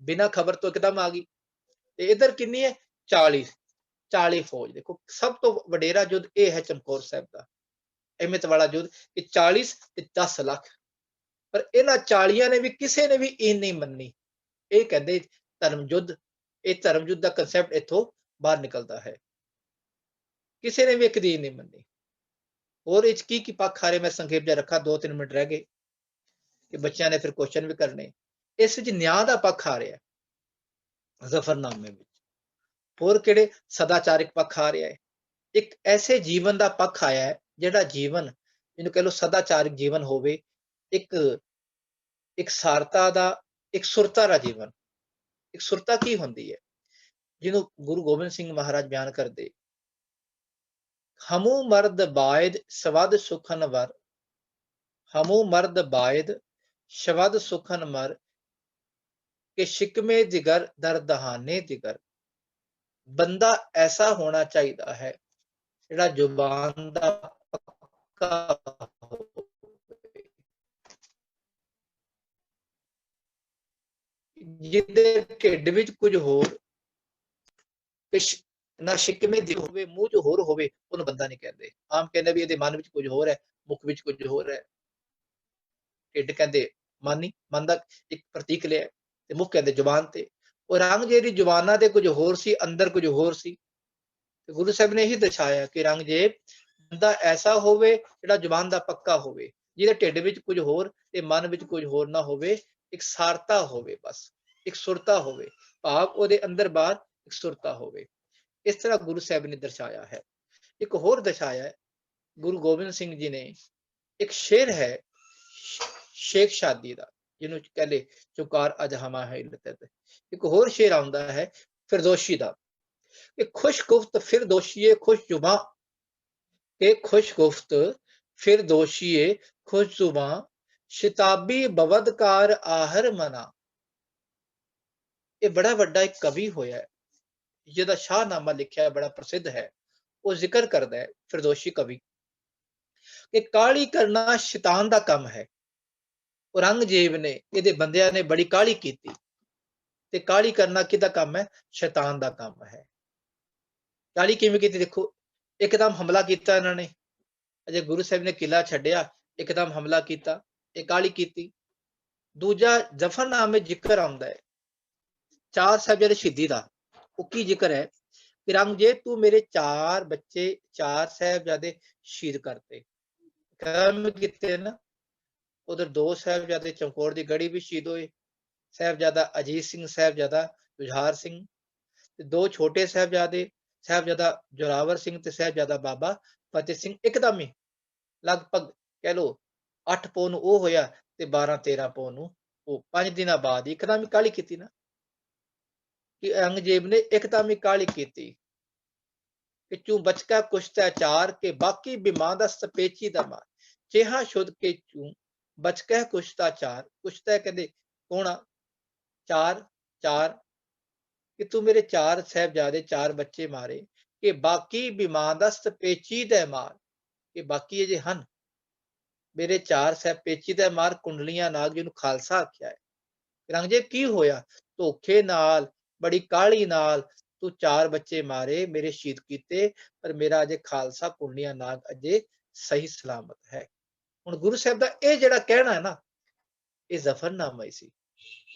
ਬਿਨਾ ਖਬਰ ਤੋਂ ਇੱਕਦਮ ਆ ਗਈ। ਤੇ ਇਧਰ ਕਿੰਨੀ ਹੈ? 40 ਫੌਜ। ਦੇਖੋ ਸਭ ਤੋਂ ਵਡੇਰਾ ਯੁੱਧ ਇਹ ਹੈ ਚਮਕੌਰ ਸਾਹਿਬ ਦਾ, ਅਹਿਮੀਅਤ ਵਾਲਾ ਯੁੱਧ, ਕਿ 40 ਤੇ 10 ਲੱਖ। ਪਰ ਇਹਨਾਂ 40 ਨੇ ਵੀ ਕਿਸੇ ਨੇ ਵੀ ਇਹ ਨਹੀਂ ਮੰਨੀ। ਇਹ ਕਹਿੰਦੇ ਧਰਮ ਯੁੱਧ, ਇਹ ਧਰਮ ਯੁੱਧ ਦਾ ਕਨਸੈਪਟ ਇੱਥੋਂ ਬਾਹਰ ਨਿਕਲਦਾ ਹੈ, ਕਿਸੇ ਨੇ ਵੀ ਇੱਕ ਦੀ ਨਹੀਂ ਮੰਨੀ। ਹੋਰ ਇਹ 'ਚ ਕੀ ਪੱਖ ਆ ਰਹੇ, ਮੈਂ ਸੰਖੇਪ ਜਿਹਾ ਰੱਖਾ, 2-3 ਮਿੰਟ ਰਹਿ ਗਏ ਕਿ ਬੱਚਿਆਂ ਨੇ ਫਿਰ ਕੁਐਸਚਨ ਵੀ ਕਰਨੇ। ਇਸ ਵਿੱਚ ਨਿਆਂ ਦਾ ਪੱਖ ਆ ਰਿਹਾ ਜ਼ਫਰਨਾਮੇ ਵਿੱਚ। ਹੋਰ ਕਿਹੜੇ? ਸਦਾਚਾਰਿਕ ਪੱਖ ਆ ਰਿਹਾ ਹੈ। ਇੱਕ ਐਸੇ ਜੀਵਨ ਦਾ ਪੱਖ ਆਇਆ ਹੈ ਜਿਹੜਾ ਜੀਵਨ, ਜਿਹਨੂੰ ਕਹਿ ਲਓ ਸਦਾਚਾਰਿਕ ਜੀਵਨ ਹੋਵੇ, ਇੱਕ ਸਾਰਤਾ ਦਾ, ਇੱਕ ਸੁਰਤਾ ਦਾ ਜੀਵਨ। ਇੱਕ ਸੁਰਤਾ ਕੀ ਹੁੰਦੀ ਹੈ, ਜਿਹਨੂੰ ਗੁਰੂ ਗੋਬਿੰਦ ਸਿੰਘ ਮਹਾਰਾਜ ਬਿਆਨ ਕਰਦੇ, ਹਮੂ ਮਰਦ ਬਾਇਦ ਸਵਦ ਸੁਖਨ ਵਰ, ਹਮੂ ਮਰਦ ਬਾਇਦ ਸ਼ਵਦ ਸੁਖਨ ਮਰ, ਕਿ ਸ਼ਿਕਮੇ ਦਿਗਰ ਦਰ ਦਹਾਨੇ ਦਿਗਰ। ਬੰਦਾ ਐਸਾ ਹੋਣਾ ਚਾਹੀਦਾ ਹੈ ਜਿਹੜਾ ਜ਼ੁਬਾਨ ਦਾ ਪੱਕਾ ਹੋਵੇ, ਜਿਹਦੇ ਢਿੱਡ ਵਿੱਚ ਕੁਝ ਹੋਰ ਨਾ ਸ਼ਿਕਮੇ ਦੀ ਹੋਵੇ, ਮੂੰਹ 'ਚ ਹੋਰ ਹੋਵੇ, ਉਹਨੂੰ ਬੰਦਾ ਨਹੀਂ ਕਹਿੰਦੇ। ਆਮ ਕਹਿੰਦੇ ਵੀ ਇਹਦੇ ਮਨ ਵਿੱਚ ਕੁਝ ਹੋਰ ਹੈ, ਮੁਖ ਵਿੱਚ ਕੁਝ ਹੋਰ ਹੈ। ਢਿੱਡ ਕਹਿੰਦੇ ਮਨ ਨਹੀਂ, ਮਨ ਦਾ ਇੱਕ ਪ੍ਰਤੀਕ ਲਿਆ, ਤੇ ਮੁਖ ਕਹਿੰਦੇ ਜ਼ੁਬਾਨ ਤੇ। ਉਹ ਔਰੰਗਜ਼ੇਬ ਦੀ ਜ਼ੁਬਾਨਾਂ ਤੇ ਕੁਝ ਹੋਰ ਸੀ, ਅੰਦਰ ਕੁਝ ਹੋਰ ਸੀ। ਤੇ ਗੁਰੂ ਸਾਹਿਬ ਨੇ ਇਹੀ ਦਰਸਾਇਆ ਕਿ ਔਰੰਗਜ਼ੇਬ ਬੰਦਾ ਐਸਾ ਹੋਵੇ ਜਿਹੜਾ ਜ਼ੁਬਾਨ ਦਾ ਪੱਕਾ ਹੋਵੇ, ਜਿਹਦੇ ਢਿੱਡ ਵਿੱਚ ਕੁਝ ਹੋਰ ਤੇ ਮਨ ਵਿੱਚ ਕੁਝ ਹੋਰ ਨਾ ਹੋਵੇ, ਇੱਕ ਸਾਰਤਾ ਹੋਵੇ, ਬਸ ਇੱਕ ਸੁਰਤਾ ਹੋਵੇ, ਭਾਵ ਉਹਦੇ ਅੰਦਰ ਬਾਹਰ ਇੱਕ ਸੁਰਤਾ ਹੋਵੇ। ਇਸ ਤਰ੍ਹਾਂ ਗੁਰੂ ਸਾਹਿਬ ਨੇ ਦਰਸਾਇਆ ਹੈ। ਇੱਕ ਹੋਰ ਦਰਸਾਇਆ ਹੈ ਗੁਰੂ ਗੋਬਿੰਦ ਸਿੰਘ ਜੀ ਨੇ, ਇੱਕ ਸ਼ੇਰ ਹੈ ਸ਼ੇਖ ਸ਼ਾਦੀ ਦਾ, ਜਿਹਨੂੰ ਕਹਿੰਦੇ ਚੁਕਾਰ ਅਜ ਹਮਾ ਹੈ ਲਤਤ। ਇੱਕ ਹੋਰ ਸ਼ੇਰ ਆਉਂਦਾ ਹੈ ਫਿਰਦੋਸ਼ੀ ਦਾ, ਕਿ ਖੁਸ਼ ਗੁਫਤ ਫਿਰਦੋਸ਼ੀਏ ਖੁਸ਼ ਜ਼ੁਬਾਂ, ਕਿ ਖੁਸ਼ ਗੁਫਤ ਫਿਰਦੋਸ਼ੀਏ ਖੁਸ਼ ਜ਼ੁਬਾਂ, ਸ਼ਿਤਾਬੀ ਬਵਦਕਾਰ ਆਹਰ ਮਨਾ। ਇਹ ਬੜਾ ਵੱਡਾ ਇੱਕ ਕਵੀ ਹੋਇਆ ਹੈ, ਜਿਹਦਾ ਸ਼ਾਹਨਾਮਾ ਲਿਖਿਆ ਬੜਾ ਪ੍ਰਸਿੱਧ ਹੈ। ਉਹ ਜ਼ਿਕਰ ਕਰਦਾ ਹੈ, ਫਿਰਦੌਸੀ ਕਵੀ, ਕਿ ਕਾਹਲੀ ਕਰਨਾ ਸ਼ੈਤਾਨ ਦਾ ਕੰਮ ਹੈ। ਔਰੰਗਜ਼ੇਬ ਨੇ, ਇਹਦੇ ਬੰਦਿਆਂ ਨੇ ਬੜੀ ਕਾਹਲੀ ਕੀਤੀ, ਤੇ ਕਾਹਲੀ ਕਰਨਾ ਕਿਹਦਾ ਕੰਮ ਹੈ? ਸ਼ੈਤਾਨ ਦਾ ਕੰਮ ਹੈ। ਕਾਹਲੀ ਕਿਵੇਂ ਕੀਤੀ? ਦੇਖੋ, ਇੱਕਦਮ ਹਮਲਾ ਕੀਤਾ ਇਹਨਾਂ ਨੇ, ਅਜੇ ਗੁਰੂ ਸਾਹਿਬ ਨੇ ਕਿਲਾ ਛੱਡਿਆ, ਇੱਕਦਮ ਹਮਲਾ ਕੀਤਾ, ਇਹ ਕਾਹਲੀ ਕੀਤੀ। ਦੂਜਾ, ਜ਼ਫਰਨਾਮੇ ਜ਼ਿਕਰ ਆਉਂਦਾ ਹੈ 4 ਸਾਹਿਬਜ਼ਾਦੇ ਸ਼ਹੀਦੀ ਦਾ। ਉਹ ਕੀ ਜ਼ਿਕਰ ਹੈ ਕਿ ਔਰੰਗਜ਼ੇਬ ਤੂੰ ਮੇਰੇ 4 ਬੱਚੇ, 4 ਸਾਹਿਬਜ਼ਾਦੇ ਸ਼ਹੀਦ ਕਰਤੇ, ਕਰਮ ਕੀਤੇ ਨਾ। ਉਧਰ 2 ਸਾਹਿਬਜ਼ਾਦੇ ਚਮਕੌਰ ਦੀ ਗੜੀ ਵੀ ਸ਼ਹੀਦ ਹੋਏ, ਸਾਹਿਬਜ਼ਾਦਾ ਅਜੀਤ ਸਿੰਘ, ਸਾਹਿਬਜ਼ਾਦਾ ਜੁਝਾਰ ਸਿੰਘ, ਤੇ 2 ਛੋਟੇ ਸਾਹਿਬਜ਼ਾਦੇ, ਸਾਹਿਬਜ਼ਾਦਾ ਜ਼ੋਰਾਵਰ ਸਿੰਘ ਤੇ ਸਾਹਿਬਜ਼ਾਦਾ ਬਾਬਾ ਫਤਿਹ ਸਿੰਘ। ਇੱਕਦਮ ਹੀ ਲਗਭਗ ਕਹਿ ਲੋ 8 ਪੌ ਨੂੰ ਉਹ ਹੋਇਆ ਤੇ 12-13 ਪੌ ਨੂੰ ਉਹ। 5 ਦਿਨਾਂ ਬਾਅਦ ਇੱਕਦਮ ਹੀ ਕਾਹਲੀ ਕੀਤੀ ਨਾ, ਕਿ ਔਰੰਗਜ਼ੇਬ ਨੇ ਇੱਕਦਮ ਹੀ ਕਾਹਲੀ ਕੀਤੀ ਕਿ ਚੂ ਬਚਕਾ ਕੁਸ਼ਤਾ 4 ਕੇ ਬਾਕੀ ਬਿਮਾਰ ਦਾ ਸਪੇਚੀ ਦਾ ਮਾਰ, ਚੇਹਾ ਸ਼ੁੱਧ ਕੇ ਚੂ ਬਚਕਾ ਕੁਸ਼ਤਾ 4। ਕੁਸ਼ਤਾ ਕਹਿੰਦੇ ਕੌਣਾ? 4 ਕਿ ਤੂੰ ਮੇਰੇ 4 ਸਾਹਿਬਜ਼ਾਦੇ, 4 ਬੱਚੇ ਮਾਰੇ, ਕਿ ਬਾਕੀ ਬਿਮਾਰ ਦਾ ਸਪੇਚੀ ਦਾ ਮਾਰ, ਕਿ ਬਾਕੀ ਅਜੇ ਹਨ ਮੇਰੇ 4 ਸਾਹਿਬ ਪੇਚੀ ਦਾ ਮਾਰ, ਕੁੰਡਲੀਆਂ ਨਾਗ, ਜਿਹਨੂੰ ਖਾਲਸਾ ਆਖਿਆ ਹੈ। ਔਰੰਗਜ਼ੇਬ ਕੀ ਹੋਇਆ? ਧੋਖੇ ਨਾਲ, ਬੜੀ ਕਾਹਲੀ ਨਾਲ ਤੂੰ 4 ਬੱਚੇ ਮਾਰੇ, ਮੇਰੇ ਸ਼ਹੀਦ ਕੀਤੇ, ਪਰ ਮੇਰਾ ਅਜੇ ਖਾਲਸਾ ਕੁੰਡਲੀਆਂ ਨਾਗ ਅਜੇ ਸਹੀ ਸਲਾਮਤ ਹੈ। ਹੁਣ ਗੁਰੂ ਸਾਹਿਬ ਦਾ ਇਹ ਜਿਹੜਾ ਕਹਿਣਾ ਹੈ ਨਾ, ਇਹ ਜ਼ਫਰਨਾਮਾ ਹੀ ਸੀ।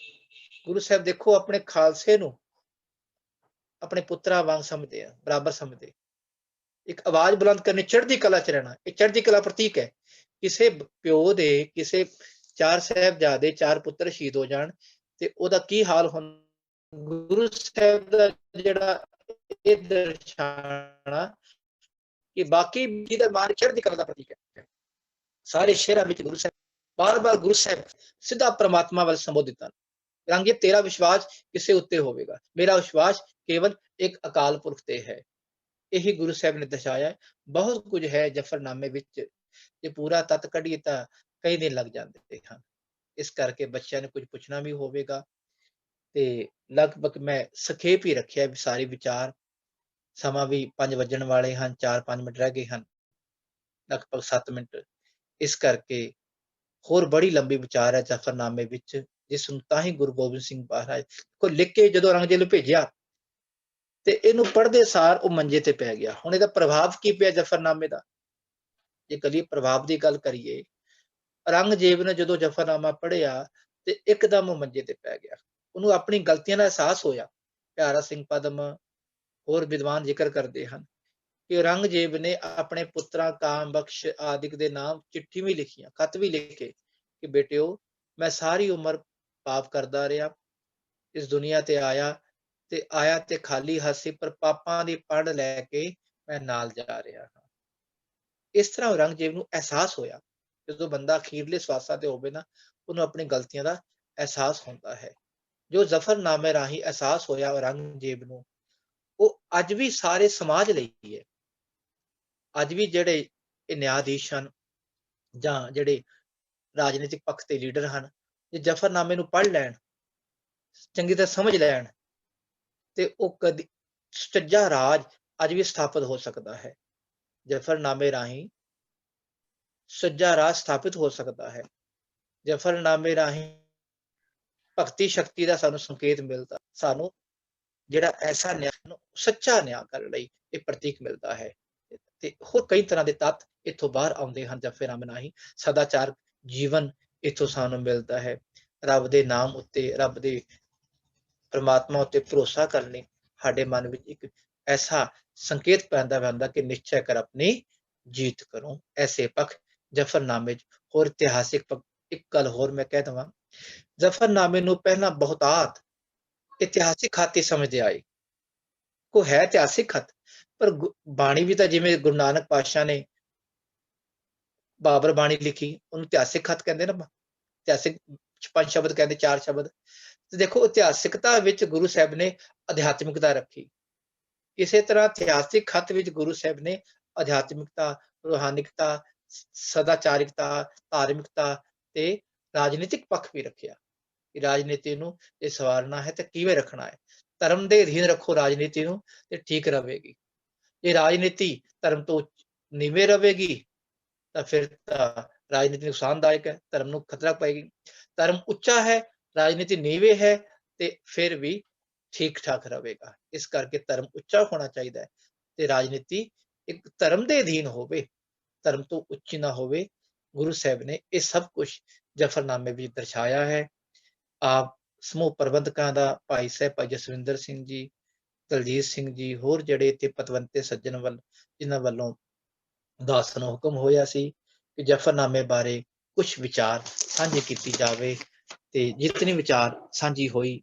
ਗੁਰੂ ਸਾਹਿਬ ਦੇਖੋ ਆਪਣੇ ਖਾਲਸੇ ਨੂੰ ਆਪਣੇ ਪੁੱਤਰਾਂ ਵਾਂਗ ਸਮਝਦੇ ਆ, ਬਰਾਬਰ ਸਮਝਦੇ। ਇੱਕ ਆਵਾਜ਼ ਬੁਲੰਦ ਕਰਨੀ, ਚੜ੍ਹਦੀ ਕਲਾ ਚ ਰਹਿਣਾ, ਇਹ ਚੜ੍ਹਦੀ ਕਲਾ ਪ੍ਰਤੀਕ ਹੈ। ਕਿਸੇ ਪਿਓ ਦੇ, ਕਿਸੇ 4 ਸਾਹਿਬਜ਼ਾਦੇ, 4 ਪੁੱਤਰ ਸ਼ਹੀਦ ਹੋ ਜਾਣ ਤੇ ਉਹਦਾ ਕੀ ਹਾਲ ਹੁੰਦਾ। ਗੁਰੂ ਸਾਹਿਬ ਦਾ ਜਿਹੜਾ ਇਹ ਦਰਸਾਣਾ ਕਿ ਬਾਕੀ ਜਿਹਦਾ ਮਾਰ ਚੜ੍ਹਦੀ ਕਲਾ ਦਾ ਪ੍ਰਤੀਕ ਹੈ। ਸਾਰੇ ਸ਼ਹਿਰਾਂ ਵਿੱਚ ਗੁਰੂ ਸਾਹਿਬ ਬਾਰ-ਬਾਰ ਗੁਰੂ ਸਾਹਿਬ ਸਿੱਧਾ ਪ੍ਰਮਾਤਮਾ ਵੱਲ ਸੰਬੋਧਿਤ ਹਨ। ਔਰੰਗਜ਼ੇਬ ਤੇਰਾ ਵਿਸ਼ਵਾਸ ਕਿਸੇ ਉੱਤੇ ਹੋਵੇਗਾ, ਮੇਰਾ ਵਿਸ਼ਵਾਸ ਕੇਵਲ ਇੱਕ ਅਕਾਲ ਪੁਰਖ ਤੇ ਹੈ। ਇਹੀ ਗੁਰੂ ਸਾਹਿਬ ਨੇ ਦਰਸਾਇਆ। ਬਹੁਤ ਕੁਝ ਹੈ ਜ਼ਫਰਨਾਮੇ ਵਿੱਚ, ਜੇ ਪੂਰਾ ਤੱਤ ਕੱਢੀਏ ਤਾਂ ਕਈ ਦਿਨ ਲੱਗ ਜਾਂਦੇ ਹਨ। ਇਸ ਕਰਕੇ ਬੱਚਿਆਂ ਨੇ ਕੁਝ ਪੁੱਛਣਾ ਵੀ ਹੋਵੇਗਾ ਤੇ ਲਗਭਗ ਮੈਂ ਸੰਖੇਪ ਹੀ ਰੱਖਿਆ ਸਾਰੇ ਵਿਚਾਰ। ਸਮਾਂ ਵੀ 5 ਵੱਜਣ ਵਾਲੇ ਹਨ, 4-5 ਮਿੰਟ ਰਹਿ ਗਏ ਹਨ, ਲਗਭਗ 7 ਮਿੰਟ। ਇਸ ਕਰਕੇ ਹੋਰ ਬੜੀ ਲੰਬੀ ਵਿਚਾਰ ਹੈ ਜ਼ਫਰਨਾਮੇ ਵਿੱਚ, ਜਿਸ ਨੂੰ ਤਾਂ ਹੀ ਗੁਰੂ ਗੋਬਿੰਦ ਸਿੰਘ ਮਹਾਰਾਜ ਕੋ ਲਿਖ ਕੇ ਜਦੋਂ ਔਰੰਗਜ਼ੇਬ ਨੂੰ ਭੇਜਿਆ ਤੇ ਇਹਨੂੰ ਪੜ੍ਹਦੇ ਸਾਰ ਉਹ ਮੰਜੇ ਤੇ ਪੈ ਗਿਆ। ਹੁਣ ਇਹਦਾ ਪ੍ਰਭਾਵ ਕੀ ਪਿਆ ਜ਼ਫਰਨਾਮੇ ਦਾ? ਜੇ ਕਦੀ ਪ੍ਰਭਾਵ ਦੀ ਗੱਲ ਕਰੀਏ, ਔਰੰਗਜ਼ੇਬ ਨੇ ਜਦੋਂ ਜ਼ਫਰਨਾਮਾ ਪੜ੍ਹਿਆ ਤੇ ਇੱਕਦਮ ਉਹ ਮੰਜੇ ਤੇ ਪੈ ਗਿਆ। ਉਹਨੂੰ ਆਪਣੀ ਗਲਤੀਆਂ ਦਾ ਅਹਿਸਾਸ ਹੋਇਆ। ਪਿਆਰਾ ਸਿੰਘ ਪਦਮ, ਹੋਰ ਵਿਦਵਾਨ ਜ਼ਿਕਰ ਕਰਦੇ ਹਨ ਕਿ ਔਰੰਗਜ਼ੇਬ ਨੇ ਆਪਣੇ ਪੁੱਤਰਾਂ ਕਾਮ ਬਖਸ਼ ਆਦਿਕ ਦੇ ਨਾਮ ਚਿੱਠੀ ਵੀ ਲਿਖੀਆਂ, ਖਤ ਵੀ ਲਿਖੇ ਕਿ ਬੇਟਿਓ, ਮੈਂ ਸਾਰੀ ਉਮਰ ਪਾਪ ਕਰਦਾ ਰਿਹਾ, ਇਸ ਦੁਨੀਆ ਤੇ ਆਇਆ ਤੇ ਖਾਲੀ ਹੱਥ ਸੀ, ਪਰ ਪਾਪਾਂ ਦੀ ਪੜ ਲੈ ਕੇ ਮੈਂ ਨਾਲ ਜਾ ਰਿਹਾ ਹਾਂ। ਇਸ ਤਰ੍ਹਾਂ ਔਰੰਗਜ਼ੇਬ ਨੂੰ ਅਹਿਸਾਸ ਹੋਇਆ। ਜਦੋਂ ਬੰਦਾ ਅਖੀਰਲੇ ਸਵਾਸਾਂ ਤੇ ਹੋਵੇ ਨਾ, ਉਹਨੂੰ ਆਪਣੀ ਗਲਤੀਆਂ ਦਾ ਅਹਿਸਾਸ ਹੁੰਦਾ ਹੈ। ਜੋ ਜ਼ਫਰਨਾਮੇ ਰਾਹੀਂ ਅਹਿਸਾਸ ਹੋਇਆ ਔਰੰਗਜ਼ੇਬ ਨੂੰ, ਉਹ ਅੱਜ ਵੀ ਸਾਰੇ ਸਮਾਜ ਲਈ ਹੈ। ਅੱਜ ਵੀ ਜਿਹੜੇ ਇਹ ਨਿਆਧੀਸ਼ ਹਨ ਜਾਂ ਜਿਹੜੇ ਰਾਜਨੀਤਿਕ ਪੱਖ ਤੇ ਲੀਡਰ ਹਨ, ਜੇ ਜ਼ਫਰਨਾਮੇ ਨੂੰ ਪੜ੍ਹ ਲੈਣ, ਚੰਗੀ ਤਰ੍ਹਾਂ ਸਮਝ ਲੈਣ, ਤੇ ਉਹ ਕਦੀ ਸੁਚੱਜਾ ਰਾਜ ਅੱਜ ਵੀ ਸਥਾਪਿਤ ਹੋ ਸਕਦਾ ਹੈ। ਜ਼ਫਰਨਾਮੇ ਰਾਹੀਂ ਸੁਚੱਜਾ ਰਾਜ ਸਥਾਪਿਤ ਹੋ ਸਕਦਾ ਹੈ। ਜ਼ਫਰਨਾਮੇ ਰਾਹੀਂ ਭਗਤੀ ਸ਼ਕਤੀ ਦਾ ਸਾਨੂੰ ਸੰਕੇਤ ਮਿਲਦਾ, ਸਾਨੂੰ ਜਿਹੜਾ ਐਸਾ ਨਿਆਂ, ਸੱਚਾ ਨਿਆਂ ਕਰਨ ਲਈ ਇਹ ਪ੍ਰਤੀਕ ਮਿਲਦਾ ਹੈ। ਤੇ ਹੋਰ ਕਈ ਤਰ੍ਹਾਂ ਦੇ ਤੱਤ ਇੱਥੋਂ ਬਾਹਰ ਆਉਂਦੇ ਹਨ। ਜ਼ਫਰਨਾਮੇ ਰਾਹੀਂ ਸਦਾਚਾਰ ਜੀਵਨ ਇੱਥੋਂ ਸਾਨੂੰ ਮਿਲਦਾ ਹੈ। ਰੱਬ ਦੇ ਨਾਮ ਉੱਤੇ, ਰੱਬ ਦੇ ਪਰਮਾਤਮਾ ਉੱਤੇ ਭਰੋਸਾ ਕਰਨ ਲਈ ਸਾਡੇ ਮਨ ਵਿੱਚ ਇੱਕ ਐਸਾ ਸੰਕੇਤ ਪੈਂਦਾ ਕਿ ਨਿਸ਼ਚੈ ਕਰ ਆਪਣੀ ਜੀਤ ਕਰੋ। ਐਸੇ ਪੱਖ ਜ਼ਫਰਨਾਮੇ ਚ। ਹੋਰ ਇਤਿਹਾਸਿਕ ਪੱਖ, ਇੱਕ ਗੱਲ ਹੋਰ ਮੈਂ ਕਹਿ ਦੇਵਾਂ, ਜ਼ਫਰਨਾਮੇ ਨੂੰ ਪਹਿਲਾਂ ਬਹੁਤਾਤ ਇਤਿਹਾਸਿਕ ਖੱਤ ਹੀ ਸਮਝਦੇ ਆਏ। ਕੋ ਹੈ ਇਤਿਹਾਸਿਕ ਖੱਤ, ਪਰ ਬਾਣੀ ਵੀ ਤਾਂ, ਜਿਵੇਂ ਗੁਰੂ ਨਾਨਕ ਪਾਤਸ਼ਾਹ ਨੇ ਬਾਬਰ ਬਾਣੀ ਲਿਖੀ, ਉਹਨੂੰ ਇਤਿਹਾਸਿਕ ਖੱਤ ਕਹਿੰਦੇ ਨਾ। ਇਤਿਹਾਸਿਕ 5 ਸ਼ਬਦ ਕਹਿੰਦੇ, 4 ਸ਼ਬਦ। ਤੇ ਦੇਖੋ, ਇਤਿਹਾਸਿਕਤਾ ਵਿੱਚ ਗੁਰੂ ਸਾਹਿਬ ਨੇ ਅਧਿਆਤਮਿਕਤਾ ਰੱਖੀ। ਇਸੇ ਤਰ੍ਹਾਂ ਇਤਿਹਾਸਿਕ ਖੱਤ ਵਿੱਚ ਗੁਰੂ ਸਾਹਿਬ ਨੇ ਅਧਿਆਤਮਿਕਤਾ, ਰੂਹਾਨੀਕਤਾ, ਸਦਾਚਾਰਿਕਤਾ, ਧਾਰਮਿਕਤਾ ਤੇ ਰਾਜਨੀਤਿਕ ਪੱਖ ਵੀ ਰੱਖਿਆ। ਕਿ ਰਾਜਨੀਤੀ ਨੂੰ ਜੇ ਸਵਾਰਨਾ ਹੈ ਤਾਂ ਕਿਵੇਂ ਰੱਖਣਾ ਹੈ। ਧਰਮ ਦੇ ਅਧੀਨ ਰੱਖੋ ਰਾਜਨੀਤੀ ਨੂੰ ਤੇ ਠੀਕ ਰਹੇਗੀ। ਜੇ ਰਾਜਨੀਤੀ ਧਰਮ ਤੋਂ ਨੀਵੇਂ ਰਹੇਗੀ ਤਾਂ ਫਿਰ ਤਾਂ ਰਾਜਨੀਤੀ ਨੁਕਸਾਨਦਾਇਕ ਹੈ, ਧਰਮ ਨੂੰ ਖਤਰਾ ਪਏਗੀ। ਧਰਮ ਉੱਚਾ ਹੈ, ਰਾਜਨੀਤੀ ਨੀਵੇਂ ਹੈ ਤੇ ਫਿਰ ਵੀ ਠੀਕ ਠਾਕ ਰਹੇਗਾ। ਇਸ ਕਰਕੇ ਧਰਮ ਉੱਚਾ ਹੋਣਾ ਚਾਹੀਦਾ ਹੈ ਤੇ ਰਾਜਨੀਤੀ ਇੱਕ ਧਰਮ ਦੇ ਅਧੀਨ ਹੋਵੇ, ਧਰਮ ਤੋਂ ਉੱਚੀ ਨਾ ਹੋਵੇ। ਗੁਰੂ ਸਾਹਿਬ ਨੇ ਇਹ ਸਭ ਕੁਝ ਜਫਰਨਾਮੇ ਵਿੱਚ ਦਰਸਾਇਆ ਹੈ। ਆਪ ਸਮੂਹ ਪ੍ਰਬੰਧਕਾਂ ਦਾ, ਭਾਈ ਸਾਹਿਬ ਭਾਈ ਜਸਵਿੰਦਰ ਸਿੰਘ ਜੀ, ਦਲਜੀਤ ਸਿੰਘ ਜੀ, ਹੋਰ ਜਿਹੜੇ ਇੱਥੇ ਪਤਵੰਤੇ ਸੱਜਣ ਜਿਨ੍ਹਾਂ ਵੱਲੋਂ ਦਾਸ ਨੂੰ ਹੁਕਮ ਹੋਇਆ ਸੀ ਕਿ ਜਫਰਨਾਮੇ ਬਾਰੇ ਕੁਝ ਵਿਚਾਰ ਸਾਂਝੇ ਕੀਤੀ ਜਾਵੇ ਤੇ ਜਿਤਨੀ ਵਿਚਾਰ ਸਾਂਝੀ ਹੋਈ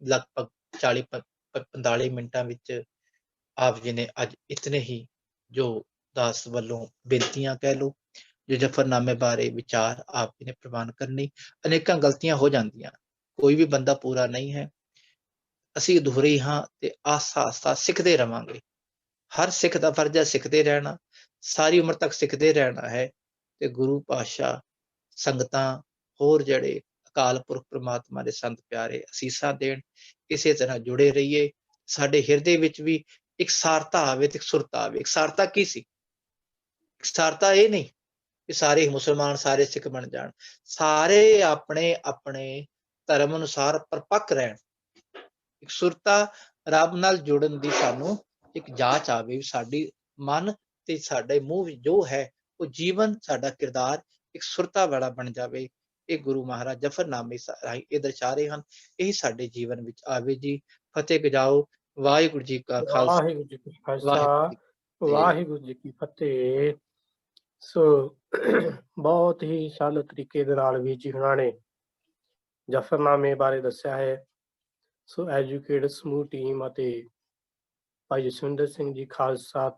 ਲਗਭਗ 40-45 ਮਿੰਟਾਂ ਵਿੱਚ ਆਪ ਜੀ ਨੇ ਅੱਜ ਇਤਨੇ ਹੀ ਜੋ ਦਾਸ ਵੱਲੋਂ ਬੇਨਤੀਆਂ ਕਹਿ ਲਓ, ਜੋ ਜਫਰਨਾਮੇ ਬਾਰੇ ਵਿਚਾਰ ਆਪ ਜੀ ਨੇ ਪ੍ਰਵਾਨ ਕਰਨੀ। ਅਨੇਕਾਂ ਗਲਤੀਆਂ ਹੋ ਜਾਂਦੀਆਂ, ਕੋਈ ਵੀ ਬੰਦਾ ਪੂਰਾ ਨਹੀਂ ਹੈ, ਅਸੀਂ ਅਧੂਰੇ ਹੀ ਹਾਂ ਤੇ ਆਸਤਾ ਆਸਤਾ ਸਿੱਖਦੇ ਰਵਾਂਗੇ। ਹਰ ਸਿੱਖ ਦਾ ਫਰਜ਼ ਹੈ ਸਿੱਖਦੇ ਰਹਿਣਾ, ਸਾਰੀ ਉਮਰ ਤੱਕ ਸਿੱਖਦੇ ਰਹਿਣਾ ਹੈ ਤੇ ਗੁਰੂ ਪਾਤਸ਼ਾਹ, ਸੰਗਤਾਂ, ਹੋਰ ਜਿਹੜੇ ਅਕਾਲ ਪੁਰਖ ਪ੍ਰਮਾਤਮਾ ਦੇ ਸੰਤ ਪਿਆਰੇ ਅਸੀਸਾਂ ਦੇਣ। ਇਸੇ ਤਰ੍ਹਾਂ ਜੁੜੇ ਰਹੀਏ, ਸਾਡੇ ਹਿਰਦੇ ਵਿੱਚ ਵੀ ਇਕਸਾਰਤਾ ਆਵੇ ਤੇ ਸੁਰਤਾ ਆਵੇ। ਇਕਸਾਰਤਾ ਕੀ ਸੀ? ਇਕਸਾਰਤਾ ਇਹ ਨਹੀਂ ਕਿ ਸਾਰੇ ਮੁਸਲਮਾਨ, ਸਾਰੇ ਸਿੱਖ ਬਣ ਜਾਣ, ਸਾਰੇ ਆਪਣੇ ਆਪਣੇ ਧਰਮ ਅਨੁਸਾਰ ਪਰਪੱਕ ਰਹਿਣ। ਇਕਸੁਰਤਾ, ਰੱਬ ਨਾਲ ਜੁੜਨ ਦੀ ਸਾਨੂੰ ਇੱਕ ਜਾਂਚ ਆਵੇ, ਸਾਡੀ ਮਨ ਤੇ ਸਾਡੇ ਮੂੰਹ ਵਿੱਚ ਜੋ ਹੈ ਉਹ ਜੀਵਨ, ਸਾਡਾ ਕਿਰਦਾਰ ਇਕਸੁਰਤਾ ਵਾਲਾ ਬਣ ਜਾਵੇ। ਇਹ ਗੁਰੂ ਮਹਾਰਾਜ ਜਫਰਨਾਮੇ ਰਾਹੀਂ ਇਹ ਦਰਸਾ ਰਹੇ ਹਨ। ਇਹੀ ਸਾਡੇ ਜੀਵਨ ਵਿੱਚ ਆਵੇ ਜੀ। ਫਤਿਹ ਗਜਾਓ। ਵਾਹਿਗੁਰੂ ਜੀ ਕਾ ਖਾਲਸਾ, ਵਾਹਿਗੁਰੂ ਜੀ ਕੀ ਖਾਲਸਾ, ਵਾਹਿਗੁਰੂ ਜੀ ਕੀ ਫਤਿਹ। ਸੋ ਬਹੁਤ ਹੀ ਸਰਲ ਤਰੀਕੇ ਦੇ ਨਾਲ ਵੀਰ ਜੀ ਉਹਨਾਂ ਨੇ ਜਫਰਨਾਮੇ ਬਾਰੇ ਦੱਸਿਆ ਹੈ। ਸੋ ਐਜੂਕੇਟ ਸਮੂਹ ਟੀਮ ਅਤੇ ਭਾਈ ਜਸਵਿੰਦਰ ਸਿੰਘ ਜੀ ਖਾਲਸਾ,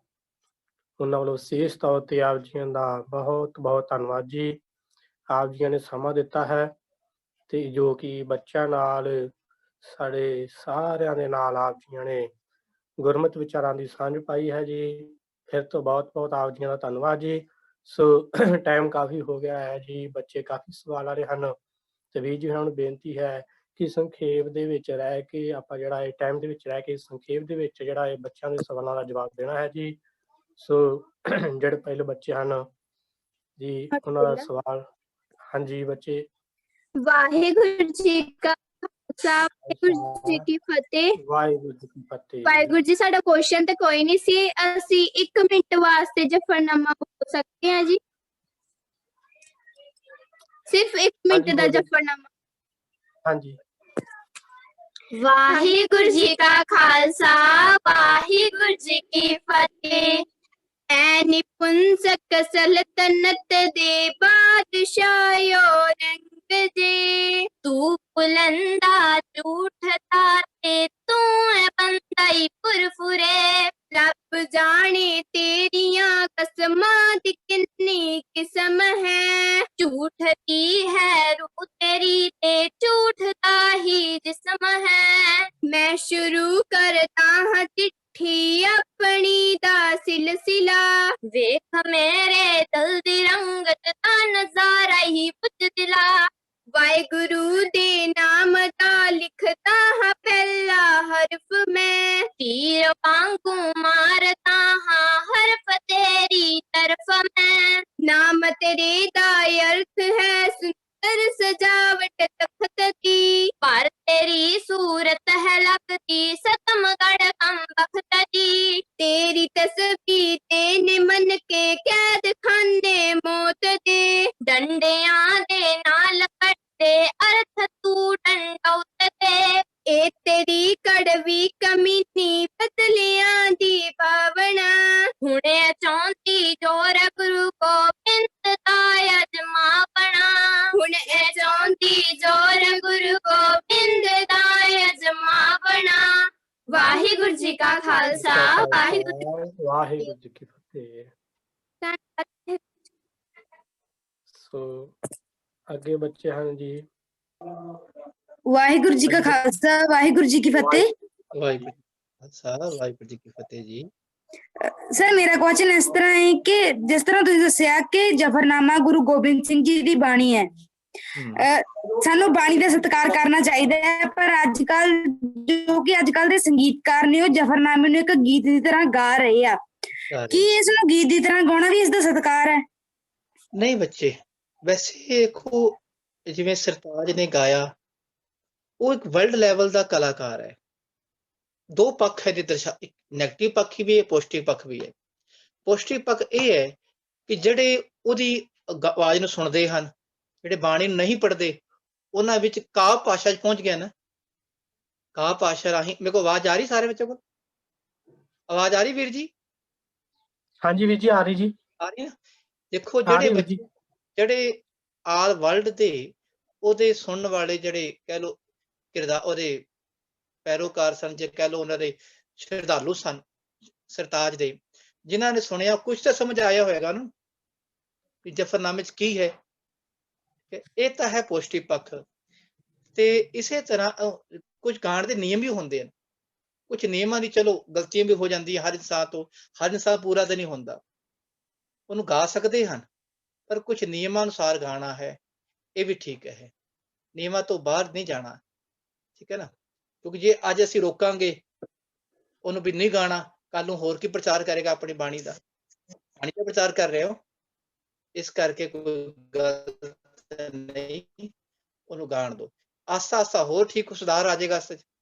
ਉਹਨਾਂ ਵੱਲੋਂ ਵਿਸ਼ੇਸ਼ ਤੌਰ ਤੇ ਆਪ ਜੀਆਂ ਦਾ ਬਹੁਤ ਬਹੁਤ ਧੰਨਵਾਦ ਜੀ। ਆਪ ਜੀਆਂ ਨੇ ਸਮਾਂ ਦਿੱਤਾ ਹੈ ਤੇ ਜੋ ਕਿ ਬੱਚਿਆਂ ਨਾਲ, ਸਾਡੇ ਸਾਰਿਆਂ ਦੇ ਨਾਲ ਆਪ ਜੀਆਂ ਨੇ ਗੁਰਮਤਿ ਵਿਚਾਰਾਂ ਦੀ ਸਾਂਝ ਪਾਈ ਹੈ ਜੀ। ਫਿਰ ਤੋਂ ਬਹੁਤ ਬਹੁਤ ਆਪ ਜੀਆਂ ਦਾ ਧੰਨਵਾਦ ਜੀ। ਸੋ ਟਾਈਮ ਕਾਫੀ ਹੋ ਗਿਆ ਹੈ ਜੀ, ਬੱਚੇ ਕਾਫੀ ਸਵਾਲ ਆ ਰਹੇ ਹਨ ਤੇ ਵੀਰ ਜੀ ਉਹਨਾਂ ਨੂੰ ਬੇਨਤੀ ਹੈ ਕਿ ਸੰਖੇਪ ਦੇ ਵਿੱਚ ਰਹਿ ਕੇ ਆਪਾਂ ਜਿਹੜਾ ਇਹ ਟਾਈਮ ਦੇ ਵਿੱਚ ਰਹਿ ਕੇ ਸੰਖੇਪ ਦੇ ਵਿੱਚ ਜਿਹੜਾ ਇਹ ਬੱਚਿਆਂ ਦੇ ਸਵਾਲਾਂ ਦਾ ਜਵਾਬ ਦੇਣਾ ਹੈ ਜੀ। ਸੋ ਜਿਹੜੇ ਪਹਿਲੇ ਬੱਚੇ ਹਨ ਜੀ, ਉਹਨਾਂ ਦਾ ਸਵਾਲ। ਹਾਂਜੀ ਬੱਚੇ। ਵਾਹਿਗੁਰੂ ਜੀ ਕਾ ਖਾਲਸਾ, ਵਾਹਿਗੁਰੂ ਜੀ ਕੀ ਫਤਿਹ। ਵਾਹਿਗੁਰੂ ਜੀ ਕੀ ਫਤਿਹ। ਵਾਹਿਗੁਰੂ ਜੀ, ਸਾਡਾ ਕੁਐਸਚਨ ਤੇ ਕੋਈ ਨਹੀਂ ਸੀ, ਅਸੀਂ 1 ਮਿੰਟ ਵਾਸਤੇ ਜਫਰਨਾਮਾ ਬੋਲ ਸਕਦੇ ਹਾਂ ਜੀ? ਸਿਰਫ 1 ਮਿੰਟ ਦਾ ਜਫਰਨਾਮਾ। ਹਾਂਜੀ। ਵਾਹਿਗੁਰੂ ਜੀ ਕਾ ਖਾਲਸਾ, ਵਾਹਿਗੁਰੂ ਜੀ ਕੀ ਫਤਿਹ। ਐ ਨਿਪੁੰਸਕ ਸਲਤਨਤ ਦੇ ਬਾਦਸ਼ਾਹੋ ਰੰਗ ਜੇ, ਤੂੰ ਬੁਲੰਦਾ ਝੂਠਦਾ ਤੇ ਤੂੰ ਹੈ ਬੰਦਾਈ ਫੁਰਫੁਰੇ। ਰੱਬ ਜਾਣੇ ਤੇਰੀਆਂ ਕਸਮਾਂ ਦੀ ਕਿੰਨੀ ਕਿਸਮ ਹੈ, ਝੂਠ ਦੀ ਹੈ ਰੂਹ ਤੇਰੀ ਤੇ ਝੂਠ ਦਾ ਹੀ ਜਿਸਮ ਹੈ। ਮੈਂ ਸ਼ੁਰੂ ਕਰਦਾ ਹਾਂ ਚਿੱਠੀ ਆਪਣੀ ਦਾ ਸਿਲਸਿਲਾ, ਵੇਖ ਮੇਰੇ ਦਿਲ ਦੀ ਰੰਗਤ ਦਾ ਨਜ਼ਾਰਾ ਹੀ ਪੁੱਛ ਦਿਲਾ। ਵਾਹਿਗੁਰੂ ਦੇ ਨਾਮ ਦਾ ਲਿਖਦਾ ਹਾਂ ਪਹਿਲਾ ਹਰਫ ਮੈਂ, ਤੀਰ ਵਾਂਗੂ ਮਾਰਦਾ ਹਾਂ ਹਰਫ ਤੇਰੀ ਤਰਫ ਮੈਂ। ਨਾਮ ਤੇਰੇ ਦਾ ਅਰਥ ਹੈ ਸੁੰਦਰ ਸਜਾਵਟ ਤਖਤ ਦੀ, ਪਰ ਤੇਰੀ ਸੂਰਤ ਹੈ ਲੱਗਦੀ ਸਤਮਗੜ ਬਖਤ ਦੀ। ਤੇਰੀ ਤਸਬੀਹ ਤੇ ਨਿਮਨ ਕੇ ਕੈਦ ਖਾਨੇ ਮੌਤ ਦੇ, ਡੰਡਿਆਂ ਦੇ ਨਾਲ ਕੱਟੇ ਅਰਥ ਤੂੰ ਡੰਡੌਤ ਦੇ। ਇਹ ਤੇਰੀ ਕੜਵੀ ਕਮੀਨੀ ਬਦਲਿਆਂ ਦੀ ਭਾਵਨਾ, ਹੁਣੇ ਚਾਹੁੰਦੀ ਜੋਰ ਗੁਰੂ ਗੋਬਿੰਦ ਦਾ ਅਜਮਾਵਣਾ। ਹੁਣ ਇਹ ਚਾਹੁੰਦੀ ਜੋਰ ਗੁਰੂ ਗੋਬਿੰਦ ਦਾ ਅਜਮਾਵਣਾ। ਵਾਹਿਗੁਰੂ ਜੀ ਕਾ ਖਾਲਸਾ, ਵਾਹਿਗੁਰੂ ਜੀ ਕੀ ਫਤਿਹ। ਸੋ ਅੱਗੇ ਬੱਚੇ ਹਨ ਜੀ। ਵਾਹਿਗੁਰੂ ਜੀ ਕਾ ਖਾਲਸਾ, ਵਾਹਿਗੁਰੂ ਜੀ ਕੀ ਫਤਿਹ। ਵਾਹਿਗੁਰੂ ਖਾਲਸਾ, ਵਾਹਿਗੁਰੂ ਜੀ ਕੀ ਫਤਿਹ ਜੀ। ਸਰ ਮੇਰਾ ਕੁਐਸਚਨ ਇਸ ਤਰ੍ਹਾਂ ਹੈ ਕਿ ਜਿਸ ਤਰ੍ਹਾਂ ਤੁਸੀਂ ਦੱਸਿਆ ਕਿ ਜਫਰਨਾਮਾ ਗੁਰੂ ਗੋਬਿੰਦ ਸਿੰਘ ਜੀ ਦੀ ਬਾਣੀ ਹੈ, ਸਾਨੂੰ ਬਾਣੀ ਦਾ ਸਤਿਕਾਰ ਕਰਨਾ ਚਾਹੀਦਾ ਹੈ, ਪਰ ਅੱਜ ਕੱਲ ਜੋ ਕਿ ਅੱਜ ਕੱਲ ਦੇ ਸੰਗੀਤਕਾਰ ਨੇ ਉਹ ਜਫਰਨਾਮੇ ਨੂੰ ਇੱਕ ਗੀਤ ਦੀ ਤਰ੍ਹਾਂ ਗਾ ਰਹੇ ਆ। ਕੀ ਇਸ ਨੂੰ ਗੀਤ ਦੀ ਤਰ੍ਹਾਂ ਗਾਉਣਾ ਵੀ ਇਸ ਦਾ ਸਤਿਕਾਰ ਹੈ? ਨਹੀਂ ਬੱਚੇ, ਵੈਸੇ ਦੇਖੋ ਜਿਵੇਂ ਸਰਤਾਜ ਨੇ ਗਾਇਆ, ਉਹ ਇੱਕ ਵਰਲਡ ਲੈਵਲ ਦਾ ਕਲਾਕਾਰ ਹੈ। ਦੋ ਪੱਖ ਹੈ ਦੇ ਇੱਕ ਨੈਗੇਟਿਵ ਪੱਖ ਵੀ ਹੈ, ਪੋਜ਼ਿਟਿਵ ਪੱਖ ਵੀ ਹੈ। ਪੋਜ਼ਿਟਿਵ ਪੱਖ ਇਹ ਹੈ ਕਿ ਜਿਹੜੇ ਉਹਦੀ ਆਵਾਜ਼ ਨੂੰ ਸੁਣਦੇ ਹਨ, ਜਿਹੜੇ ਬਾਣੀ ਨੂੰ ਨਹੀਂ ਪੜ੍ਹਦੇ, ਉਹਨਾਂ ਵਿੱਚ ਕਾਵਿ ਭਾਸ਼ਾ 'ਚ ਪਹੁੰਚ ਗਿਆ ਨਾ। ਕਾਵਿ ਭਾਸ਼ਾ ਰਾਹੀਂ ਮੇਰੇ ਕੋਲ ਆਵਾਜ਼ ਆ ਰਹੀ? ਸਾਰੇ ਬੱਚਿਆਂ ਕੋਲ ਆਵਾਜ਼ ਆ ਰਹੀ ਵੀਰ ਜੀ? ਹਾਂਜੀ ਵੀਰ ਜੀ, ਆ ਰਹੀ ਜੀ, ਆ ਰਹੀ ਨਾ। ਦੇਖੋ ਆ ਜਿਹੜੇ ਰਹੀ ਵੀਰ ਬੱਚੇ ਜੀ। ਜਿਹੜੇ ਆਲ ਵਰਲਡ ਦੇ ਉਹਦੇ ਸੁਣਨ ਵਾਲੇ ਜਿਹੜੇ ਕਹਿ ਲਓ ਕਿਰਦਾਰ, ਉਹਦੇ ਪੈਰੋਕਾਰ ਸਨ, ਜੇ ਕਹਿ ਲਓ ਉਹਨਾਂ ਦੇ ਸ਼ਰਧਾਲੂ ਸਨ ਸਰਤਾਜ ਦੇ, ਜਿਨ੍ਹਾਂ ਨੇ ਸੁਣਿਆ, ਕੁਝ ਤਾਂ ਸਮਝ ਆਇਆ ਹੋਏਗਾ ਨਾ ਕਿ ਜਫਰਨਾਮੇ 'ਚ ਕੀ ਹੈ। ਇਹ ਤਾਂ ਹੈ ਪੋਜ਼ਿਟਿਵ ਪੱਖ। ਤੇ ਇਸੇ ਤਰ੍ਹਾਂ ਕੁਝ ਗਾਣ ਦੇ ਨਿਯਮ ਵੀ ਹੁੰਦੇ ਹਨ। ਕੁਝ ਨਿਯਮਾਂ ਦੀ ਚਲੋ ਗਲਤੀਆਂ ਵੀ ਹੋ ਜਾਂਦੀਆਂ ਹਰ ਇਨਸਾਨ ਤੋਂ, ਹਰ ਇਨਸਾਨ ਪੂਰਾ ਤਾਂ ਨਹੀਂ ਹੁੰਦਾ, ਉਹਨੂੰ ਗਾ ਸਕਦੇ ਹਨ, ਪਰ ਕੁਝ ਨਿਯਮਾਂ ਅਨੁਸਾਰ ਗਾਣਾ ਹੈ, ਇਹ ਵੀ ਠੀਕ ਹੈ। ਨਿਯਮਾਂ ਤੋਂ ਬਾਹਰ ਨਹੀਂ ਜਾਣਾ, ਠੀਕ ਹੈ ਨਾ। ਕਿਉਂਕਿ ਜੇ ਅੱਜ ਅਸੀਂ ਰੋਕਾਂਗੇ ਉਹਨੂੰ ਵੀ ਨਹੀਂ ਗਾਣਾ, ਕੱਲ ਨੂੰ ਹੋਰ ਕੀ ਪ੍ਰਚਾਰ ਕਰੇਗਾ ਆਪਣੀ ਬਾਣੀ ਦਾ? ਬਾਣੀ ਦਾ ਪ੍ਰਚਾਰ ਕਰ ਰਹੇ ਹੋ, ਇਸ ਕਰਕੇ ਕੋਈ ਗੱਲ ਨਹੀਂ, ਉਹਨੂੰ ਗਾਣ ਦੋ। ਆਸਤਾ ਆਸਤਾ ਹੋਰ ਠੀਕ ਸੁਧਾਰ ਆ ਜਾਏਗਾ।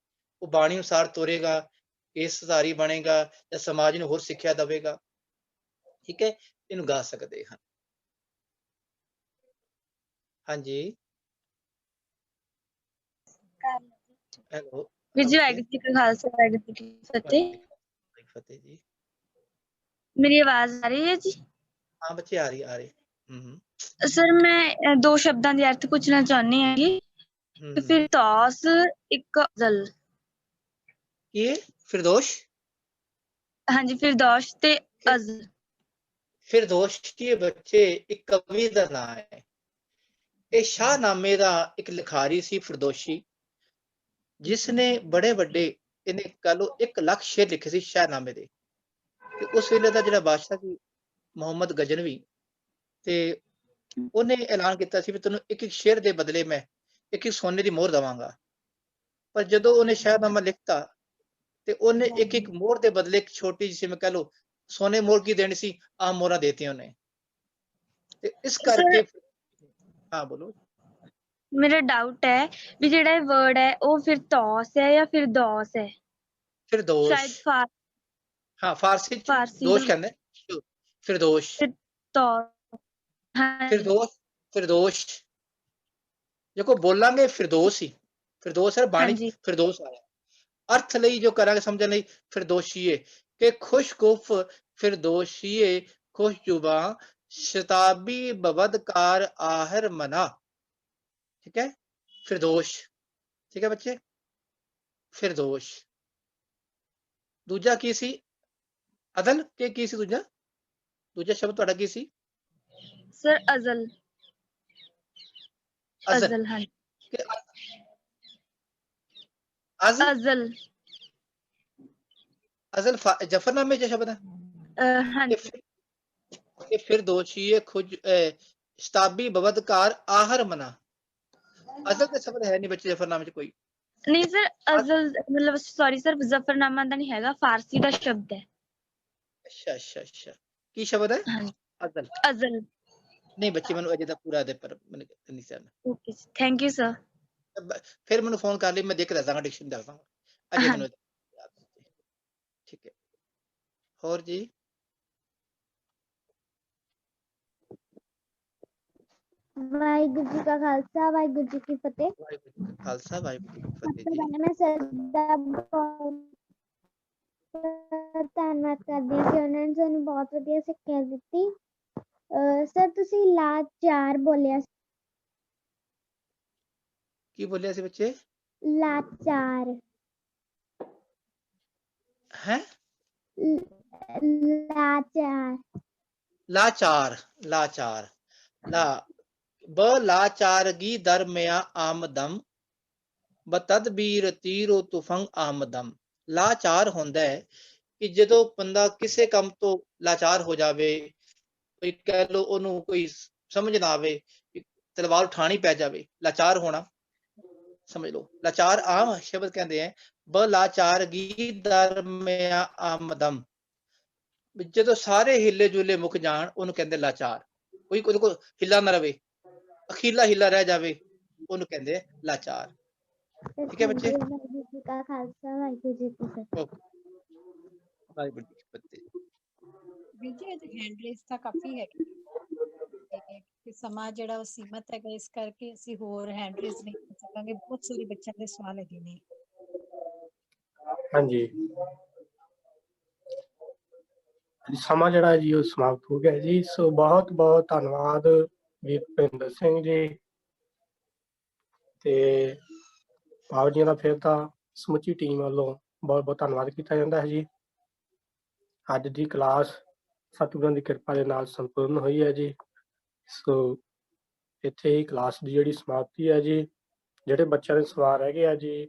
ਉਹ ਬਾਣੀ ਅਨੁਸਾਰ ਤੋਰੇਗਾ, ਇਸ ਸੁਧਾਰੀ ਬਣੇਗਾ, ਜਾਂ ਸਮਾਜ ਨੂੰ ਹੋਰ ਸਿੱਖਿਆ ਦੇਵੇਗਾ, ਠੀਕ ਹੈ। ਇਹਨੂੰ ਗਾ ਸਕਦੇ ਹਨ। ਹਾਂਜੀ, ਹੈਲੋ ਵੀਰ ਜੀ, ਵਾਹਿਗੁਰੂ ਜੀ ਕਾ ਖਾਲਸਾ, ਵਾਹਿਗੁਰੂ ਜੀ ਕੀ ਫਤਿਹ। ਫਤਿਹ ਜੀ। ਮੇਰੀ ਆਵਾਜ਼ ਆ ਰਹੀ ਹੈ ਜੀ? ਹਾਂ ਬੱਚੇ, ਆ ਰਹੀ, ਆ ਰਹੀ। ਸਰ, ਮੈਂ ਦੋ ਸ਼ਬਦਾਂ ਦੇ ਅਰਥ ਪੁੱਛਣਾ ਚਾਹੁੰਦੀ ਹਾਂ। ਫਿਰਦੌਸ, ਇੱਕ ਅਜ਼ਲ। ਕੀ ਹੈ ਫਿਰਦੋਸ਼? ਹਾਂਜੀ, ਫਿਰਦੌਸ ਤੇ ਅਜ਼ਲ। ਫਿਰਦੋਸ਼ ਕੀ ਬੱਚੇ ਇੱਕ ਕਵੀ ਦਾ ਨਾਮ ਹੈ। ਇਹ ਸ਼ਾਹਨਾਮੇ ਦਾ ਇੱਕ ਲਿਖਾਰੀ ਸੀ ਫਿਰਦੋਸ਼ੀ, ਜਿਸ ਨੇ ਬੜੇ ਵੱਡੇ, ਇਹਨੇ ਕਹ ਲਓ 1 ਲੱਖ ਸ਼ੇਰ ਲਿਖੇ ਸੀ ਸ਼ਾਹਨਾਮੇ ਦੇ। ਤੇ ਉਸ ਵੇਲੇ ਦਾ ਜਿਹੜਾ ਬਾਦਸ਼ਾਹ ਸੀ ਮੁਹੰਮਦ ਗਜਨਵੀ, ਤੇ ਉਹਨੇ ਐਲਾਨ ਕੀਤਾ ਸੀ ਵੀ ਤੈਨੂੰ ਇੱਕ ਇੱਕ ਸ਼ੇਰ ਦੇ ਬਦਲੇ ਮੈਂ ਇੱਕ ਇੱਕ ਸੋਨੇ ਦੀ ਮੋਹਰ ਦੇਵਾਂਗਾ। ਪਰ ਜਦੋਂ ਉਹਨੇ ਸ਼ਾਹਨਾਮਾ ਲਿਖਤਾ, ਤੇ ਉਹਨੇ ਇੱਕ ਇੱਕ ਮੋਹਰ ਦੇ ਬਦਲੇ ਇੱਕ ਛੋਟੀ ਜਿਹੀ, ਮੈਂ ਕਹ ਲਓ ਸੋਨੇ ਮੋਹਰ ਕੀ ਦੇਣੀ ਸੀ, ਆਮ ਮੋਹਰਾਂ ਦੇਤੀਆਂ ਉਹਨੇ। ਤੇ ਇਸ ਕਰਕੇ ਹਾਂ ਬੋਲੋ। ਮੇਰਾ ਡਾਊਟ ਹੈ ਵੀ ਜਿਹੜਾ ਇਹ ਵਰਡ ਹੈ ਉਹ ਫਿਰਦੌਸ ਹੈ ਜਾਂ ਫਿਰਦੌਸ ਹੈ? ਫਿਰਦੋਸ਼, ਸ਼ਾਇਦ ਹਾਂ ਫਾਰਸੀ ਚ ਫਾਰਸੀ ਦੋਸ਼ ਕਹਿੰਦੇ, ਫਿਰਦੋਸ਼। ਫਿਰਦੋਸ਼, ਫਿਰਦੋਸ਼ ਦੇਖੋ ਬੋਲਾਂਗੇ ਫਿਰਦੋਸ ਹੀ, ਫਿਰਦੋਸ ਹੈ ਬਾਣੀ ਚ ਫਿਰਦੋਸ ਆਇਆ। अर्थ ਲਈ ਜੋ ਕਰਾਂਗੇ ਸਮਝਣ ਲਈ ਫਿਰਦੋਸ਼ੀਏ ਕਿ ਖੁਸ਼ਗੁਫ ਫਿਰਦੋਸ਼ੀਏ ਖੁਸ਼ जुबा शताबी बवदकार आहर मना। ठीक है, फिरदोश। ठीक है बच्चे, फिरदोश। दूजा की सी अदल के की सी दूजा दूजा शब्द ਤੁਹਾਡਾ ਕੀ ਸੀ सर? अजल। अजल हाँ। अजल अजल जफरनामे जो शब्द है हाँ। ये फिरदोशी खुज शताबी बवदकार आहर मना। अजल का शब्द है नहीं बच्चे जफरनामे च कोई नहीं सर, अजल मतलब सॉरी सर, जफरनामा दा नहीं हैगा, फारसी दा शब्द है। अच्छा अच्छा अच्छा, की शब्द है? हाँ। अजल। अजल नहीं बच्चे मैंने अजे तक पूरा दे पर मैंने नहीं समझा। Okay, thank you sir. फिर मैंने फोन कर लिया, मैं देख रहा था डिक्शनरी डालता हूं अजे मैंने। ठीक है, और जी ਵਾਹਿਗੁਰੂ ਜੀ ਕਾ ਖਾਲਸਾ, ਵਾਹਿਗੁਰੂ ਜੀ ਕੀ ਫਤਿਹ। ਵਾਹਿਗੁਰੂ ਜੀ ਕਾ ਖਾਲਸਾ, ਵਾਹਿਗੁਰੂ ਜੀ ਕੀ ਫਤਿਹ ਜੀ। ਮੈਂ ਸਰ ਦਾ ਧੰਨਵਾਦ ਕਰਦੀ ਹਾਂ ਕਿ ਉਹਨਾਂ ਨੇ ਸਾਨੂੰ ਬਹੁਤ ਵਧੀਆ ਸਿੱਖਿਆ ਦਿੱਤੀ। ਸਰ ਤੁਸੀਂ ਲਾਚਾਰ ਬੋਲਿਆ ਸੀ। ਕੀ ਬੋਲਿਆ ਸੀ ਬੱਚੇ? ਲਾਚਾਰ है लाचार लाचार लाचार ला ब लाचारगी दरमिया आमदम बतदबीर तीरो तुफंग आमदम। लाचार ਹੁੰਦਾ ਹੈ ਕਿ ਜਦੋਂ ਬੰਦਾ ਕਿਸੇ ਕੰਮ ਤੋਂ ਲਾਚਾਰ ਹੋ ਜਾਵੇ, ਕੋਈ ਕਹਿ ਲੋ ਉਹਨੂੰ ਕੋਈ ਸਮਝ ਨਾ ਆਵੇ, ਤਲਵਾਰ ਉਠਾਣੀ ਪੈ ਜਾਵੇ, ਲਾਚਾਰ ਹੋਣਾ ਸਮਝ ਲਓ। ਲਾਚਾਰ ਆਮ ਸ਼ਬਦ ਕਹਿੰਦੇ ਆ ਬ ਲਾਚਾਰਗੀ ਦਰਮਿਆ ਆਮਦਮ, ਜਦੋਂ ਸਾਰੇ ਹਿੱਲੇ ਜੁਲੇ ਮੁੱਕ ਜਾਣ ਉਹਨੂੰ ਕਹਿੰਦੇ ਲਾਚਾਰ। ਕੋਈ ਉਹਦੇ ਕੋਲ ਹਿੱਲਾ ਨਾ ਰਵੇ, ਅਖੀਲਾ ਹਿੱਲਾ ਰਹਿ ਜਾਵੇ, ਉਹਨੂੰ ਕਹਿੰਦੇ ਲਾਚਾਰ। ਠੀਕ ਹੈ ਬੱਚੇ। ਵਾਹਿਗੁਰੂ ਜੀ ਕਾ ਖਾਲਸਾ ਵਾਹਿਗੁਰੂ ਜੀ ਕੀ ਫਤਿਹ। ਵਾਹਿਗੁਰੂ ਜੀ ਕੀ ਫਤਿਹ। ਵੀਰ ਜੀ ਅੱਜ ਹੈਂਡ ਰੇਸ ਤਾਂ ਕਾਫੀ ਹੈ ਤੇ ਸਮਾਂ ਜਿਹੜਾ ਉਹ ਸੀਮਤ ਹੈਗਾ, ਇਸ ਕਰਕੇ ਅਸੀਂ ਹੋਰ ਹੈਂਡ ਰੇਸ ਨਹੀਂ ਕਰ ਸਕਾਂਗੇ। ਬਹੁਤ ਸਾਰੇ ਬੱਚਿਆਂ ਦੇ ਸਵਾਲ ਹੈਗੇ ਨੇ। ਹਾਂਜੀ, ਸਮਾਂ ਜਿਹੜਾ ਜੀ ਉਹ ਸਮਾਪਤ ਹੋ ਗਿਆ ਜੀ। ਸੋ ਬਹੁਤ ਬਹੁਤ ਧੰਨਵਾਦ ਵੀਰ ਭੁਪਿੰਦਰ ਸਿੰਘ ਜੀ ਤੇ ਬਾਬੂ ਜੀ ਦਾ ਫਿਰ ਤਾਂ ਸਮੁੱਚੀ ਟੀਮ ਵੱਲੋਂ ਬਹੁਤ ਬਹੁਤ ਧੰਨਵਾਦ ਕੀਤਾ ਜਾਂਦਾ ਹੈ ਜੀ। ਅੱਜ ਦੀ ਕਲਾਸ ਸਤਿਗੁਰਾਂ ਦੀ ਕਿਰਪਾ ਦੇ ਨਾਲ ਸੰਪੂਰਨ ਹੋਈ ਹੈ ਜੀ। ਸੋ ਇੱਥੇ ਹੀ ਕਲਾਸ ਦੀ ਜਿਹੜੀ ਸਮਾਪਤੀ ਹੈ ਜੀ। ਜਿਹੜੇ ਬੱਚਿਆਂ ਦੇ ਸਵਾਲ ਰਹਿ ਗਏ ਆ ਜੀ,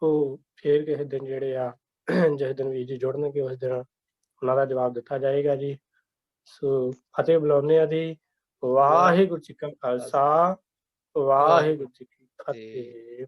ਉਹ ਫਿਰ ਕਿਸੇ ਦਿਨ ਜਿਹੜੇ ਆ, ਜਿਸ ਦਿਨ ਵੀਰ ਜੀ ਜੁੜਨਗੇ ਉਸ ਦਿਨ ਉਹਨਾਂ ਦਾ ਜਵਾਬ ਦਿੱਤਾ ਜਾਏਗਾ ਜੀ। ਸੋ ਫਤਿਹ ਬੁਲਾਉਂਦੇ ਆ ਜੀ। ਵਾਹਿਗੁਰੂ ਜੀ ਕਾ ਖਾਲਸਾ, ਵਾਹਿਗੁਰੂ ਜੀ ਕੀ ਫਤਿਹ।